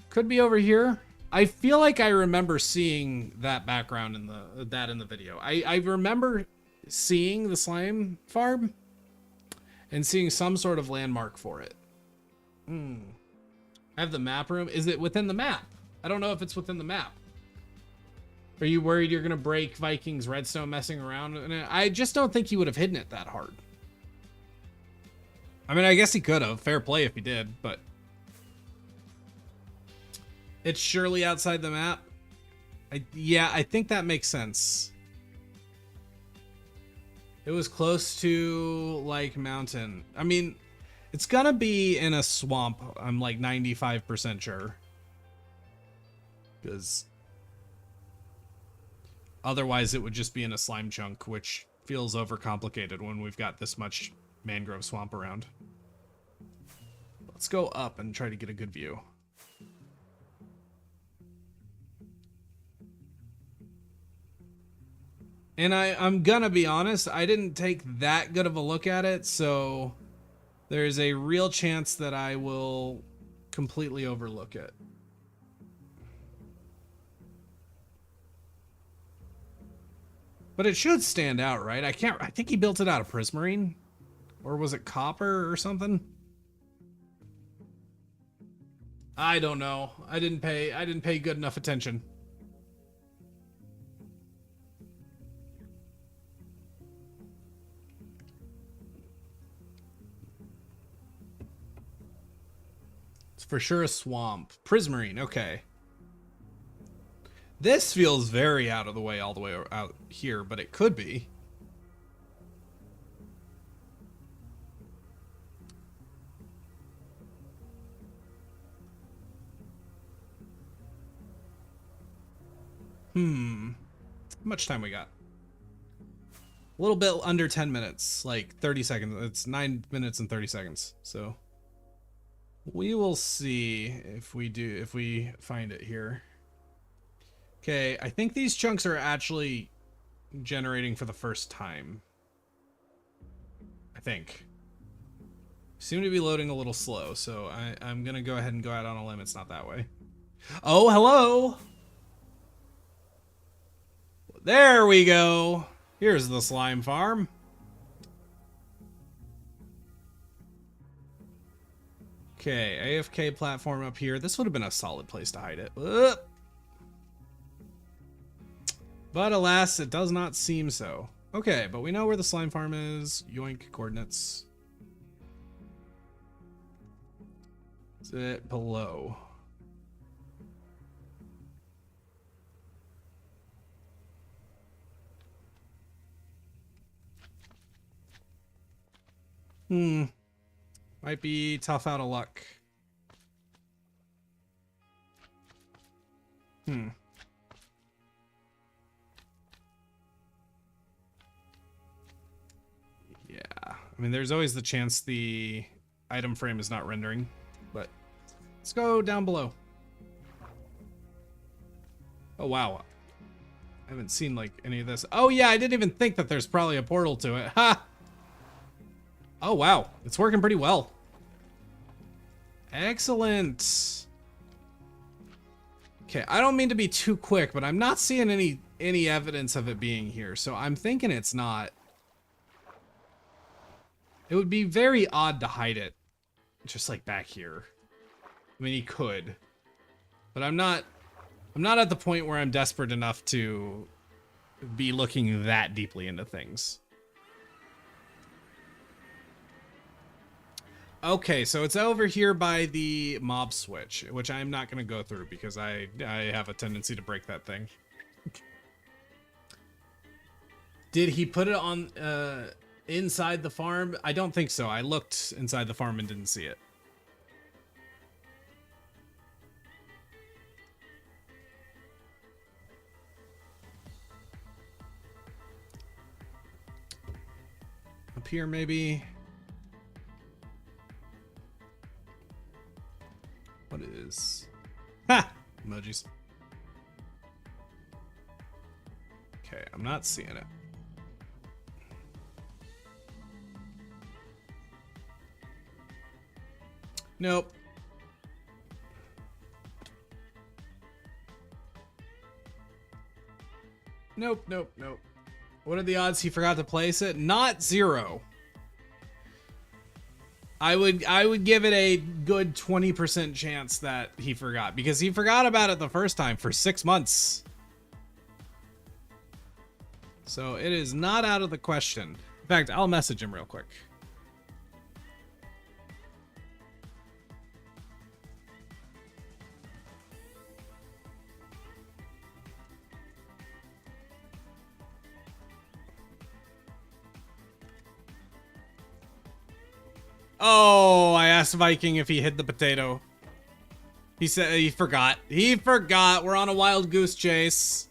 Could be over here. I feel like I remember seeing that background in the video. I remember seeing the slime farm and seeing some sort of landmark for it. I have the map room. Is it within the map? I don't know if it's within the map. Are you worried you're going to break Viking's redstone messing around? I just don't think he would have hidden it that hard. I mean, I guess he could have. Fair play if he did, but it's surely outside the map. Yeah, I think that makes sense. It was close to like mountain. I mean, it's gonna be in a swamp. I'm like 95% sure. Because otherwise it would just be in a slime chunk, which feels overcomplicated when we've got this much mangrove swamp around. Let's go up and try to get a good view. And I'm gonna be honest, I didn't take that good of a look at it, so there's a real chance that I will completely overlook it. But it should stand out, right? I think he built it out of prismarine. Or was it copper or something? I don't know. I didn't pay good enough attention. It's for sure a swamp. Prismarine, okay. This feels very out of the way all the way out here, but it could be. How much time we got? A little bit under 10 minutes, like 30 seconds. It's 9 minutes and 30 seconds. So we will see if we find it here. Okay, I think these chunks are actually generating for the first time. I think. Seem to be loading a little slow, so I'm gonna go ahead and go out on a limb. It's not that way. Oh, hello! There we go. Here's the slime farm. Okay, AFK platform up here. This would have been a solid place to hide it. But alas, it does not seem so. Okay, but we know where the slime farm is. Yoink, coordinates. Is it below? Might be tough out of luck. Yeah, I mean, there's always the chance the item frame is not rendering, but let's go down below. Oh, wow. I haven't seen, like, any of this. Oh, yeah, I didn't even think that there's probably a portal to it. Ha! Oh, wow. It's working pretty well. Excellent. Okay, I don't mean to be too quick, but I'm not seeing any evidence of it being here, so I'm thinking it's not. It would be very odd to hide it just like back here. I mean, he could, but I'm not at the point where I'm desperate enough to be looking that deeply into things. Okay, so it's over here by the mob switch, which I'm not going to go through because I have a tendency to break that thing. Did he put it on inside the farm? I don't think so. I looked inside the farm and didn't see it. Up here, maybe. What is... Ha! Emojis. Okay, I'm not seeing it. Nope. Nope, nope, nope. What are the odds he forgot to place it? Not zero. I would give it a good 20% chance that he forgot, because he forgot about it the first time for 6 months. So it is not out of the question. In fact, I'll message him real quick. Oh, I asked Viking if he hid the potato. He said he forgot. He forgot. We're on a wild goose chase.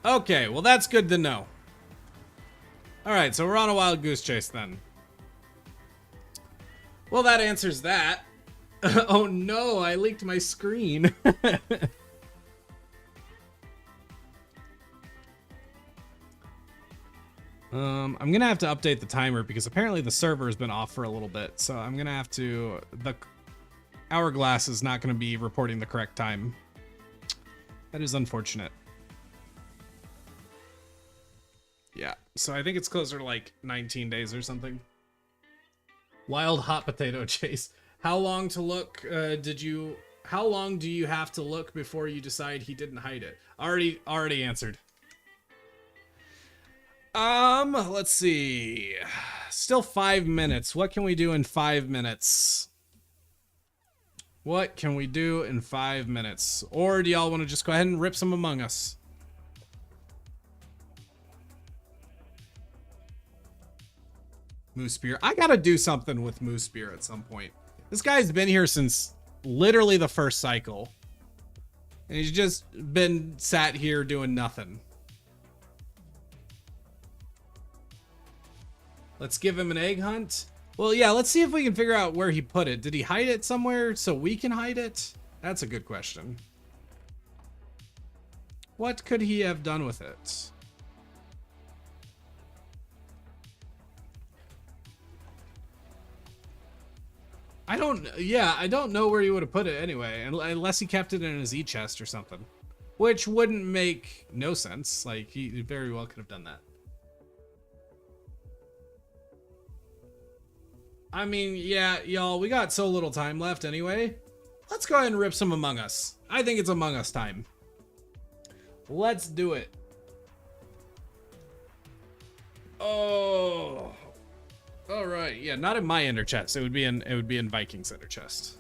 Okay, well that's good to know. All right, so we're on a wild goose chase then. Well, that answers that. Oh no, I leaked my screen. I'm gonna have to update the timer because apparently the server has been off for a little bit. So I'm gonna have to, the hourglass is not gonna be reporting the correct time. That is unfortunate. Yeah, so I think it's closer to like 19 days or something. Wild hot potato chase. How long to look? How long do you have to look before you decide he didn't hide it? Already answered. Let's see. Still 5 minutes. What can we do in 5 minutes? What can we do in 5 minutes? Or do y'all want to just go ahead and rip some Among Us? Moose Spear. I gotta do something with Moose Spear at some point. This guy's been here since literally the first cycle. And he's just been sat here doing nothing. Let's give him an egg hunt. Well, yeah, let's see if we can figure out where he put it. Did he hide it somewhere so we can hide it? That's a good question. What could he have done with it? I don't know where he would have put it anyway, unless he kept it in his e-chest or something. Which wouldn't make no sense. Like, he very well could have done that. I mean, yeah, y'all, we got so little time left anyway. Let's go ahead and rip some Among Us. I think it's Among Us time. Let's do it. Oh. All right. Yeah, not in my ender chest. It would be in Viking's ender chest.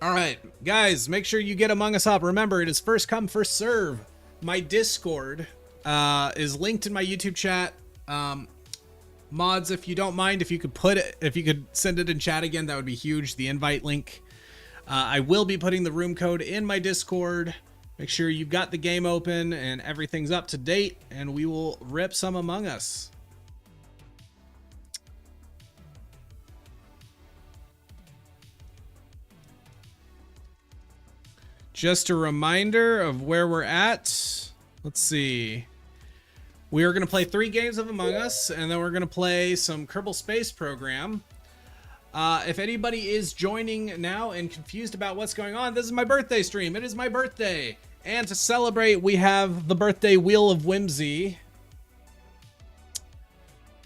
All right, guys, make sure you get Among Us up. Remember, it is first come, first serve. My Discord is linked in my YouTube chat. Mods, if you don't mind, if you could send it in chat again, that would be huge. The invite link. I will be putting the room code in my Discord. Make sure you've got the game open and everything's up to date, and we will rip some Among Us. Just a reminder of where we're at. Let's see. We are going to play 3 games of Among Us, and then we're going to play some Kerbal Space Program. If anybody is joining now and confused about what's going on, this is my birthday stream. It is my birthday. And to celebrate, we have the birthday Wheel of Whimsy.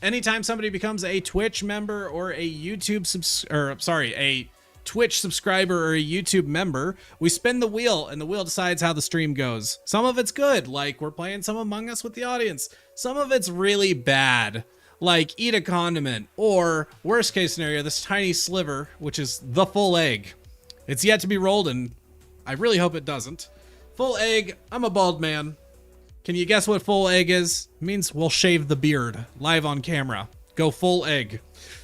Anytime somebody becomes a Twitch member or a a Twitch subscriber or a YouTube member, we spin the wheel and the wheel decides how the stream goes. Some of it's good, like we're playing some Among Us with the audience. Some of it's really bad, like eat a condiment, or worst case scenario, this tiny sliver, which is the full egg. It's yet to be rolled, and I really hope it doesn't. Full egg, I'm a bald man. Can you guess what full egg is? It means we'll shave the beard live on camera. Go full egg.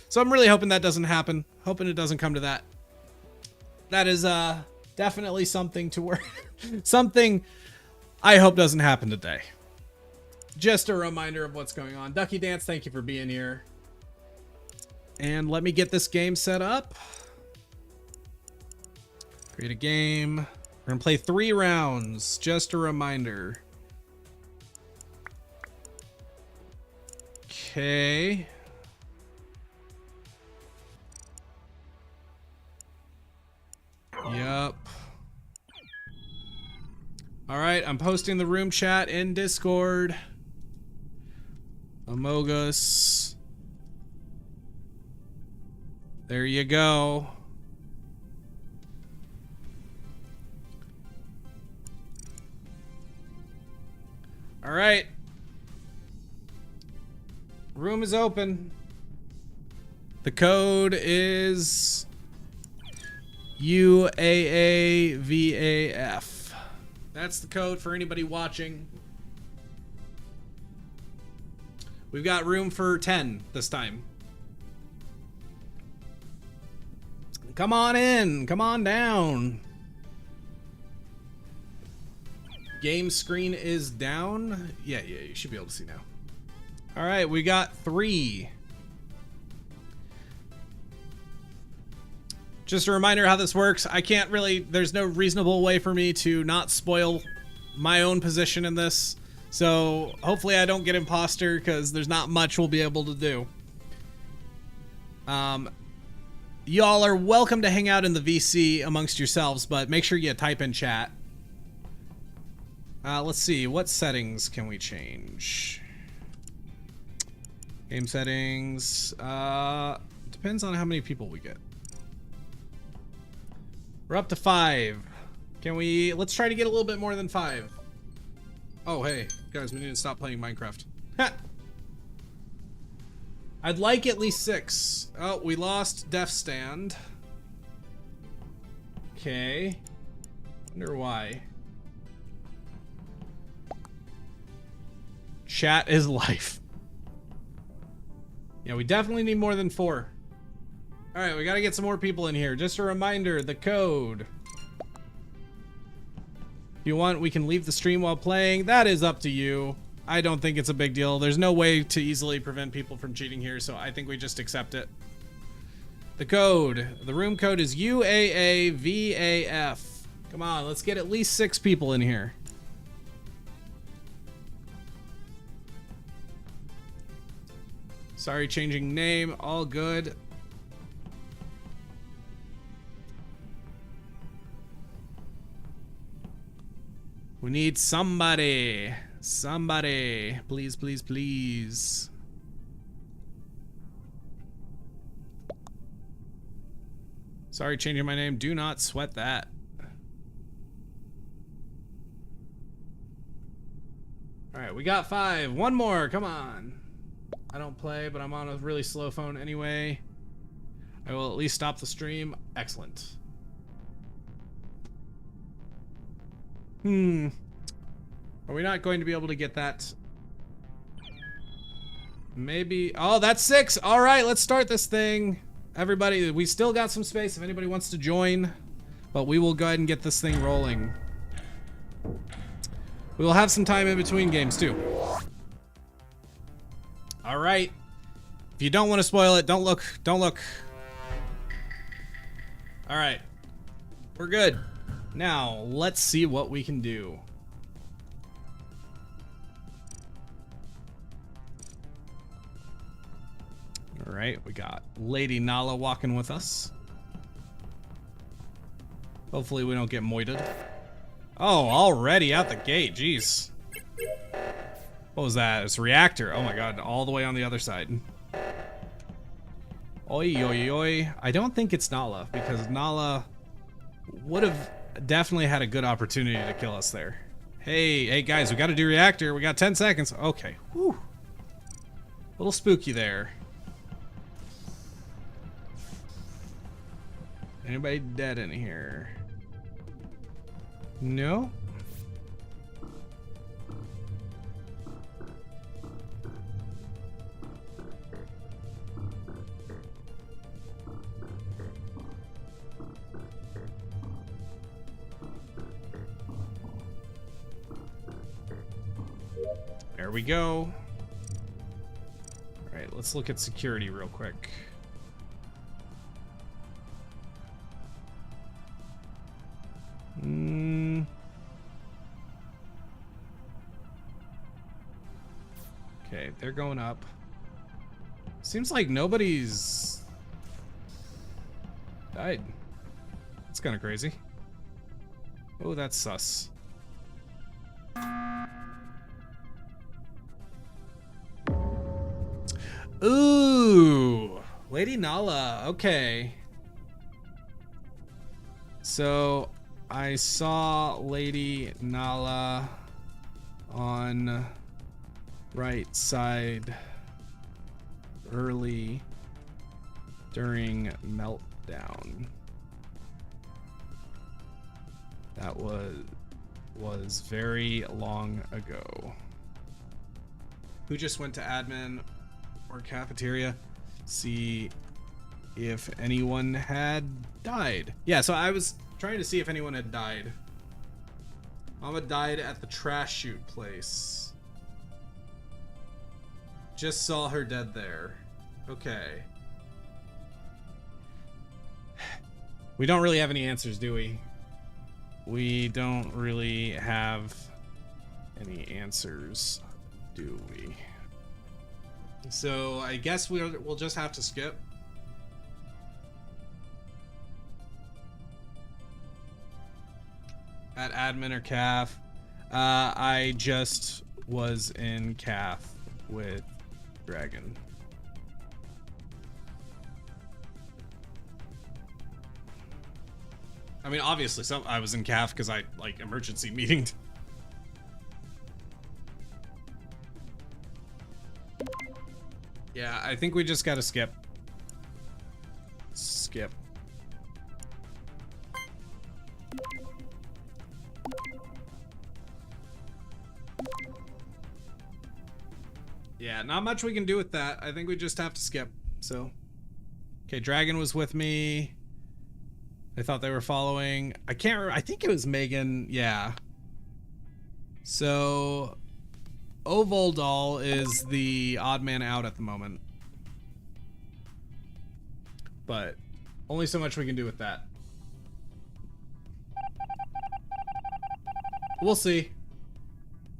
So I'm really hoping that doesn't happen. Hoping it doesn't come to that. That is definitely something to work. Something I hope doesn't happen today. Just a reminder of what's going on. Ducky Dance, thank you for being here. And let me get this game set up. Create a game. We're going to play 3 rounds. Just a reminder. Okay. Yep. All right, I'm posting the room chat in Discord. Amogus. There you go. All right. Room is open. The code is UAAVAF. That's the code for anybody watching. We've got room for 10 this time. Come on in. Come on down. Game screen is down. Yeah, you should be able to see now. All right, we got 3. Just a reminder how this works. I can't really, there's no reasonable way for me to not spoil my own position in this. So hopefully I don't get imposter because there's not much we'll be able to do. Y'all are welcome to hang out in the VC amongst yourselves, but make sure you type in chat. Let's see, what settings can we change? Game settings, depends on how many people we get. We're up to 5. Let's try to get a little bit more than 5. Oh, hey, guys, we need to stop playing Minecraft. Ha! I'd like at least 6. Oh, we lost Def Stand. Okay. Wonder why. Chat is life. Yeah, we definitely need more than 4. All right, we gotta get some more people in here. Just a reminder, the code. If you want, we can leave the stream while playing. That is up to you. I don't think it's a big deal. There's no way to easily prevent people from cheating here, so I think we just accept it. The code. The room code is UAAVAF. Come on, let's get at least 6 people in here. Sorry, changing name. All good. We need somebody. Somebody. Please, please, please. Sorry, changing my name. Do not sweat that. Alright, we got 5. One more. Come on. I don't play, but I'm on a really slow phone anyway. I will at least stop the stream. Excellent. Are we not going to be able to get that? Maybe. Oh, that's 6. All right, let's start this thing. Everybody, we still got some space if anybody wants to join, but we will go ahead and get this thing rolling. We will have some time in between games too. All right. If you don't want to spoil it, don't look. Don't look. All right. We're good. Now, let's see what we can do. All right, we got Lady Nala walking with us. Hopefully we don't get moited. Oh, already out the gate, jeez. What was that? It's a reactor. Oh my god, all the way on the other side. Oi, oi, oi. I don't think it's Nala, because Nala would have definitely had a good opportunity to kill us there. Hey guys, we gotta do reactor. We got 10 seconds. Okay, whew. A little spooky there. Anybody dead in here? No? There we go. All right, let's look at security real quick. Okay, they're going up. Seems like nobody's died. That's kind of crazy. Oh, that's sus. Ooh, Lady Nala. Okay. So I saw Lady Nala on right side early during meltdown. That was was very long ago. Who just went to admin or cafeteria? See if anyone had died. Yeah, so I was trying to see if anyone had died. Mama died at the trash chute place. Just saw her dead there. Okay. We don't really have any answers, do we? We don't really have any answers, do we? So I guess we'll just have to skip. At admin or CAF. I just was in CAF with Dragon. I mean, obviously, I was in CAF because I like emergency meeting. Yeah, I think we just gotta skip. Skip. Yeah, not much we can do with that. I think we just have to skip. So, okay, Dragon was with me. I thought they were following. I can't remember. I think it was Megan. Yeah. So, Ovoldal is the odd man out at the moment. But only so much we can do with that. We'll see.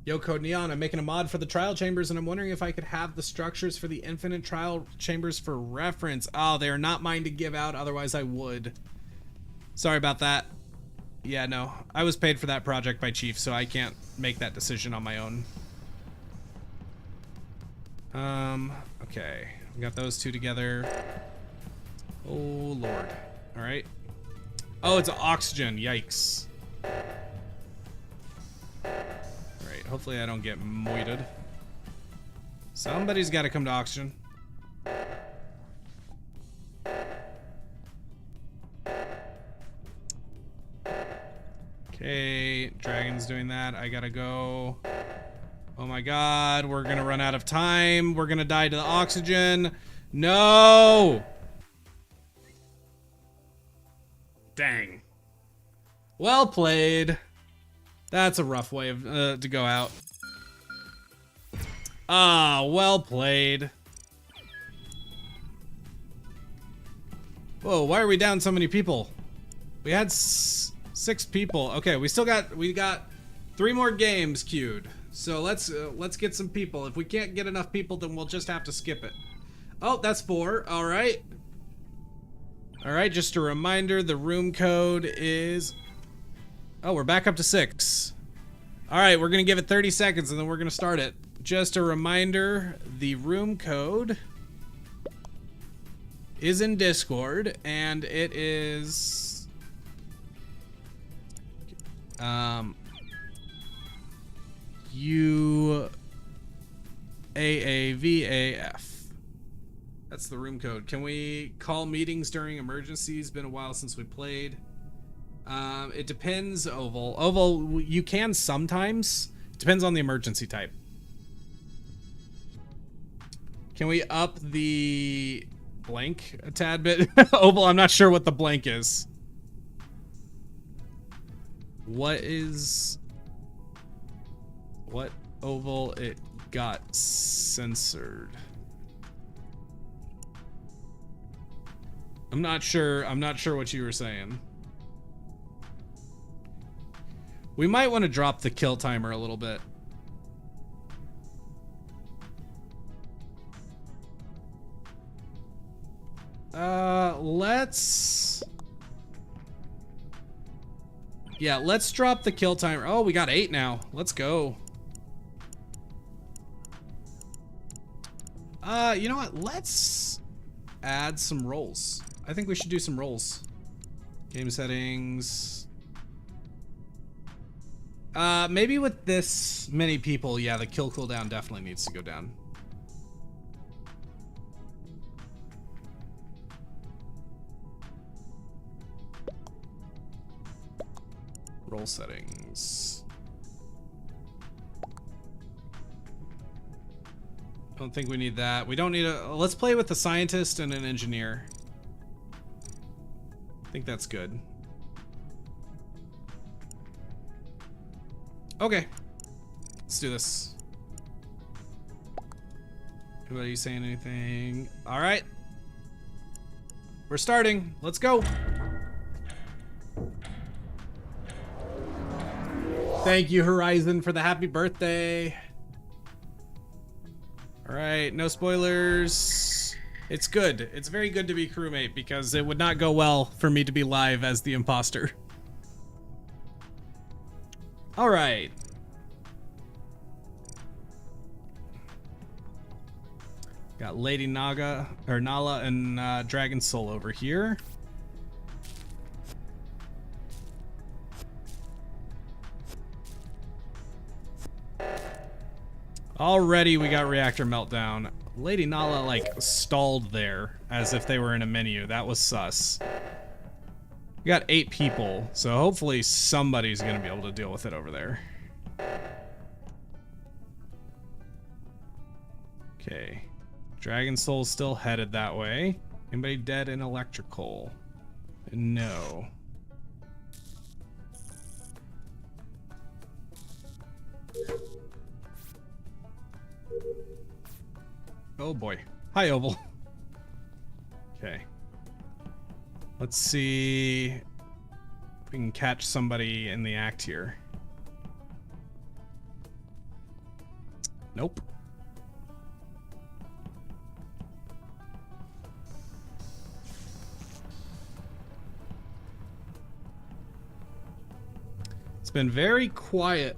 Yo, Code Neon, I'm making a mod for the trial chambers, and I'm wondering if I could have the structures for the infinite trial chambers for reference. Oh, they are not mine to give out, otherwise I would. Sorry about that. Yeah, no. I was paid for that project by Chief, so I can't make that decision on my own. Okay. We got those two together. Oh, Lord. Alright. Oh, it's oxygen. Yikes. Alright, hopefully I don't get moited. Somebody's got to come to oxygen. Okay, Dragon's doing that. I gotta go. Oh my god, we're gonna run out of time. We're gonna die to the oxygen. No! Dang. Well played. That's a rough way of, to go out. Ah, well played. Whoa, why are we down so many people? We had 6 people. Okay, we got 3 more games queued. So let's get some people. If we can't get enough people, then we'll just have to skip it. Oh, that's 4. All right. All right, just a reminder, the room code is... Oh, we're back up to 6. All right, we're going to give it 30 seconds and then we're going to start it. Just a reminder, the room code is in Discord and it is... UAAVAF. That's the room code. Can we call meetings during emergencies? Been a while since we played. It depends, Oval. Oval, you can sometimes. It depends on the emergency type. Can we up the blank a tad bit? Oval, I'm not sure what the blank is. What Oval? It got censored. I'm not sure what you were saying. We might want to drop the kill timer a little bit. Let's drop the kill timer. Oh, we got 8 now. Let's go. You know what? Let's add some roles. I think we should do some roles. Game settings. Maybe with this many people, yeah, the kill cooldown definitely needs to go down. Role settings. Don't think we need that. We don't need a... Let's play with a scientist and an engineer. I think that's good. Okay. Let's do this. Anybody saying anything? All right. We're starting. Let's go. Thank you, Horizon, for the happy birthday. All right, no spoilers. It's good. It's very good to be crewmate because it would not go well for me to be live as the imposter. All right. Got Lady Naga or Nala and Dragon Soul over here. Already we got reactor meltdown. Lady Nala like stalled there as if they were in a menu. That was sus. We got 8 people, so hopefully somebody's gonna be able to deal with it over there. Okay. Dragon Soul's still headed that way. Anybody dead in electrical? No. Oh boy. Hi, Oval. Okay. Let's see if we can catch somebody in the act here. Nope. It's been very quiet.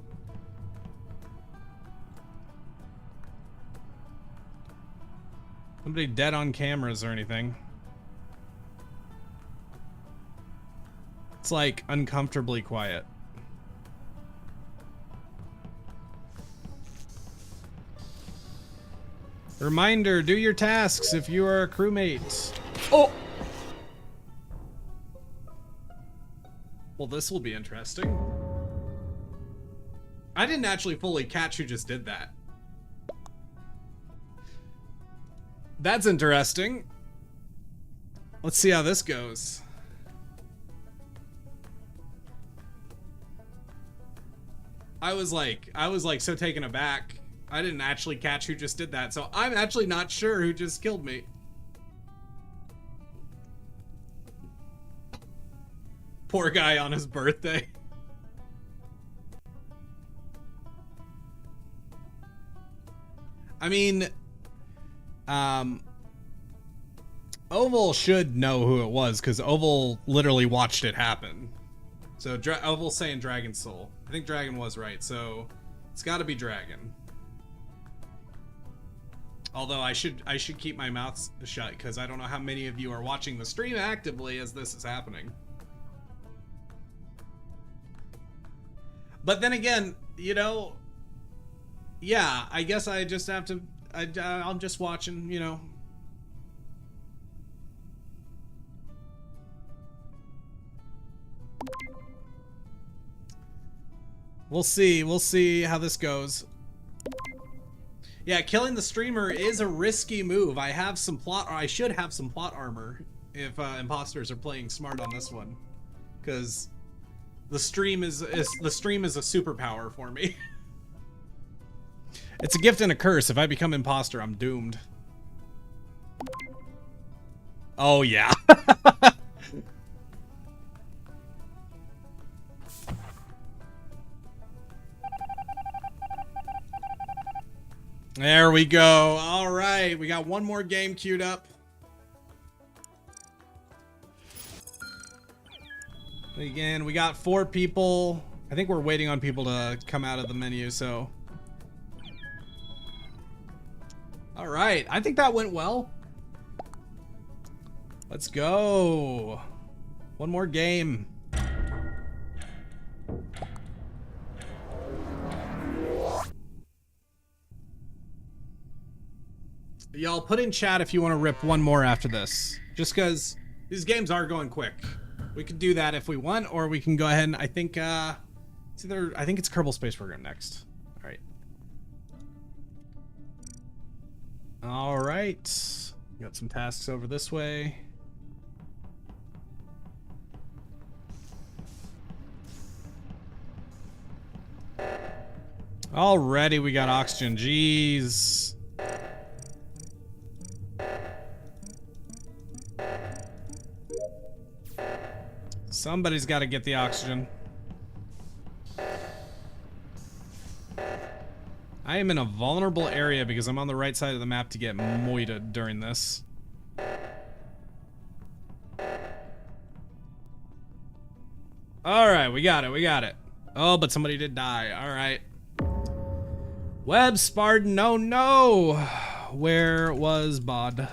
Nobody dead on cameras or anything. It's like uncomfortably quiet. Reminder, do your tasks if you are a crewmate. Oh! Well, this will be interesting. I didn't actually fully catch who just did that. That's interesting. Let's see how this goes. I was like so taken aback. I didn't actually catch who just did that, so I'm actually not sure who just killed me. Poor guy on his birthday. I mean, Oval should know who it was because Oval literally watched it happen. So Oval's saying Dragon Soul. I think Dragon was right, so it's got to be Dragon. Although I should keep my mouth shut because I don't know how many of you are watching the stream actively as this is happening. But then again, you know, yeah, I guess I just have to. I'm just watching, you know. We'll see how this goes. Yeah, killing the streamer is a risky move. I have some plot, or I should have some plot armor if imposters are playing smart on this one, because the stream is a superpower for me. It's a gift and a curse. If I become imposter, I'm doomed. Oh yeah. There we go. All right, we got one more game queued up. Again, we got 4 people. I think we're waiting on people to come out of the menu, so. All right, I think that went well. Let's go. One more game. Y'all put in chat if you want to rip one more after this. Just because these games are going quick. We could do that if we want, or we can go ahead and I think it's either I think it's Kerbal Space Program next. All right. All right. Got some tasks over this way. Already we got oxygen. Jeez. Somebody's got to get the oxygen. I am in a vulnerable area because I'm on the right side of the map to get moited during this. Alright, we got it, we got it. Oh, but somebody did die. Alright. Web Spartan, oh no! Where was Bod?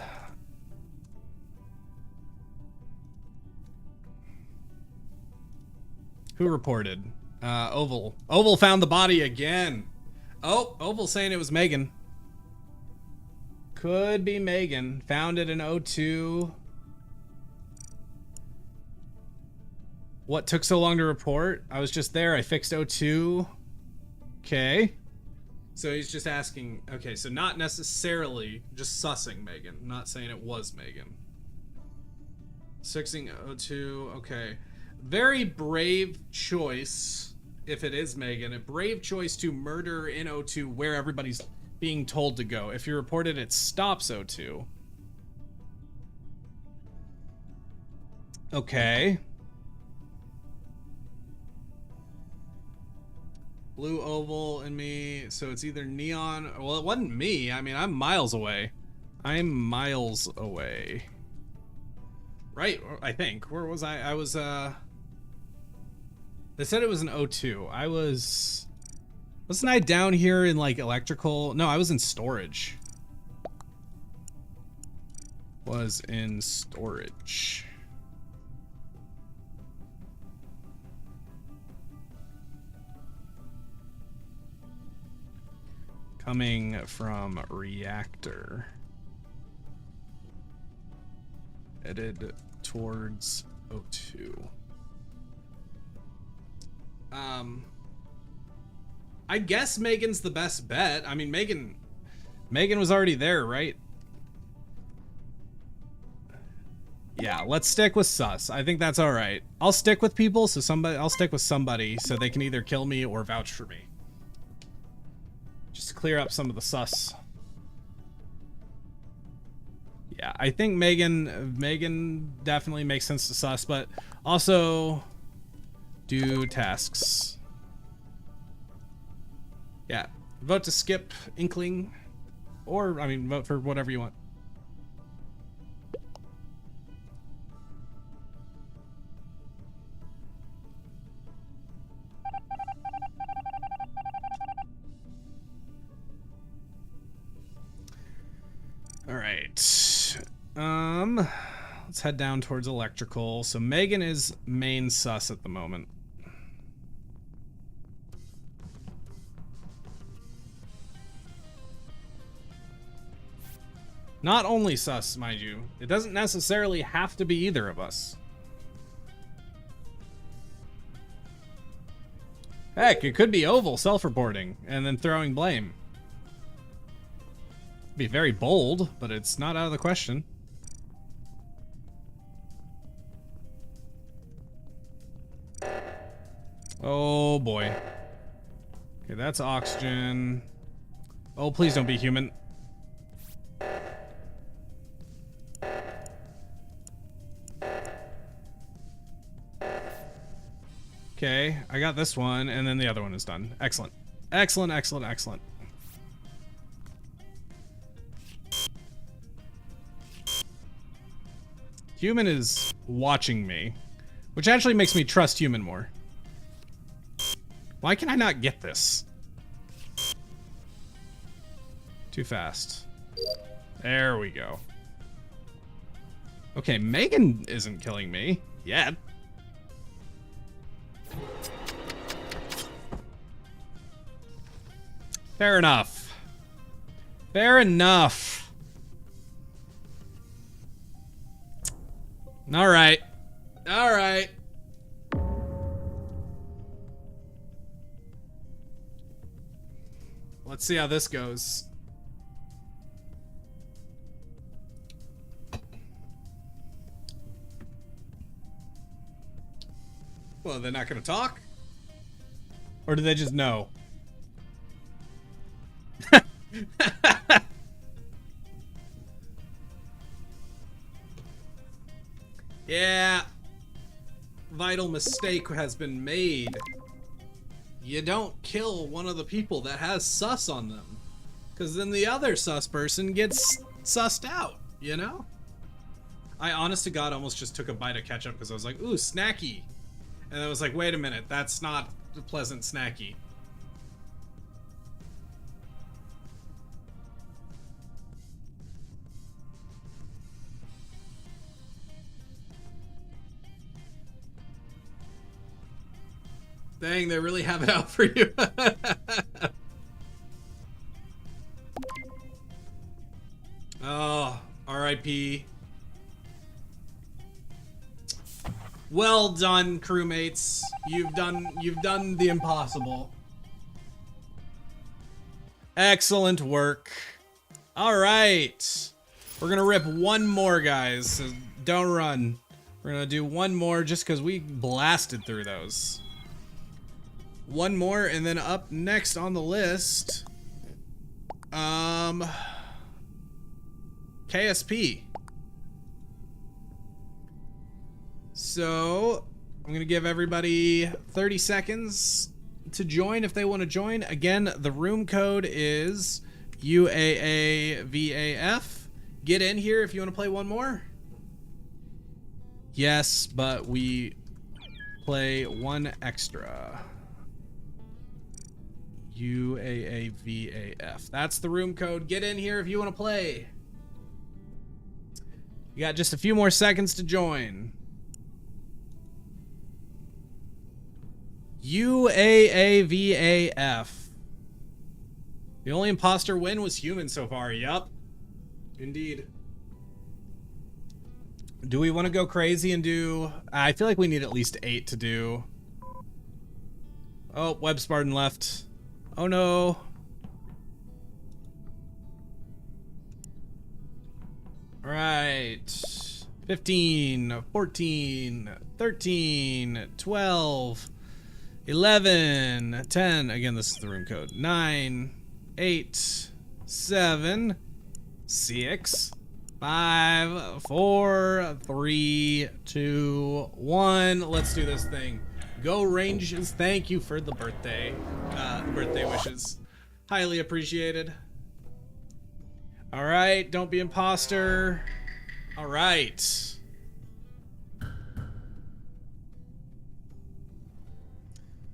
Who reported? Oval. Oval found the body again. Oh, Oval saying it was Megan. Could be Megan. Found it in O2. What took so long to report? I was just there. I fixed O2. Okay. So he's just asking. Okay, so not necessarily just sussing Megan. Not saying it was Megan. Fixing O2. Okay. Very brave choice, if it is Megan. A brave choice to murder in O2 where everybody's being told to go. If you report it, it stops O2. Okay. Blue Oval and me, so it's either Neon. Well, it wasn't me. I mean, I'm miles away. I'm miles away. Right, I think. Where was I? I was, they said it was an O2. Wasn't I down here in, like, electrical? No, I was in storage. Was in storage. Coming from reactor. Headed towards O2. I guess Megan's the best bet. I mean, Megan was already there, right? Yeah, let's stick with sus. I think that's all right. I'll stick with people, so I'll stick with somebody so they can either kill me or vouch for me. Just to clear up some of the sus. Yeah, I think Megan definitely makes sense to sus, but also do tasks. Yeah, vote to skip Inkling, or I mean, vote for whatever you want. All right. Let's head down towards electrical. So Megan is main sus at the moment. Not only sus, mind you. It doesn't necessarily have to be either of us. Heck, it could be Oval self-reporting and then throwing blame. Be very bold, but it's not out of the question. Oh boy. Okay, that's oxygen. Oh, please don't be human. Okay, I got this one, and then the other one is done. Excellent. Excellent, excellent, excellent. Human is watching me, which actually makes me trust Human more. Why can I not get this? Too fast. There we go. Okay, Megan isn't killing me yet. Fair enough. Fair enough. All right. All right. Let's see how this goes. Well, they're not gonna talk? Or do they just know? Yeah. Vital mistake has been made. You don't kill one of the people that has sus on them. Because then the other sus person gets sussed out, you know? I honest to God almost just took a bite of ketchup because I was like, ooh, snacky. And I was like, wait a minute, that's not a pleasant snacky. Dang, they really have it out for you. Oh, R.I.P. Well done, crewmates. You've done the impossible. Excellent work. All right. We're gonna rip one more, guys. So don't run. We're gonna do one more just because we blasted through those. One more, and then up next on the list, KSP. So I'm gonna give everybody 30 seconds to join if they want to join. Again, the room code is UAAVAF. Get in here if you want to play one more. Yes, but we play one extra. UAAVAF. That's the room code. Get in here if you want to play. You got just a few more seconds to join. UAAVAF. The only imposter win was human so far. Yup. Indeed. Do we want to go crazy and do... I feel like we need at least 8 to do. Oh, Web Spartan left. Oh no. All right. 15, 14, 13, 12, 11, 10. Again, this is the room code. 9, 8, 7, 6, 5, 4, 3, 2, 1. Let's do this thing. Go Rangers. Thank you for the birthday wishes. Highly appreciated. All right, don't be imposter. All right.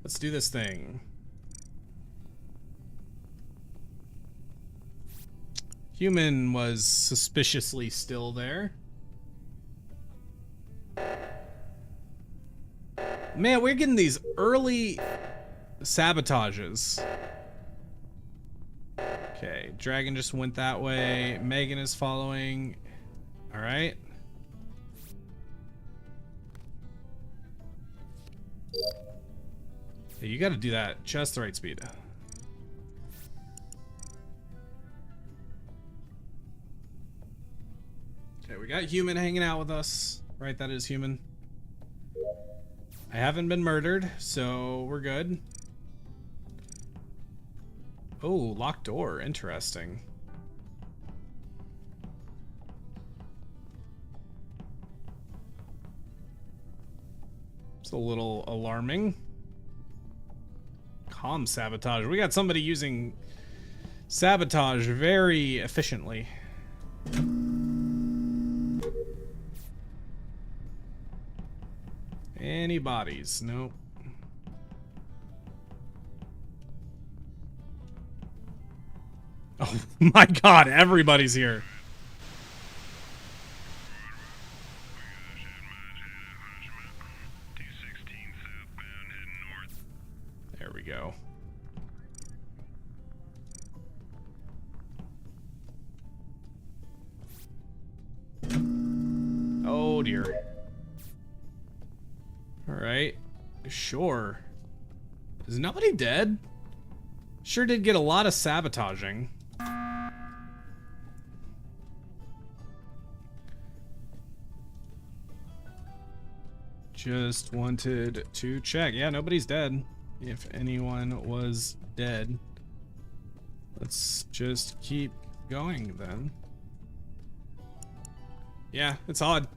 Let's do this thing. Human was suspiciously still there. Man, we're getting these early sabotages. Okay, Dragon just went that way. Megan is following. All right. Hey, you got to do that just the right speed. Okay, we got human hanging out with us. Right, that is human. I haven't been murdered, so we're good. Oh, locked door. Interesting. It's a little alarming. Calm sabotage. We got somebody using sabotage very efficiently. Any bodies? Nope. Oh my god, everybody's here. There we go. Oh dear. Alright. Sure. Is nobody dead? Sure did get a lot of sabotaging. Just wanted to check. Yeah, nobody's dead. If anyone was dead. Let's just keep going then. Yeah, it's odd.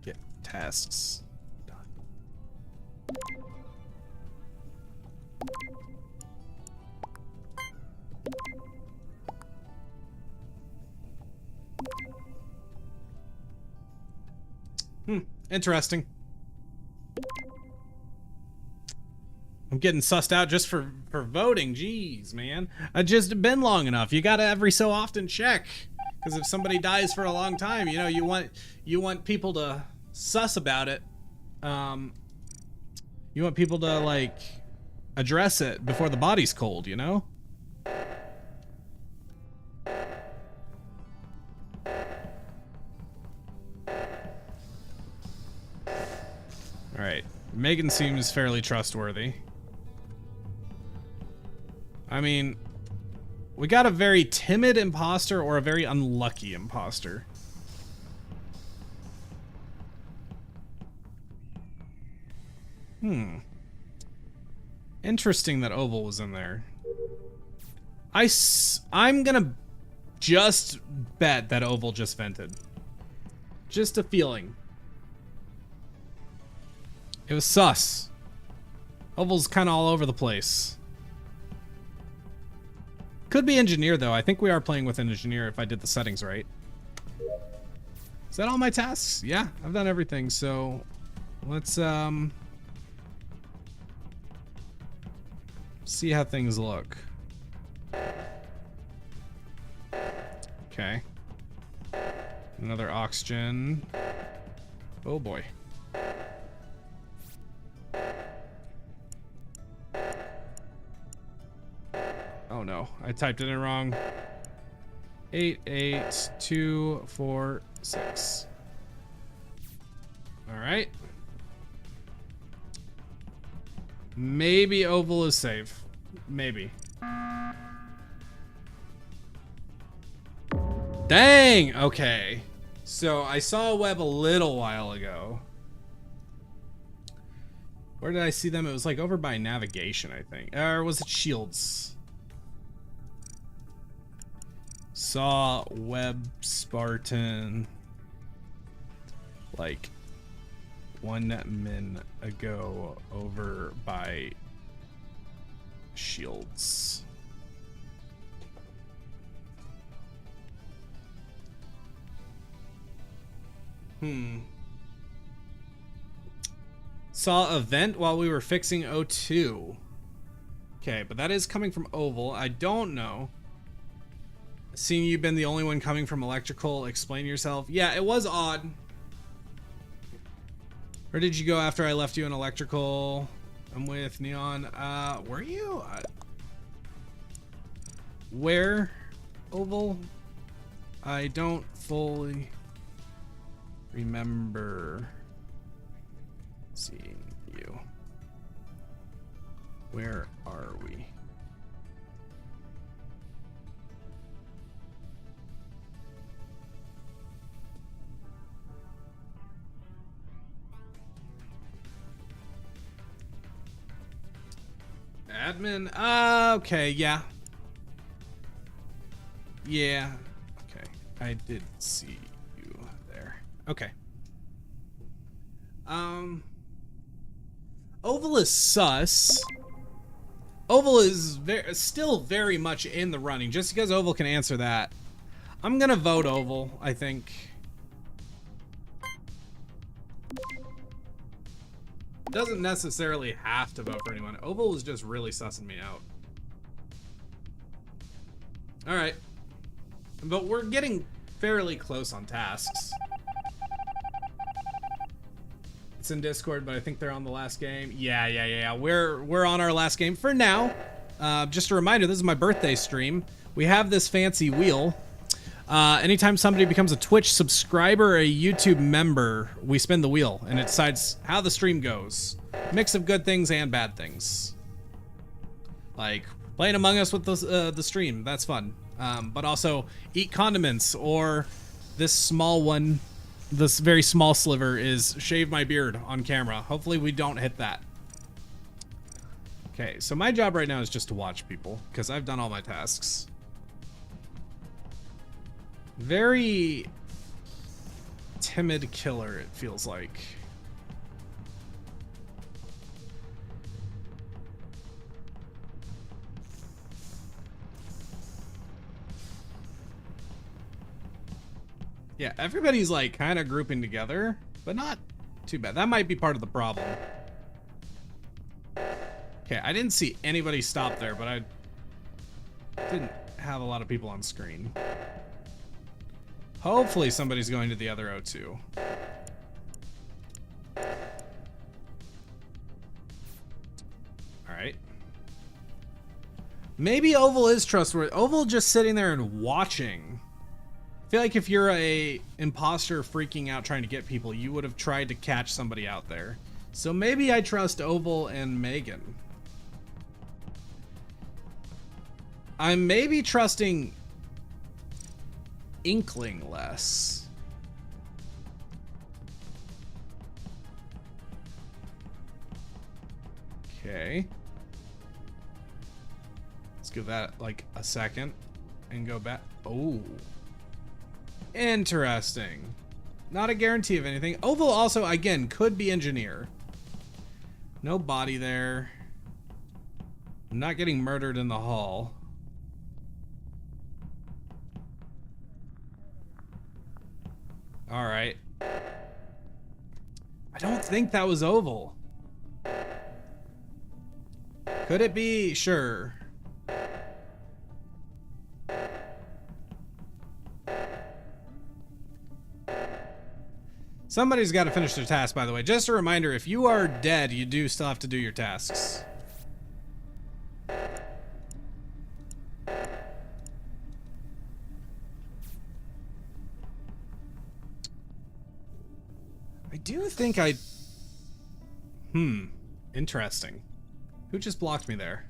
Get tasks done. Interesting. I'm getting sussed out just for voting. Jeez, man. I've just been long enough. You gotta every so often check. Because if somebody dies for a long time, you know, you want people to suss about it. You want people to, like, address it before the body's cold, you know? Alright. Megan seems fairly trustworthy. I mean, we got a very timid imposter or a very unlucky imposter. Interesting that Oval was in there. I'm gonna just bet that Oval just vented. Just a feeling. It was sus. Oval's kind of all over the place. Could be engineer though. I think we are playing with an engineer if I did the settings right. Is that all my tasks? Yeah, I've done everything. So let's see how things look. Okay. Another oxygen. Oh boy. Oh no, I typed it in wrong. 88246. All right. Maybe Oval is safe. Maybe. Dang. Okay. So I saw a web a little while ago. Where did I see them? It was like over by navigation, I think. Or was it shields? Saw web Spartan like 1 min ago over by shields. Saw a vent while we were fixing O2. Okay, but that is coming from Oval. I don't know. Seeing you've been the only one coming from electrical, explain yourself. Yeah, it was odd. Where did you go after I left you in electrical? I'm with Neon. Were you? Where? Oval? I don't fully remember seeing you. Where are we? Admin? Okay, yeah. Yeah. Okay. I did see you there. Okay. Oval is sus. Oval is still very much in the running. Just because Oval can answer that. I'm gonna vote Oval, I think. Doesn't necessarily have to vote for anyone. Oval was just really sussing me out. Alright. But we're getting fairly close on tasks. It's in Discord, but I think they're on the last game. Yeah. We're on our last game for now. Just a reminder, this is my birthday stream. We have this fancy wheel. Anytime somebody becomes a Twitch subscriber or a YouTube member, we spin the wheel and it decides how the stream goes. Mix of good things and bad things. Like playing Among Us with the stream, that's fun. But also eat condiments or this small one this very small sliver is shave my beard on camera. Hopefully we don't hit that. Okay, so my job right now is just to watch people because I've done all my tasks. Very timid killer, it feels like. Yeah, everybody's like kind of grouping together, but not too bad. That might be part of the problem. Okay, I didn't see anybody stop there, but I didn't have a lot of people on screen. Hopefully somebody's going to the other O2. Alright. Maybe Oval is trustworthy. Oval just sitting there and watching. I feel like if you're a imposter freaking out trying to get people, you would have tried to catch somebody out there. So maybe I trust Oval and Megan. I'm maybe trusting Inkling less. Okay. Let's give that like a second and go back. Oh. Interesting. Not a guarantee of anything. Oval also, again, could be engineer. No body there. I'm not getting murdered in the hall. All right. I don't think that was Oval. Could it be? Sure. Somebody's got to finish their task, by the way. Just a reminder, if you are dead, you do still have to do your tasks. I do think I... Interesting. Who just blocked me there?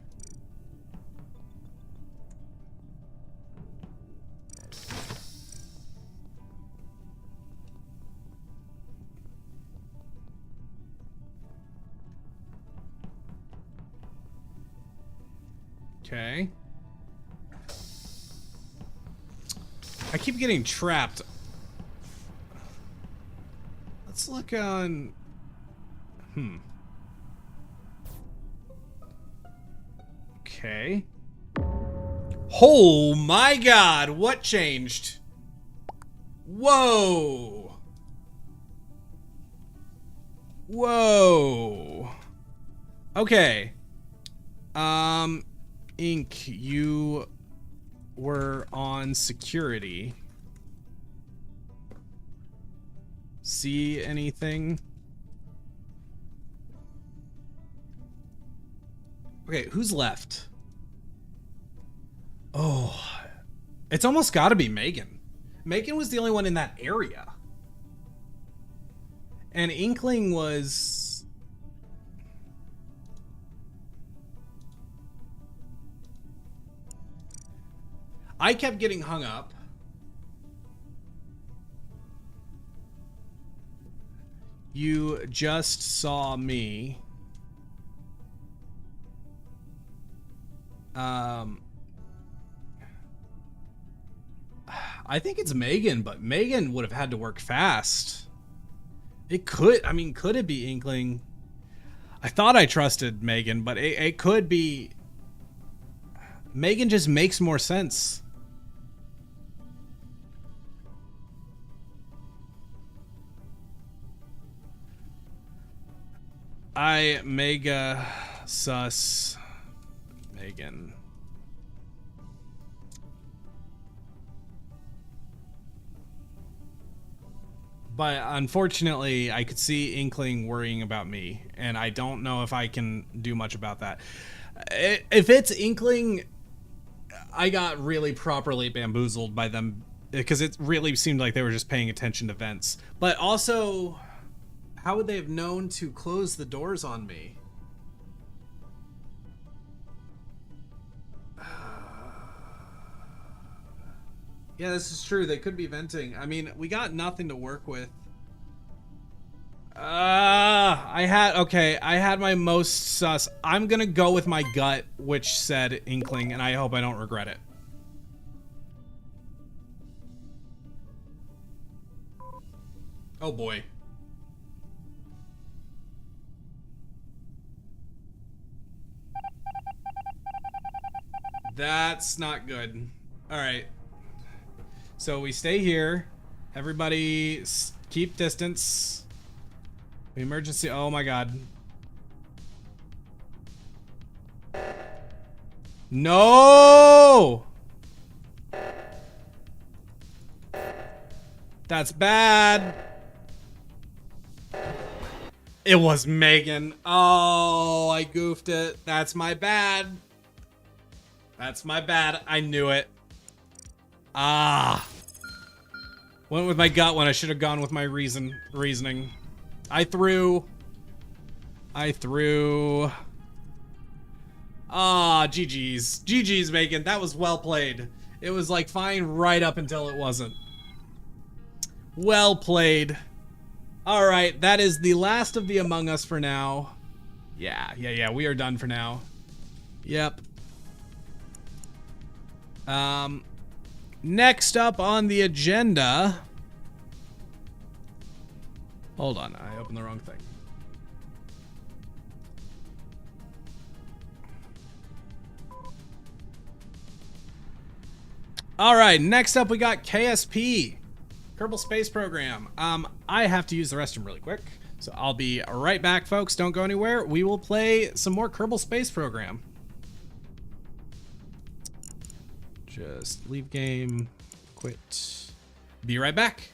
Okay. I keep getting trapped. Let's look on... Okay. Oh my god, what changed? Whoa. Whoa. Okay. Ink, you were on security. See anything? Okay, who's left? Oh, it's almost got to be Megan. Megan was the only one in that area. And Inkling was... I kept getting hung up. You just saw me. I think it's Megan, but Megan would have had to work fast. It could, I mean, could it be Inkling? I thought I trusted Megan, but it could be... Megan just makes more sense. I mega sus Megan. But unfortunately, I could see Inkling worrying about me, and I don't know if I can do much about that. If it's Inkling, I got really properly bamboozled by them, because it really seemed like they were just paying attention to vents. But also, how would they have known to close the doors on me? Yeah, this is true. They could be venting. I mean, we got nothing to work with. I had my most sus. I'm gonna go with my gut, which said Inkling, and I hope I don't regret it. Oh boy. That's not good. All right. So we stay here. Everybody keep distance. Emergency. Oh my god. No! That's bad. It was Megan. Oh, I goofed it. That's my bad. That's my bad. I knew it. Ah. Went with my gut when I should have gone with my reasoning. I threw. Ah, GG's. GG's, Megan. That was well played. It was like fine right up until it wasn't. Well played. All right, that is the last of the Among Us for now. Yeah, we are done for now. Yep. Next up on the agenda. Hold on, I opened the wrong thing. All right, next up we got KSP. Kerbal Space Program. I have to use the restroom really quick, so I'll be right back, folks. Don't go anywhere. We will play some more Kerbal Space Program. Just leave game, quit. Be right back.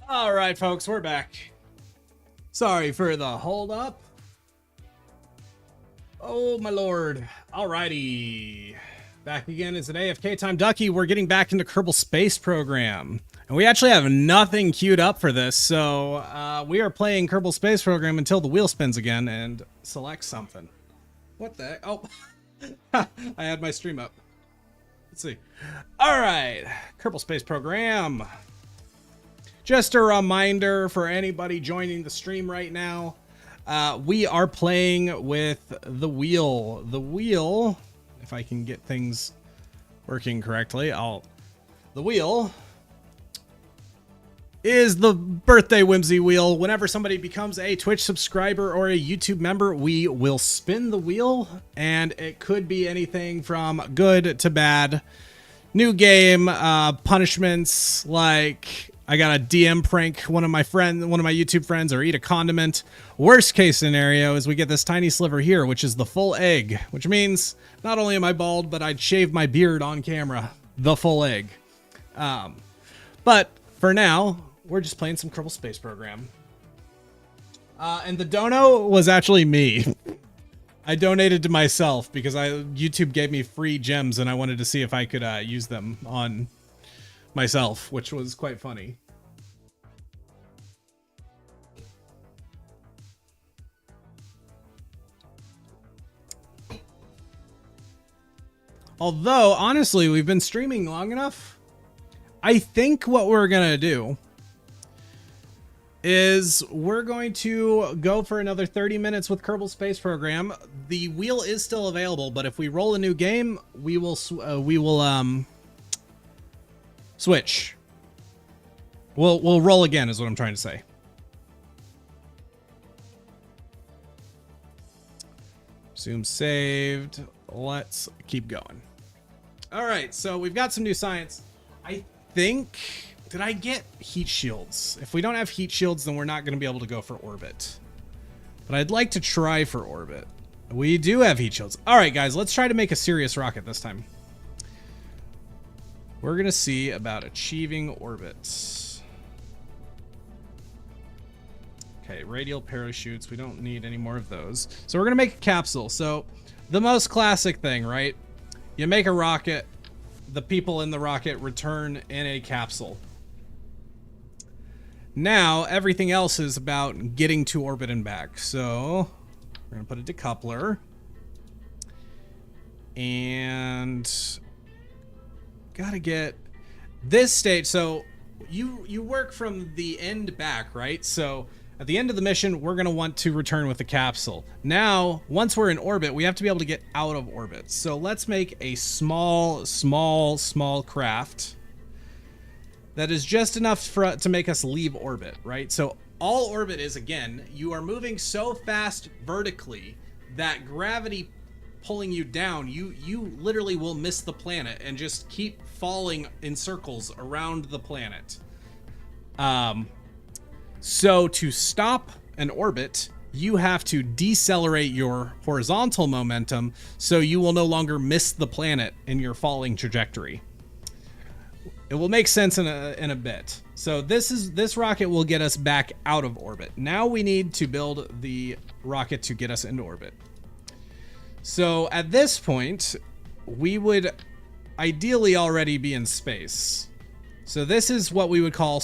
All right, folks, we're back. Sorry for the hold up. Oh, my lord. Alrighty. Back again. It's an AFK time. Ducky, we're getting back into Kerbal Space Program. And we actually have nothing queued up for this, so we are playing Kerbal Space Program until the wheel spins again and select something. What the heck? Oh, I had my stream up. Let's see. All right, Kerbal Space Program. Just a reminder for anybody joining the stream right now, we are playing with the wheel. The wheel, if I can get things working correctly, the wheel is the birthday whimsy wheel. Whenever somebody becomes a Twitch subscriber or a YouTube member, we will spin the wheel, and it could be anything from good to bad. New game, punishments like I got a DM prank one of my YouTube friends, or eat a condiment. Worst case scenario is we get this tiny sliver here, which is the full egg, which means not only am I bald, but I'd shave my beard on camera. The full egg. But for now, we're just playing some Kerbal Space Program. And the dono was actually me. I donated to myself because YouTube gave me free gems and I wanted to see if I could use them on myself, which was quite funny. Although, honestly, we've been streaming long enough. I think what we're gonna do is we're going to go for another 30 minutes with Kerbal Space Program. The wheel is still available, but if we roll a new game, we will switch. We'll roll again is what I'm trying to say. Zoom saved. Let's keep going. All right, so we've got some new science. I think, did I get heat shields? If we don't have heat shields, then we're not going to be able to go for orbit. But I'd like to try for orbit. We do have heat shields. All right, guys, let's try to make a serious rocket this time. We're going to see about achieving orbits. Okay, radial parachutes. We don't need any more of those. So we're going to make a capsule. So the most classic thing, right? You make a rocket. The people in the rocket return in a capsule. Now, everything else is about getting to orbit and back. So we're going to put a decoupler. And gotta get this stage. So you work from the end back, right? So at the end of the mission, we're going to want to return with the capsule. Now, once we're in orbit, we have to be able to get out of orbit. So let's make a small craft that is just enough to make us leave orbit, right? So all orbit is, again, you are moving so fast vertically that gravity pulling you down, you literally will miss the planet and just keep falling in circles around the planet. So to stop an orbit, you have to decelerate your horizontal momentum so you will no longer miss the planet in your falling trajectory. It will make sense in a bit. So this rocket will get us back out of orbit. Now we need to build the rocket to get us into orbit. So at this point, we would ideally already be in space. So this is what we would call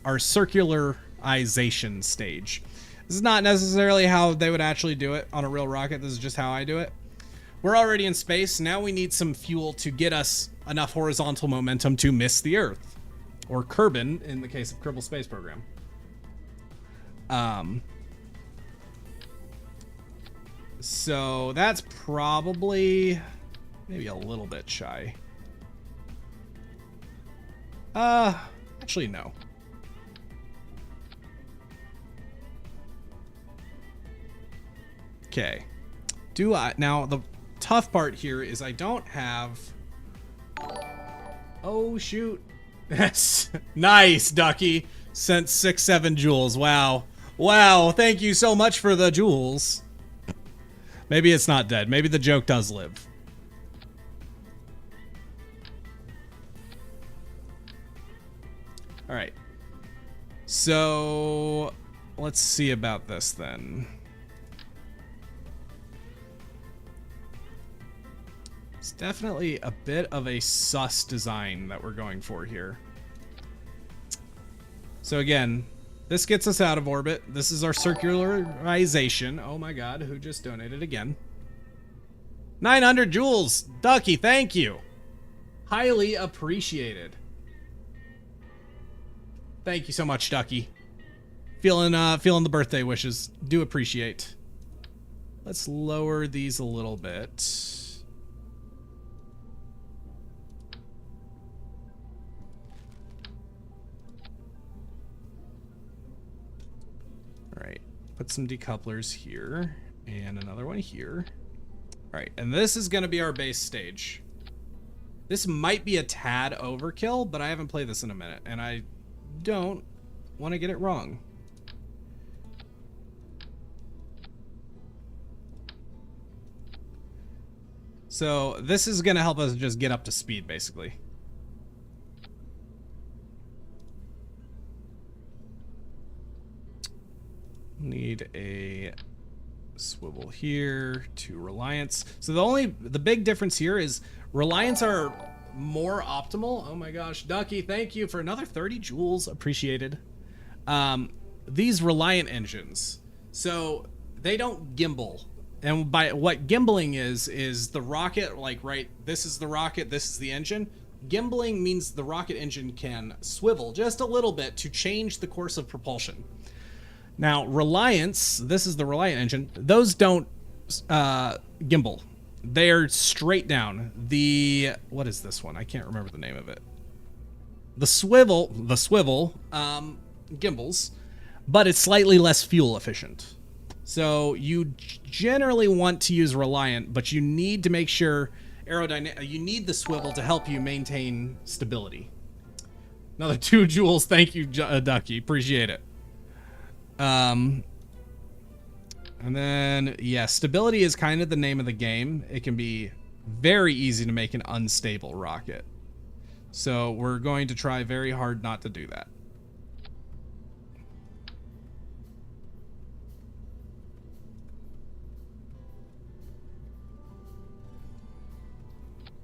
our circularization stage. This is not necessarily how they would actually do it on a real rocket. This is just how I do it. We're already in space. Now we need some fuel to get us enough horizontal momentum to miss the Earth, or Kerbin in the case of Kerbal Space Program. So that's probably maybe a little bit shy. Actually, no. Okay. Now the tough part here is I don't have. Oh shoot. That's nice, Ducky. Sent 6-7 joules. Wow, thank you so much for the joules. Maybe it's not dead. Maybe the joke does live. All right. So let's see about this then. It's definitely a bit of a sus design that we're going for here. So again, this gets us out of orbit. This is our circularization. Oh my god, who just donated again? 900 joules. Ducky, thank you. Highly appreciated. Thank you so much, Ducky. Feeling the birthday wishes. Do appreciate. Let's lower these a little bit. All right, put some decouplers here and another one here. All right, and this is going to be our base stage. This might be a tad overkill, but I haven't played this in a minute, and I don't want to get it wrong. So this is going to help us just get up to speed, basically. Need a swivel here to Reliance. So the big difference here is Reliance are more optimal. Oh my gosh, Ducky, thank you for another 30 joules. Appreciated. These Reliant engines, so they don't gimbal. And by what gimbaling is the rocket, like, right, this is the rocket, this is the engine. Gimbaling means the rocket engine can swivel just a little bit to change the course of propulsion. Now, Reliance, this is the Reliant engine, those don't gimbal. They're straight down. What is this one? I can't remember the name of it. The swivel gimbals, but it's slightly less fuel efficient. So you generally want to use Reliant, but you need to make sure you need the swivel to help you maintain stability. Another 2 joules. Thank you, Ducky. Appreciate it. And then, yeah, stability is kind of the name of the game. It can be very easy to make an unstable rocket. So we're going to try very hard not to do that.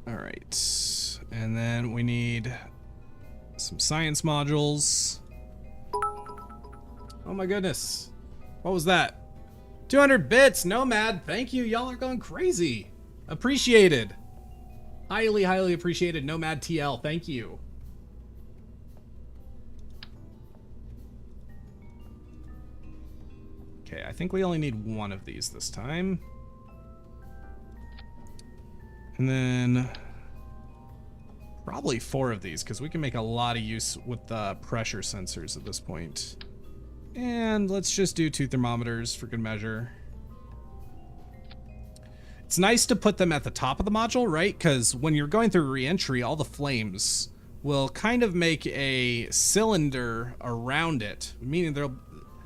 All right. And then we need some science modules. Oh my goodness. What was that? 200 bits, Nomad. Thank you. Y'all are going crazy. Appreciated. Highly, highly appreciated. Nomad TL. Thank you. Okay, I think we only need one of these this time. And then probably 4 of these, because we can make a lot of use with the pressure sensors at this point. And let's just do 2 thermometers for good measure. It's nice to put them at the top of the module, right? Because when you're going through re-entry, all the flames will kind of make a cylinder around it, meaning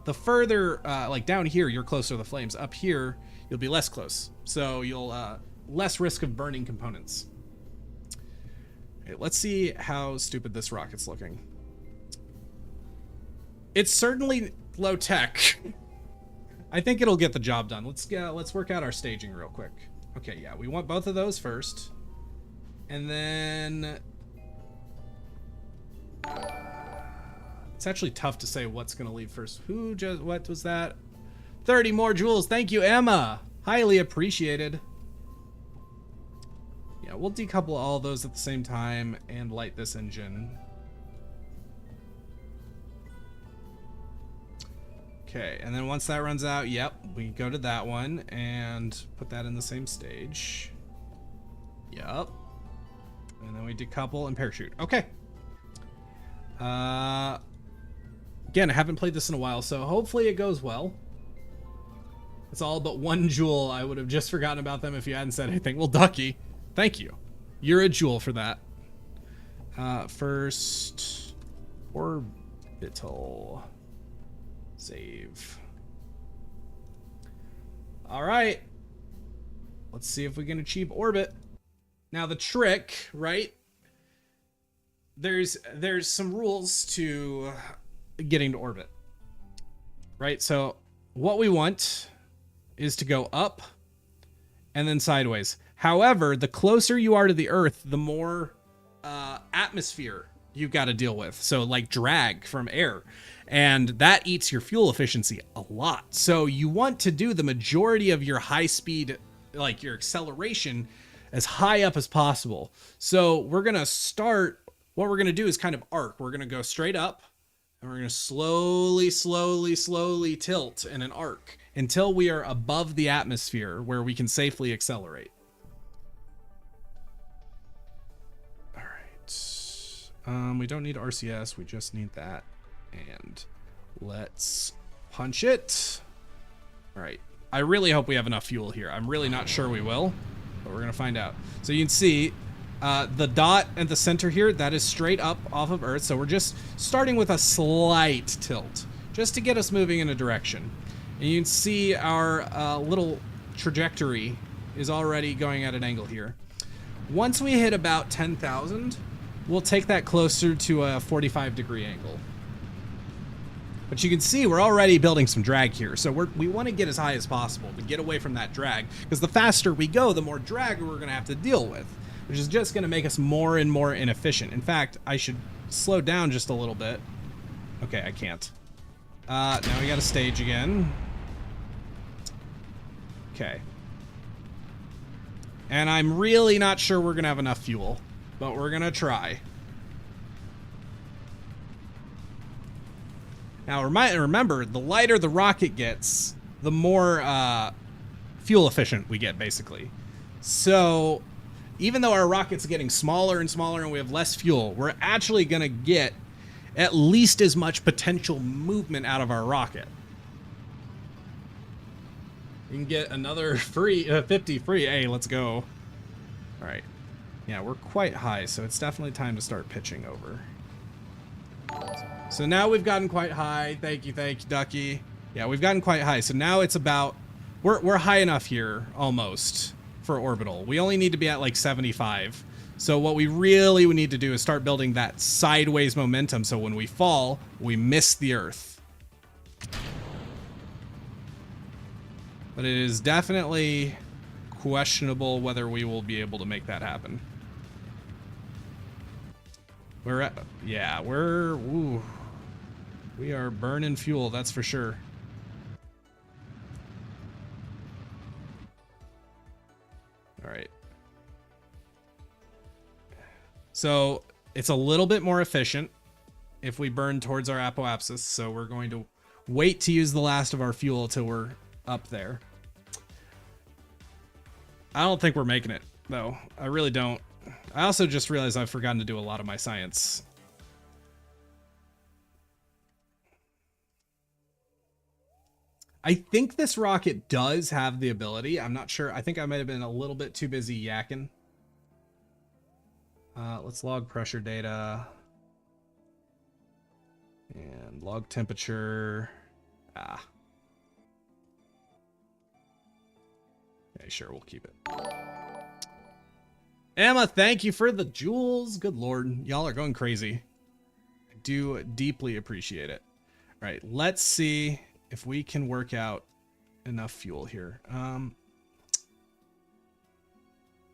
the further, like down here, you're closer to the flames. Up here, you'll be less close. So you'll less risk of burning components. Okay, let's see how stupid this rocket's looking. It's certainly low tech. I think it'll get the job done. Let's work out our staging real quick. Okay, yeah, we want both of those first. And then it's actually tough to say what's going to leave first. What was that? 30 more joules. Thank you, Emma. Highly appreciated. Yeah, we'll decouple all of those at the same time and light this engine. Okay, and then once that runs out, yep, we go to that one and put that in the same stage. Yep. And then we decouple and parachute. Okay. Again, I haven't played this in a while, so hopefully it goes well. It's all but 1 joule. I would have just forgotten about them if you hadn't said anything. Well, Ducky, thank you. You're a joule for that. First, orbital. Save. All right. Let's see if we can achieve orbit. Now the trick, right? There's some rules to getting to orbit. Right? So what we want is to go up and then sideways. However, the closer you are to the Earth, the more atmosphere you've got to deal with. So like drag from air, and that eats your fuel efficiency a lot. So you want to do the majority of your high speed, like your acceleration, as high up as possible. So we're going to start, what we're going to do is kind of arc. We're going to go straight up, and we're going to slowly, slowly, slowly tilt in an arc until we are above the atmosphere where we can safely accelerate. All right. We don't need RCS. We just need that. And let's punch it. All right. I really hope we have enough fuel here. I'm really not sure we will, but we're going to find out. So you can see the dot at the center here, that is straight up off of Earth. So we're just starting with a slight tilt just to get us moving in a direction. And you can see our little trajectory is already going at an angle here. Once we hit about 10,000, we'll take that closer to a 45-degree angle. But you can see we're already building some drag here. So we want to get as high as possible to get away from that drag, because the faster we go, the more drag we're going to have to deal with, which is just going to make us more and more inefficient. In fact, I should slow down just a little bit. Okay, I can't. Now we got to stage again. Okay. And I'm really not sure we're going to have enough fuel, but we're going to try. Now, remember, the lighter the rocket gets, the more fuel efficient we get, basically. So, even though our rocket's getting smaller and smaller and we have less fuel, we're actually going to get at least as much potential movement out of our rocket. You can get another free 50 free. Hey, let's go. All right. Yeah, we're quite high, so it's definitely time to start pitching over. So now we've gotten quite high. Thank you, Ducky. Yeah, we've gotten quite high. So now it's about, we're high enough here almost for orbital. We only need to be at like 75. So what we really would need to do is start building that sideways momentum, so when we fall, we miss the Earth. But it is definitely questionable whether we will be able to make that happen. We're at, yeah, ooh, we are burning fuel, that's for sure. All right. So it's a little bit more efficient if we burn towards our apoapsis. So we're going to wait to use the last of our fuel till we're up there. I don't think we're making it, though. I really don't. I also just realized I've forgotten to do a lot of my science. I think this rocket does have the ability. I'm not sure. I think I might have been a little bit too busy yakking. Let's log pressure data. And log temperature. Okay, sure, we'll keep it. Emma, thank you for the jewels. Good lord, y'all are going crazy. I do deeply appreciate it. All right, let's see if we can work out enough fuel here.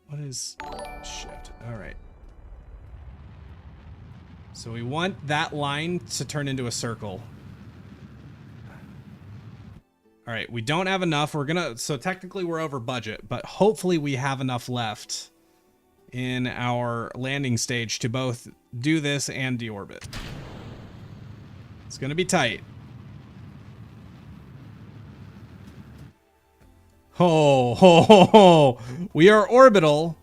What is shit? All right. So we want that line to turn into a circle. All right, we don't have enough. So technically we're over budget, but hopefully we have enough left in our landing stage to both do this and deorbit. It's gonna be tight. Ho, ho, ho, ho. We are orbital.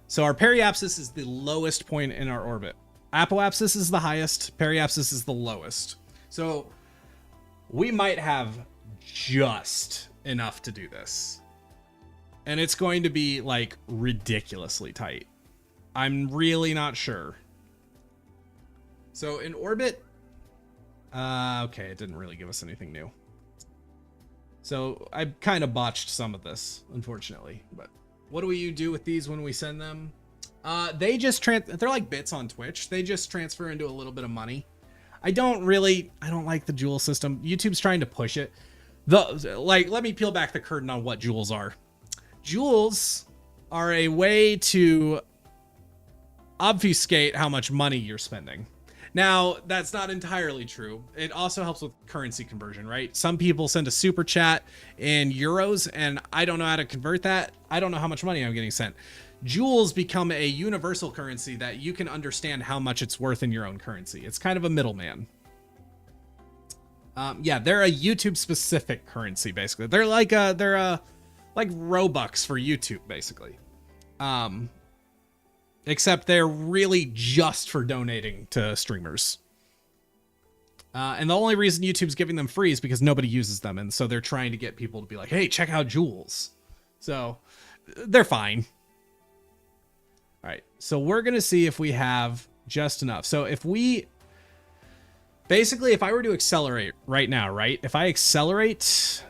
So our periapsis is the lowest point in our orbit. Apoapsis is the highest, periapsis is the lowest. So we might have just enough to do this. And it's going to be like ridiculously tight. I'm really not sure. So in orbit, okay, it didn't really give us anything new. So I kind of botched some of this, unfortunately. But what do you do with these when we send them? They just they're like bits on Twitch. They just transfer into a little bit of money. I don't like the Joule system. YouTube's trying to push it. Let me peel back the curtain on what Joules are. Joules are a way to obfuscate how much money you're spending. Now, that's not entirely true. It also helps with currency conversion, right? Some people send a super chat in euros, and I don't know how to convert that. I don't know how much money I'm getting sent. Joules become a universal currency that you can understand how much it's worth in your own currency. It's kind of a middleman. Yeah, they're a YouTube-specific currency, basically. They're like Robux for YouTube, basically. Except they're really just for donating to streamers. And the only reason YouTube's giving them free is because nobody uses them. And so they're trying to get people to be like, hey, check out Joules. So they're fine. All right. So we're going to see if we have just enough. So if I were to accelerate right now, right? If I accelerate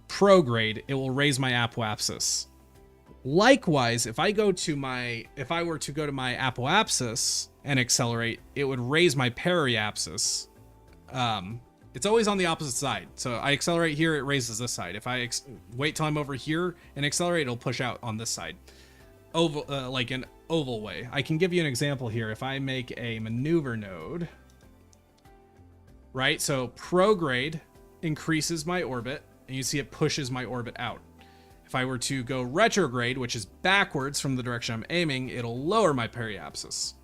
prograde, it will raise my apoapsis. Likewise, if I were to go to my apoapsis and accelerate, it would raise my periapsis. It's always on the opposite side. So I accelerate here, it raises this side. If I wait till I'm over here and accelerate, it'll push out on this side. Like an oval way. I can give you an example here. If I make a maneuver node, right? So prograde increases my orbit, and you see it pushes my orbit out. If I were to go retrograde, which is backwards from the direction I'm aiming, it'll lower my periapsis.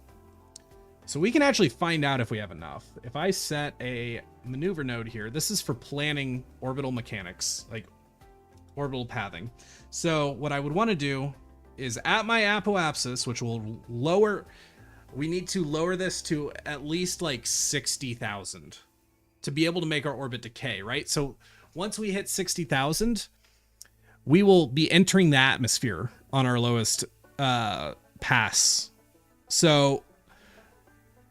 So we can actually find out if we have enough. If I set a maneuver node here, this is for planning orbital mechanics, like orbital pathing. So what I would want to do is at my apoapsis, which will lower, we need to lower this to at least like 60,000 to be able to make our orbit decay, right? So once we hit 60,000, we will be entering the atmosphere on our lowest pass. So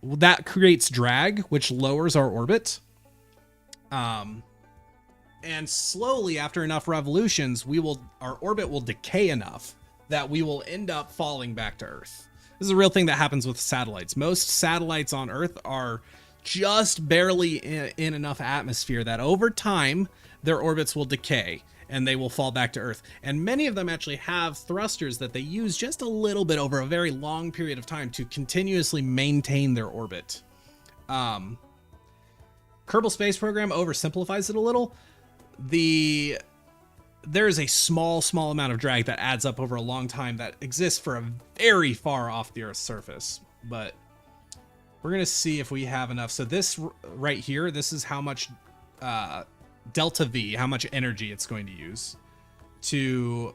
that creates drag, which lowers our orbit. And slowly, after enough revolutions, our orbit will decay enough that we will end up falling back to Earth. This is a real thing that happens with satellites. Most satellites on Earth are just barely in enough atmosphere that over time, their orbits will decay and they will fall back to Earth. And many of them actually have thrusters that they use just a little bit over a very long period of time to continuously maintain their orbit. Kerbal Space Program oversimplifies it a little. There is a small amount of drag that adds up over a long time that exists for a very far off the Earth's surface. But we're going to see if we have enough. So this right here, this is how much delta V, how much energy it's going to use to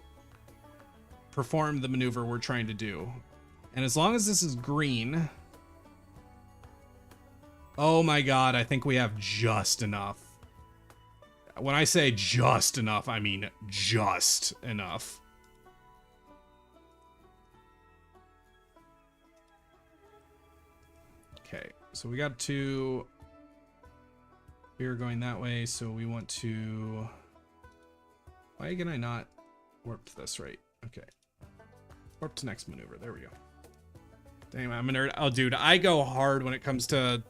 perform the maneuver we're trying to do. And as long as this is green, oh my God, I think we have just enough. When I say just enough, I mean just enough. Okay, so we got to... We're going that way, so we want to... Why can I not warp to this right? Okay. Warp to next maneuver. There we go. Damn, I'm a nerd. Oh, dude, I go hard when it comes to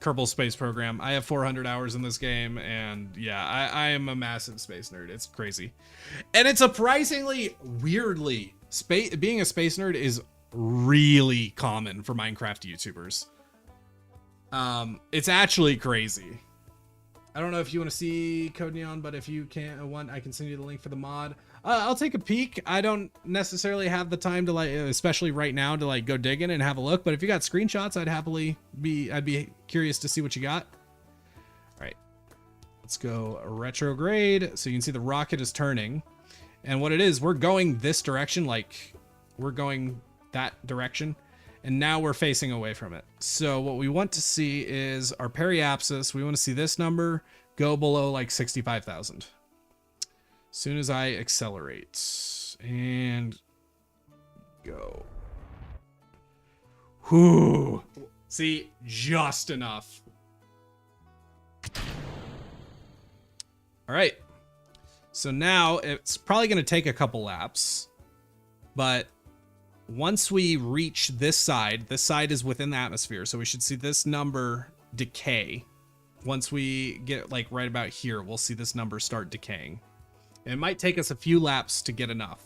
Kerbal Space Program. I have 400 hours in this game, and yeah, I am a massive space nerd. It's crazy. And it's surprisingly, weirdly, being a space nerd is really common for Minecraft YouTubers. It's actually crazy. I don't know if you want to see Code Neon, but if you can't, I can send you the link for the mod. I'll take a peek. I don't necessarily have the time to, like, especially right now, to like go digging and have a look. But if you got screenshots, I'd be curious to see what you got. All right, let's go retrograde. So you can see the rocket is turning, and what it is, we're going this direction, like we're going that direction. And now we're facing away from it. So what we want to see is our periapsis. We want to see this number go below like 65,000. As soon as I accelerate and go. Whoo. See, just enough. All right. So now it's probably going to take a couple laps, but once we reach this side is within the atmosphere, so we should see this number decay. Once we get like right about here, we'll see this number start decaying. And it might take us a few laps to get enough.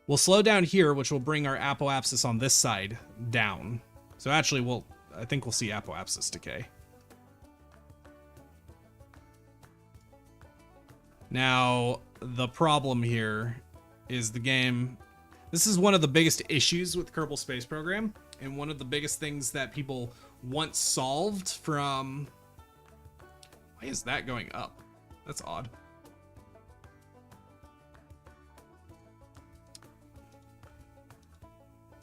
We'll slow down here, which will bring our apoapsis on this side down. So actually, I think we'll see apoapsis decay. Now, the problem here is the game. This is one of the biggest issues with Kerbal Space Program, and one of the biggest things that people want solved from... Why is that going up? That's odd.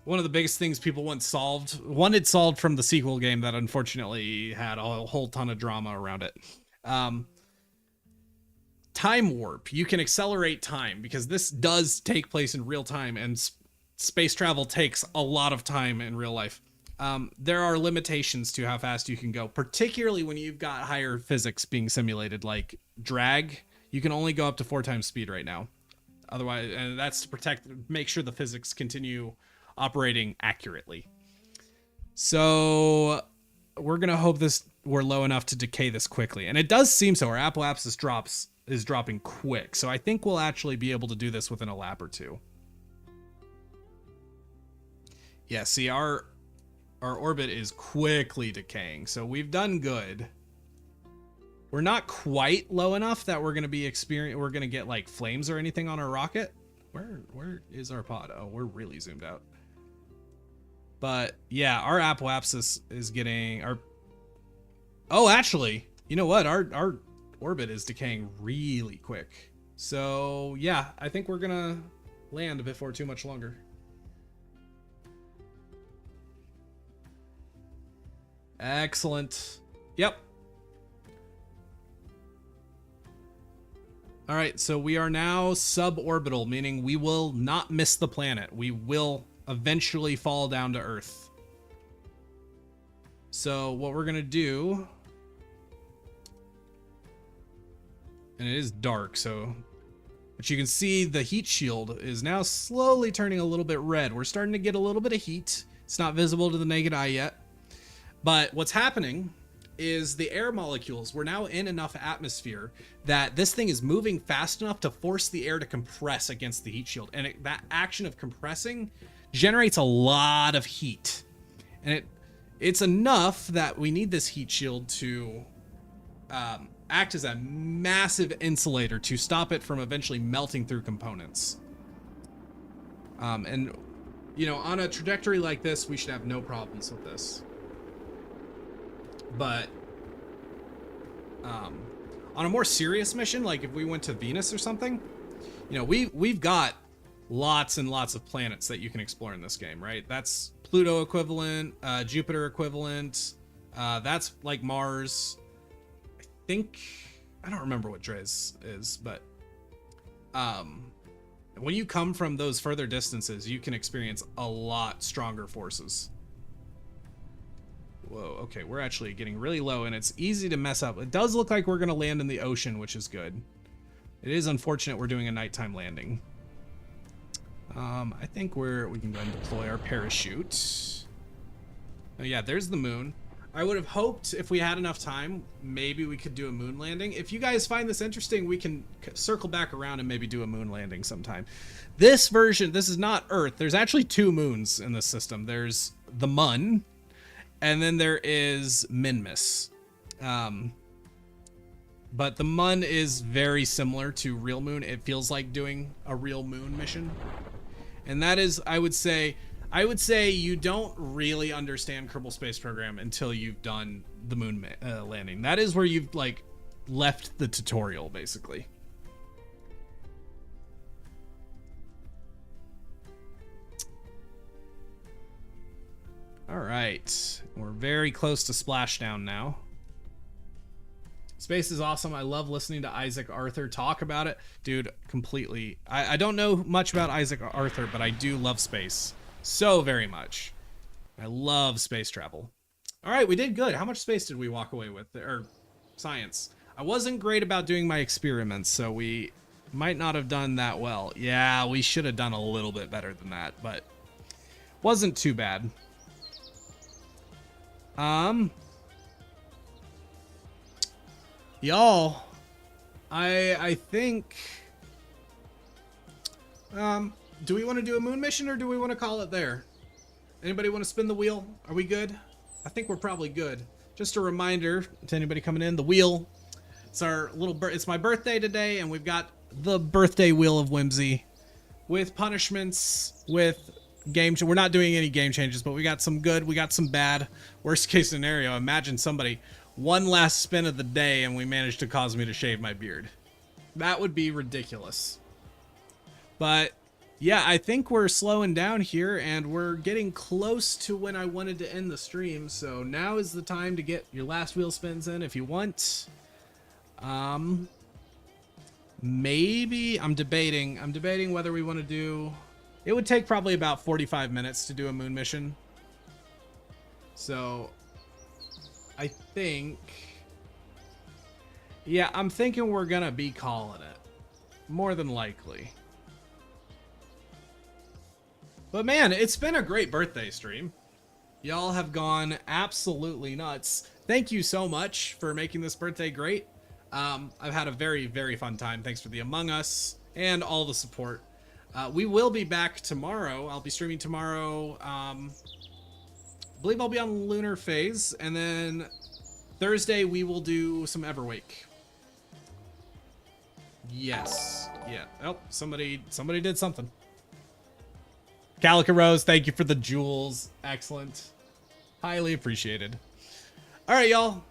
One of the biggest things people wanted solved from the sequel game that unfortunately had a whole ton of drama around it. Time warp. You can accelerate time because this does take place in real time, and space travel takes a lot of time in real life. There are limitations to how fast you can go, particularly when you've got higher physics being simulated, like drag. You can only go up to 4 times speed right now. Otherwise, and that's to make sure the physics continue operating accurately. So we're gonna hope we're low enough to decay this quickly, and it does seem so. Our apoapsis is dropping quick, so I think we'll actually be able to do this within a lap or two. Yeah, see, our orbit is quickly decaying, so we've done good. We're not quite low enough that we're gonna get like flames or anything on our rocket. Where is our pod? Oh, we're really zoomed out. But yeah, our apoapsis is getting oh, actually, you know what? Our orbit is decaying really quick. So yeah, I think we're gonna land before too much longer. Excellent. Yep. All right, so we are now suborbital, meaning we will not miss the planet. We will eventually fall down to Earth. So what we're gonna do, and it is dark, but you can see the heat shield is now slowly turning a little bit red. We're starting to get a little bit of heat. It's not visible to the naked eye yet. But what's happening is the air molecules, we're now in enough atmosphere that this thing is moving fast enough to force the air to compress against the heat shield. And that action of compressing generates a lot of heat. And it's enough that we need this heat shield to act as a massive insulator to stop it from eventually melting through components. And, you know, on a trajectory like this, we should have no problems with this. But on a more serious mission, like if we went to Venus or something, you know, we've got lots and lots of planets that you can explore in this game, right? That's Pluto equivalent, Jupiter equivalent. That's like Mars. I don't remember what Dres is, but when you come from those further distances, you can experience a lot stronger forces. Whoa, okay, we're actually getting really low, and it's easy to mess up. It does look like we're going to land in the ocean, which is good. It is unfortunate we're doing a nighttime landing. I think we can go ahead and deploy our parachute. Oh yeah, there's the moon. I would have hoped if we had enough time, maybe we could do a moon landing. If you guys find this interesting, we can circle back around and maybe do a moon landing sometime. This version, this is not Earth. There's actually 2 moons in this system. There's the Mun, and then there is Minmus. But the Mun is very similar to Real Moon. It feels like doing a real moon mission. And that is, I would say you don't really understand Kerbal Space Program until you've done the moon landing. That is where you've like left the tutorial, basically. All right, we're very close to splashdown now. Space is awesome. I love listening to Isaac Arthur talk about it. Dude, completely. I don't know much about Isaac Arthur, but I do love space so very much. I love space travel. All right, we did good. How much space did we walk away with? Or science. I wasn't great about doing my experiments, so we might not have done that well. Yeah, we should have done a little bit better than that, but wasn't too bad. Y'all, I think do we want to do a moon mission or do we want to call it there? Anybody want to spin the wheel? Are we good? I think we're probably good. Just a reminder to anybody coming in, the wheel. It's our little it's my birthday today, and we've got the birthday wheel of whimsy with punishments, with we're not doing any game changes, but we got some good, we got some bad. Worst case scenario, imagine somebody one last spin of the day and we managed to cause me to shave my beard. That would be ridiculous. But yeah, I think we're slowing down here and we're getting close to when I wanted to end the stream. So now is the time to get your last wheel spins in if you want. Maybe I'm debating whether we want to do, it would take probably about 45 minutes to do a moon mission. So I think, yeah, I'm thinking we're gonna be calling it more than likely. But man, it's been a great birthday stream. Y'all have gone absolutely nuts. Thank you so much for making this birthday great. I've had a very, very fun time. Thanks for the Among Us and all the support. We will be back tomorrow. I'll be streaming tomorrow. I believe I'll be on Lunar Phase, and then Thursday we will do some Everwake. Yes. Yeah. Oh, somebody did something. Calica Rose, thank you for the jewels. Excellent. Highly appreciated. All right, y'all.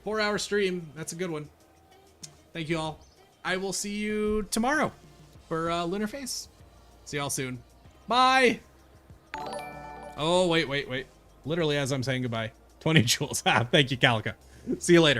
4-hour stream. That's a good one. Thank you all. I will see you tomorrow for Lunar Phase. See y'all soon. Bye. Oh, wait. Literally as I'm saying goodbye. 20 jewels. Thank you, Calica. See you later.